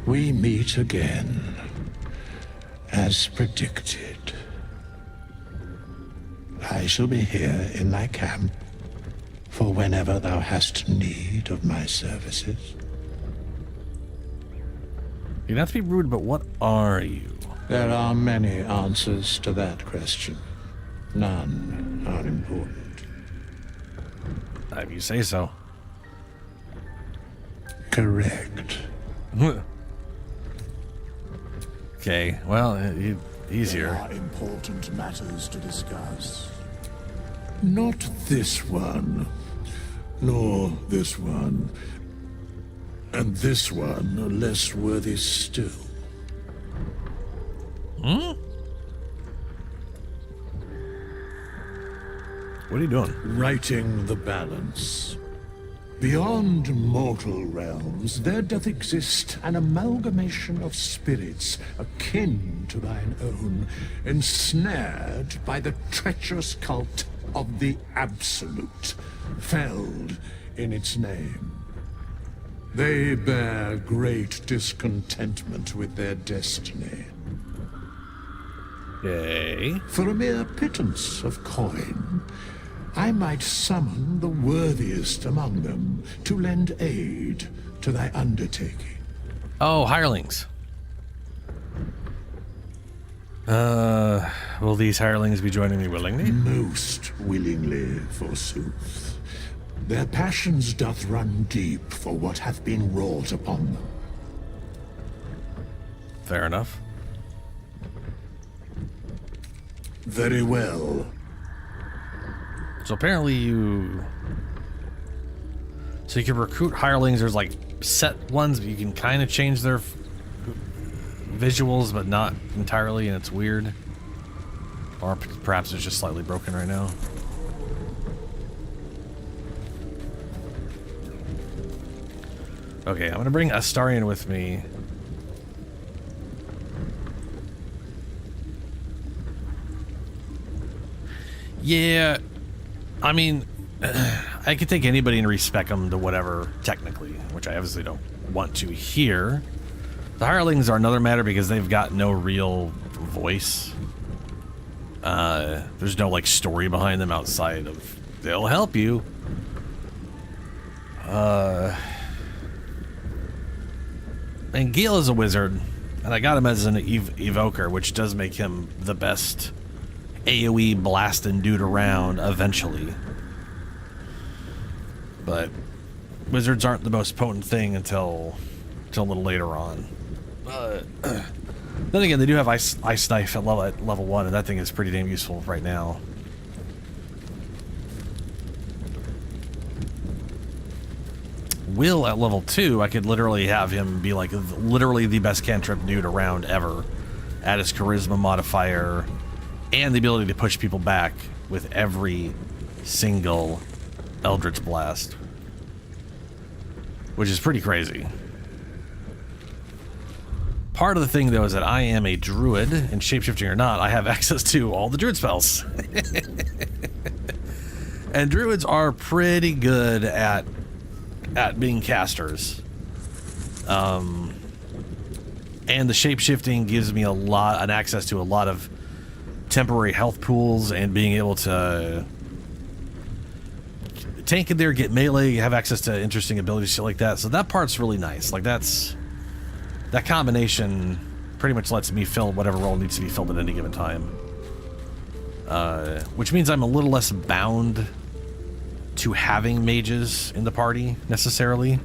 We meet again, as predicted. I shall be here in thy camp for whenever thou hast need of my services. You don't have to be rude, but what are you? There are many answers to that question. None are important. If you say so. Correct. Okay, well, he's here. There are important matters to discuss. Not this one, nor this one, and this one are less worthy still. Hmm? What are you doing? Righting the balance. Beyond mortal realms, there doth exist an amalgamation of spirits akin to thine own, ensnared by the treacherous cult of the Absolute, felled in its name. They bear great discontentment with their destiny. Yay. For a mere pittance of coin, I might summon the worthiest among them to lend aid to thy undertaking. Oh, hirelings. Will these hirelings be joining me willingly? Most willingly, forsooth. Their passions doth run deep for what hath been wrought upon them. Fair enough. Very well. So apparently you... So you can recruit hirelings. There's like set ones, but you can kind of change their visuals, but not entirely, and it's weird. Or perhaps it's just slightly broken right now. Okay, I'm gonna bring Astarion with me. Yeah, I mean, I could take anybody and respec them to whatever, technically, which I obviously don't want to here. The hirelings are another matter because they've got no real voice. There's no, like, story behind them outside of, they'll help you. And Gil is a wizard, and I got him as an evoker, which does make him the best AoE blasting dude around eventually. But wizards aren't the most potent thing until a little later on. Then again, they do have Ice Knife at level 1, and that thing is pretty damn useful right now. Will at level 2, I could literally have him be like literally the best cantrip dude around ever. Add his charisma modifier and the ability to push people back with every single Eldritch Blast, which is pretty crazy. Part of the thing, though, is that I am a druid, and shapeshifting or not, I have access to all the druid spells. And druids are pretty good at being casters. And the shapeshifting gives me an access to a lot of temporary health pools, and being able to tank in there, get melee, have access to interesting abilities, shit like that. So that part's really nice. Like, that combination pretty much lets me fill whatever role needs to be filled at any given time. Which means I'm a little less bound to having mages in the party, necessarily.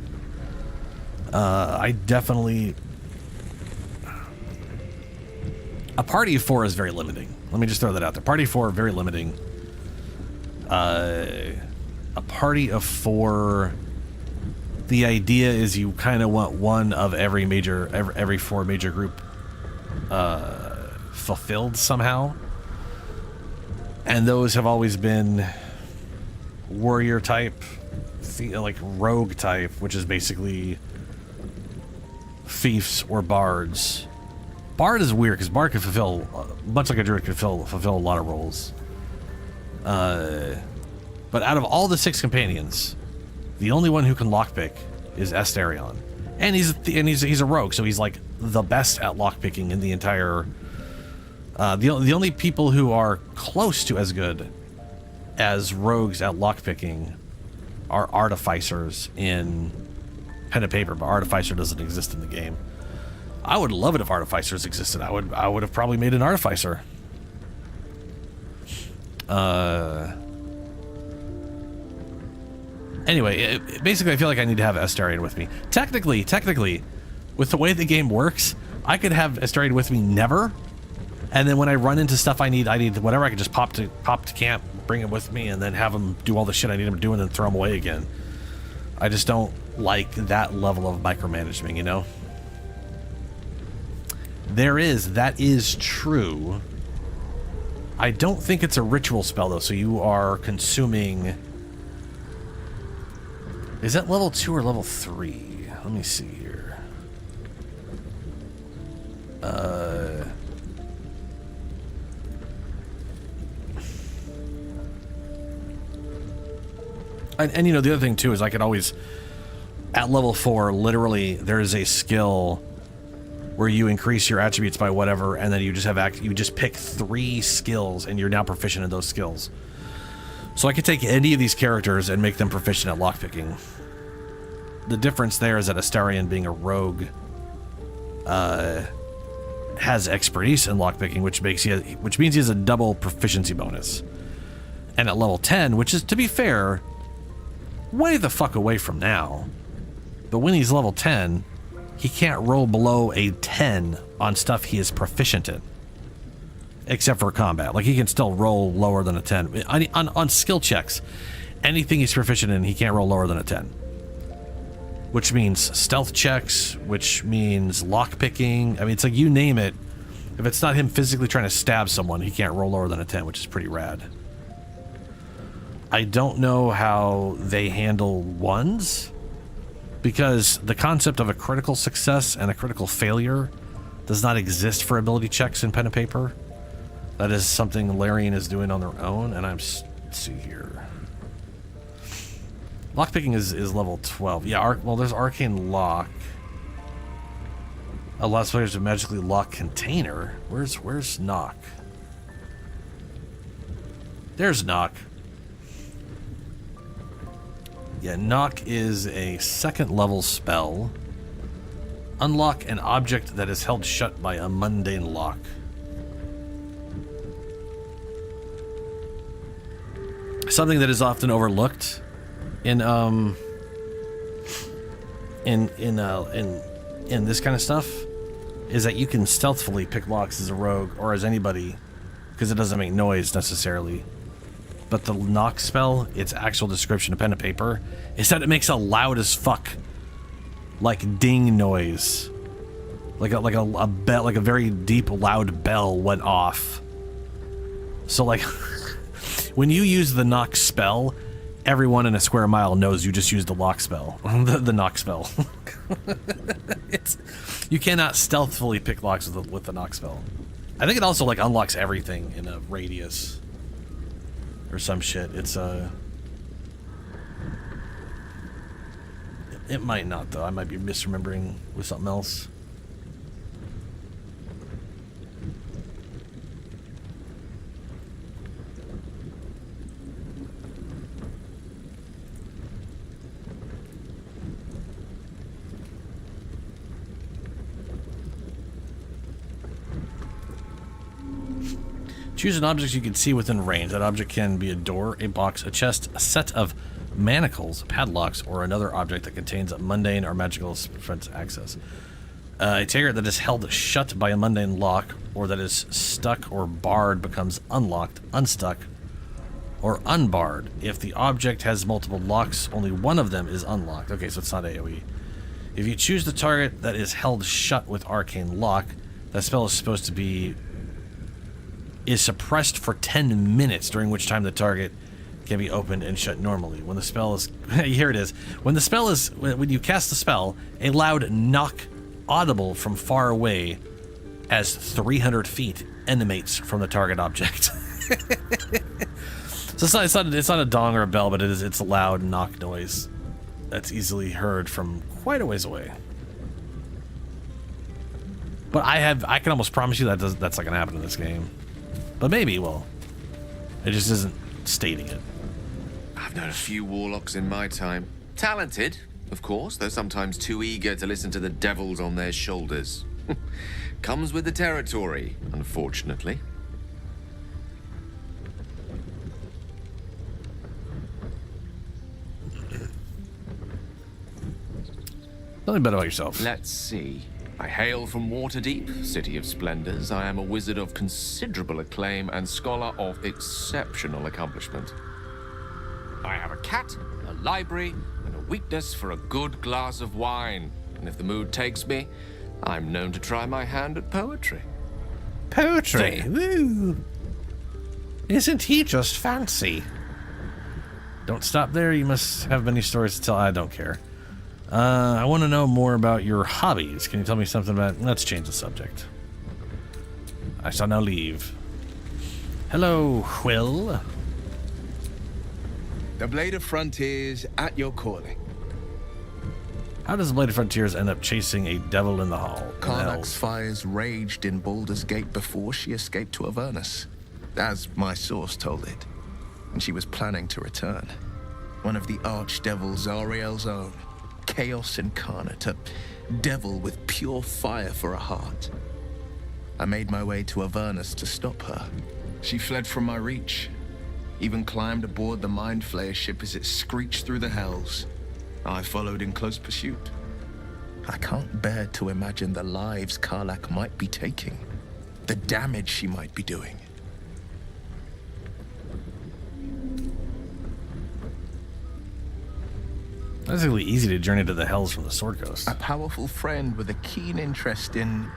I definitely... A party of 4 is very limiting. Let me just throw that out there. Party of 4, very limiting. A party of 4... The idea is you kind of want one of every 4 major group fulfilled somehow. And those have always been warrior type, like rogue type, which is basically fiefs or bards. Bard is weird because Bard can fulfill, much like a druid, can fulfill a lot of roles. But out of all the 6 companions, the only one who can lockpick is Astarion, and he's a rogue, so he's like the best at lockpicking in the entire. The only people who are close to as good as rogues at lockpicking are artificers in pen and paper, but artificer doesn't exist in the game. I would love it if artificers existed. I would have probably made an artificer. Anyway, basically I feel like I need to have Astarion with me. Technically, with the way the game works, I could have Astarion with me never, and then when I run into stuff I need whatever, I could just pop to camp, bring him with me, and then have him do all the shit I need him to do, and then throw him away again. I just don't like that level of micromanagement, you know? That is true. I don't think it's a ritual spell, though, so you are consuming... Is that level 2 or level 3? Let me see here. And you know, the other thing, too, is I could always... at level 4, literally, there is a skill where you increase your attributes by whatever, and then you just have you just pick 3 skills, and you're now proficient in those skills. So I could take any of these characters and make them proficient at lockpicking. The difference there is that Astarion, being a rogue, has expertise in lockpicking, which means he has a double proficiency bonus. And at level 10, which is, to be fair, way the fuck away from now. But when he's level 10, he can't roll below a 10 on stuff he is proficient in. Except for combat. Like, he can still roll lower than a 10. On skill checks, anything he's proficient in, he can't roll lower than a 10. Which means stealth checks, which means lockpicking. I mean, it's like, you name it. If it's not him physically trying to stab someone, he can't roll lower than a 10, which is pretty rad. I don't know how they handle ones, because the concept of a critical success and a critical failure does not exist for ability checks in pen and paper. That is something Larian is doing on their own, and let's see here. Lockpicking is level 12. Yeah, well, there's Arcane Lock. Allows players to magically lock container. Where's Knock? There's Knock. Yeah, Knock is a 2nd level spell. Unlock an object that is held shut by a mundane lock. Something that is often overlooked in this kind of stuff is that you can stealthily pick locks as a rogue or as anybody, because it doesn't make noise necessarily. But the knock spell, its actual description of pen and paper, is that it makes a loud as fuck, like, ding noise, like a bell, like a very deep loud bell went off. So like, when you use the knock spell, everyone in a square mile knows you just used the lock spell, the knock spell. You cannot stealthily pick locks with the knock spell. I think it also like unlocks everything in a radius or some shit. It might not, though. I might be misremembering with something else. Choose an object you can see within range. That object can be a door, a box, a chest, a set of manacles, padlocks, or another object that contains a mundane or magical prevents access. A target that is held shut by a mundane lock, or that is stuck or barred, becomes unlocked, unstuck, or unbarred. If the object has multiple locks, only one of them is unlocked. Okay, so it's not AoE. If you choose the target that is held shut with Arcane Lock, that spell is supposed to be suppressed for 10 minutes, during which time the target can be opened and shut normally. When the spell is here it is. When you cast the spell, a loud knock audible from far away as 300 feet emanates from the target object. So it's not a dong or a bell, but it's a loud knock noise that's easily heard from quite a ways away. But I can almost promise you that's not gonna happen in this game. But maybe, well, it just isn't stating it. I've known a few warlocks in my time. Talented, of course, though sometimes too eager to listen to the devils on their shoulders. Comes with the territory, unfortunately. Tell me better about yourself. Let's see. I hail from Waterdeep, City of Splendors. I am a wizard of considerable acclaim and scholar of exceptional accomplishment. I have a cat, a library, and a weakness for a good glass of wine. And if the mood takes me, I'm known to try my hand at poetry. Poetry? Woo! Isn't he just fancy? Don't stop there. You must have many stories to tell. I don't care. I want to know more about your hobbies. Can you tell me something about... Let's change the subject. I shall now leave. Hello, Will. The Blade of Frontiers at your calling. How does the Blade of Frontiers end up chasing a devil in the hall? Karlach's fires raged in Baldur's Gate before she escaped to Avernus, as my source told it. And she was planning to return. One of the archdevils Ariel's own, Chaos Incarnate, a devil with pure fire for a heart. I made my way to Avernus to stop her. She fled from my reach, even climbed aboard the Mind Flayer ship as it screeched through the hells. I followed in close pursuit. I can't bear to imagine the lives Karlach might be taking, the damage she might be doing. Basically easy to journey to the hells from the Sword Coast. A powerful friend with a keen interest in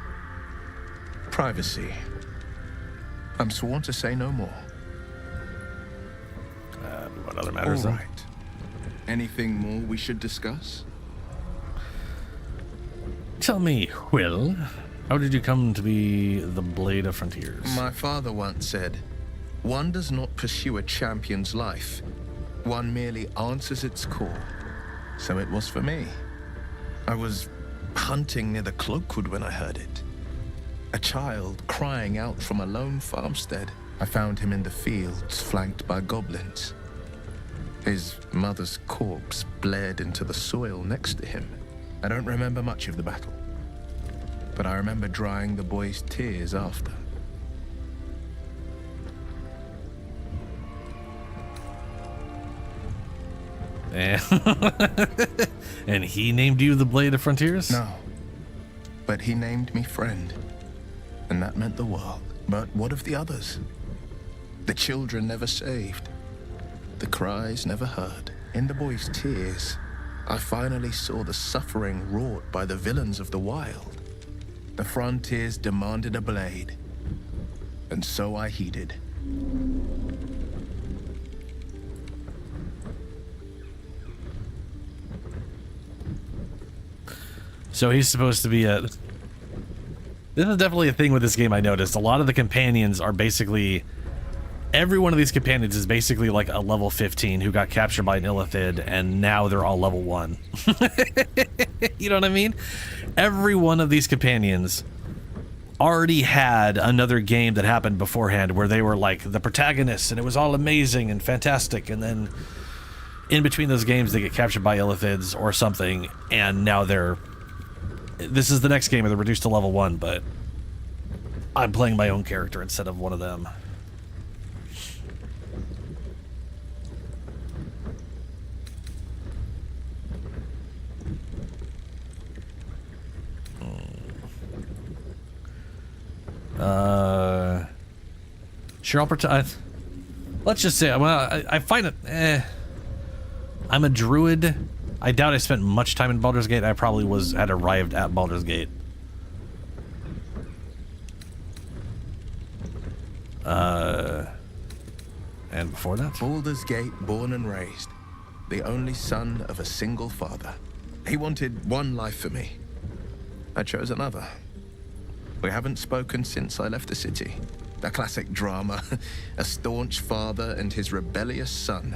privacy. I'm sworn to say no more. What other matters? All right. Anything more we should discuss? Tell me, Will, how did you come to be the Blade of Frontiers? My father once said, one does not pursue a champion's life. One merely answers its call. So it was for me. I was hunting near the Cloakwood when I heard it. A child crying out from a lone farmstead. I found him in the fields, flanked by goblins. His mother's corpse blared into the soil next to him. I don't remember much of the battle, but I remember drying the boy's tears after. And he named you the Blade of Frontiers? No, but he named me friend, and that meant the world. But what of the others? The children never saved. The cries never heard. In the boy's tears, I finally saw the suffering wrought by the villains of the wild. The frontiers demanded a blade, and so I heeded. So he's supposed to be a... This is definitely a thing with this game I noticed. A lot of the companions are basically... Every one of these companions is basically like a level 15 who got captured by an Illithid, and now they're all level 1. You know what I mean? Every one of these companions already had another game that happened beforehand where they were like the protagonists, and it was all amazing and fantastic, and then in between those games they get captured by Illithids or something, and now they're... This is the next game where they're reduced to level 1, but I'm playing my own character instead of one of them. Sure, I'll pretend. Let's just say, well, I find it. I'm a druid. I doubt I spent much time in Baldur's Gate. I probably had arrived at Baldur's Gate. And before that? Baldur's Gate, born and raised. The only son of a single father. He wanted one life for me. I chose another. We haven't spoken since I left the city. A classic drama. A staunch father and his rebellious son.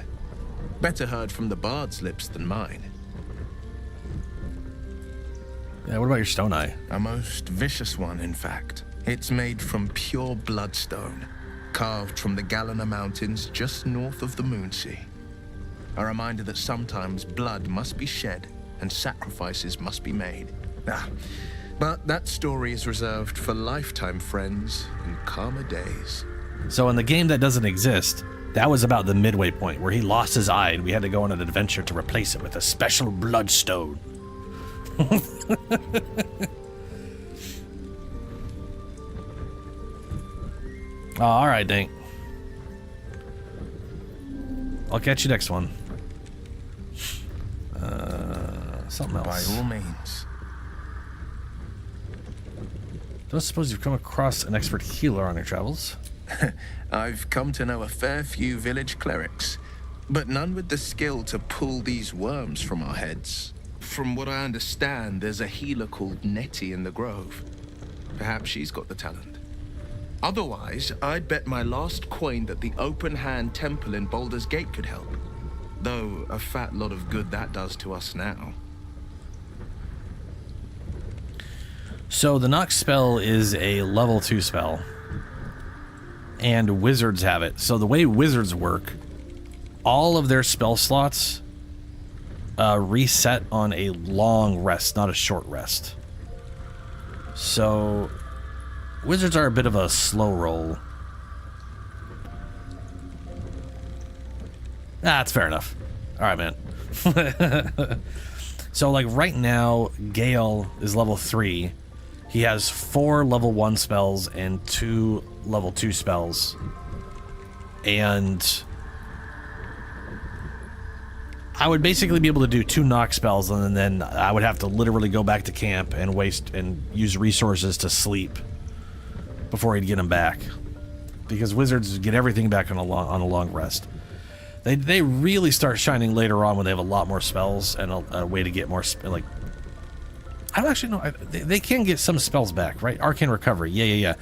Better heard from the bard's lips than mine. Yeah, what about your stone eye? A most vicious one, in fact. It's made from pure bloodstone, carved from the Galena Mountains just north of the Moonsea. A reminder that sometimes blood must be shed and sacrifices must be made. But that story is reserved for lifetime friends and calmer days. So in the game that doesn't exist, that was about the midway point where he lost his eye and we had to go on an adventure to replace it with a special bloodstone. Oh, all right, Dink. I'll catch you next one. Something else. By all means. Don't suppose you've come across an expert healer on your travels? I've come to know a fair few village clerics, but none with the skill to pull these worms from our heads. From what I understand, there's a healer called Nettie in the Grove. Perhaps she's got the talent. Otherwise, I'd bet my last coin that the Open Hand Temple in Baldur's Gate could help. Though a fat lot of good that does to us now. So the knock spell is a level 2 spell. And wizards have it. So the way wizards work, all of their spell slots reset on a long rest, not a short rest. So wizards are a bit of a slow roll. That's fair enough. All right, man. So like right now, Gale is level 3. He has 4 level 1 spells and 2 level 2 spells. And I would basically be able to do 2 knock spells, and then I would have to literally go back to camp and waste and use resources to sleep before he'd get them back. Because wizards get everything back on a long rest. They really start shining later on when they have a lot more spells and a way to get more, like, I don't actually know. They can get some spells back, right? Arcane Recovery. Yeah.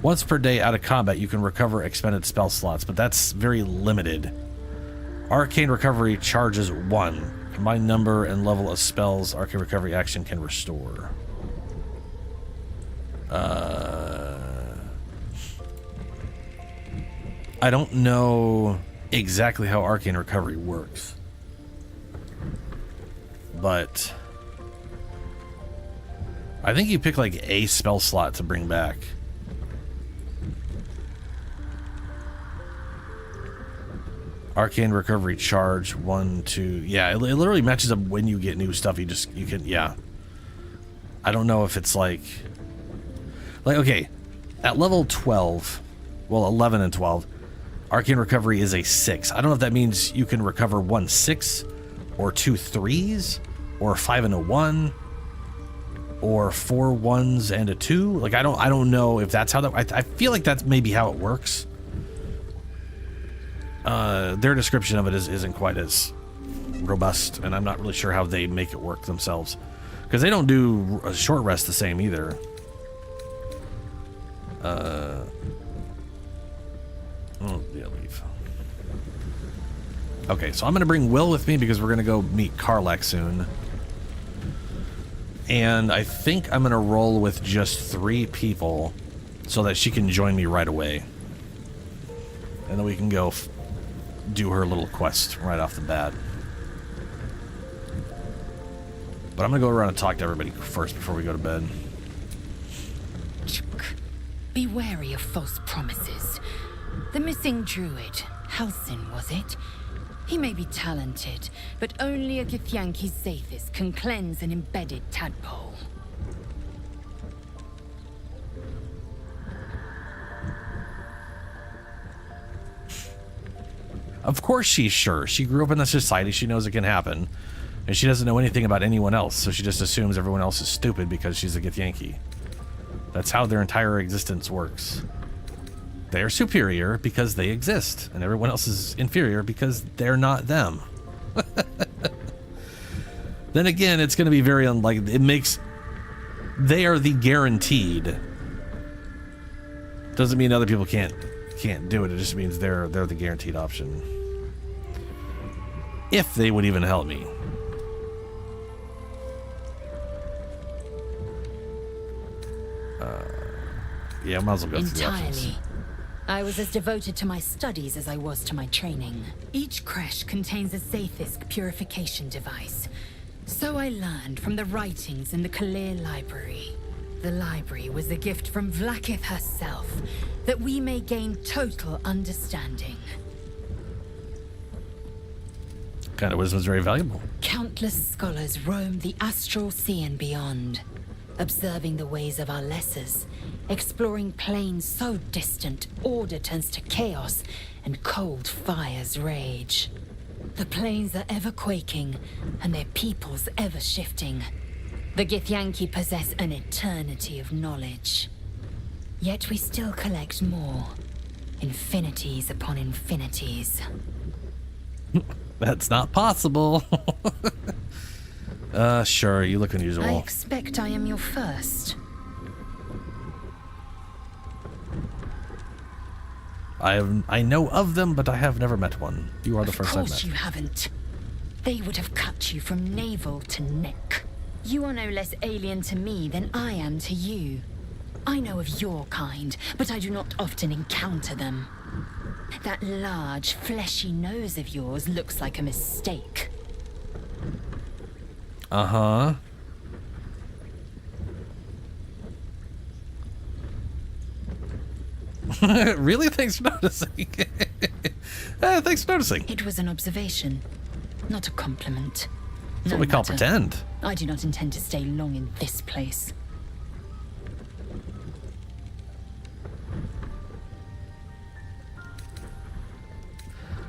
Once per day out of combat, you can recover expended spell slots, but that's very limited. Arcane Recovery charges 1. Combined number and level of spells Arcane Recovery action can restore. I don't know exactly how Arcane Recovery works, but I think you pick like a spell slot to bring back. Arcane Recovery charge 1, 2. Yeah, it literally matches up when you get new stuff. You can, yeah. I don't know if it's like, okay, at level 12, well, 11 and 12, Arcane Recovery is a 6. I don't know if that means you can recover 1 6 or 2 3s or 5 and a 1 or 4 1s and a 2. Like, I don't know if that's how that, I feel like that's maybe how it works. Their description of it isn't quite as robust, and I'm not really sure how they make it work themselves, because they don't do a short rest the same either. Oh, yeah, leave. Okay, so I'm going to bring Will with me because we're going to go meet Karlach soon. And I think I'm going to roll with just 3 people so that she can join me right away. And then we can go do her little quest right off the bat. But I'm going to go around and talk to everybody first before we go to bed. Be wary of false promises. The missing druid, Halsin, was it? He may be talented, but only a Githyanki Zathis can cleanse an embedded tadpole. Of course she's sure. She grew up in the society. She knows it can happen. And she doesn't know anything about anyone else, so she just assumes everyone else is stupid because she's a Githyanki. That's how their entire existence works. They are superior because they exist, and everyone else is inferior because they're not them. Then again, it's going to be very unlikely. It makes... They are the guaranteed. Doesn't mean other people can't do it. It just means they're the guaranteed option. If they would even help me. Yeah, I might as well go through the options. Entirely. I was as devoted to my studies as I was to my training. Each creche contains a Zathis purification device. So I learned from the writings in the Kalir Library. The library was a gift from Vlaakith herself, that we may gain total understanding. Kind of wisdom is very valuable. Countless scholars roam the astral sea and beyond, observing the ways of our lessers, exploring planes so distant, order turns to chaos, and cold fires rage. The planes are ever quaking, and their peoples ever shifting. The Githyanki possess an eternity of knowledge. Yet we still collect more. Infinities upon infinities. That's not possible. Sure, you look unusual. I expect I am your first. I know of them, but I have never met one. You are the first I've met. Of course you haven't. They would have cut you from navel to neck. You are no less alien to me than I am to you. I know of your kind, but I do not often encounter them. That large, fleshy nose of yours looks like a mistake. Uh-huh. Really? Thanks for noticing. Thanks for noticing. It was an observation, not a compliment. That's what we call pretend. I do not intend to stay long in this place.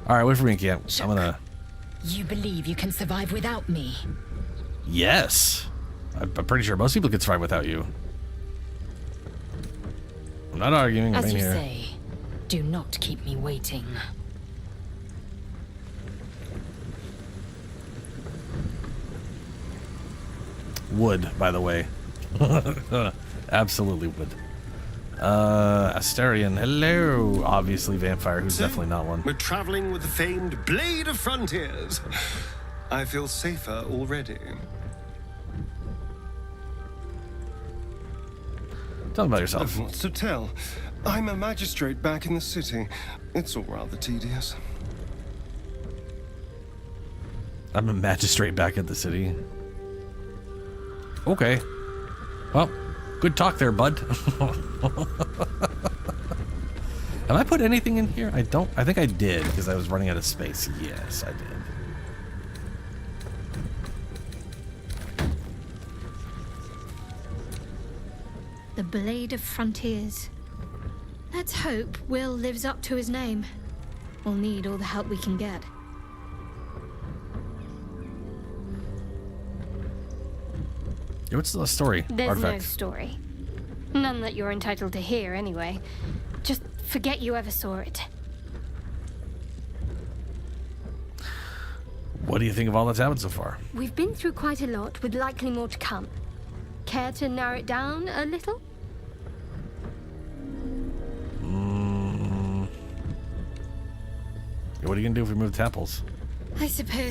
All right, wait for me, Camp. I'm gonna... You believe you can survive without me? Yes. I'm pretty sure most people could survive without you. I'm not arguing. As I'm you here. say, do not keep me waiting. Wood, by the way. Absolutely wood. Asterion, hello. Obviously vampire, who's definitely not one. We're traveling with the famed Blade of Frontiers. I feel safer already. Tell me about yourself. I've lots to tell. I'm a magistrate back in the city. It's all rather tedious. I'm a magistrate back at the city. Okay. Well, good talk there, bud. Have I put anything in here? I think I did, because I was running out of space. Yes, I did. The Blade of Frontiers. Let's hope Will lives up to his name. We'll need all the help we can get. Yeah, what's the story? There's Artifact. no story. None that you're entitled to hear, anyway. Just forget you ever saw it. What do you think of all that's happened so far? We've been through quite a lot, with likely more to come. Care to narrow it down a little? What are you gonna do if we move temples? I suppose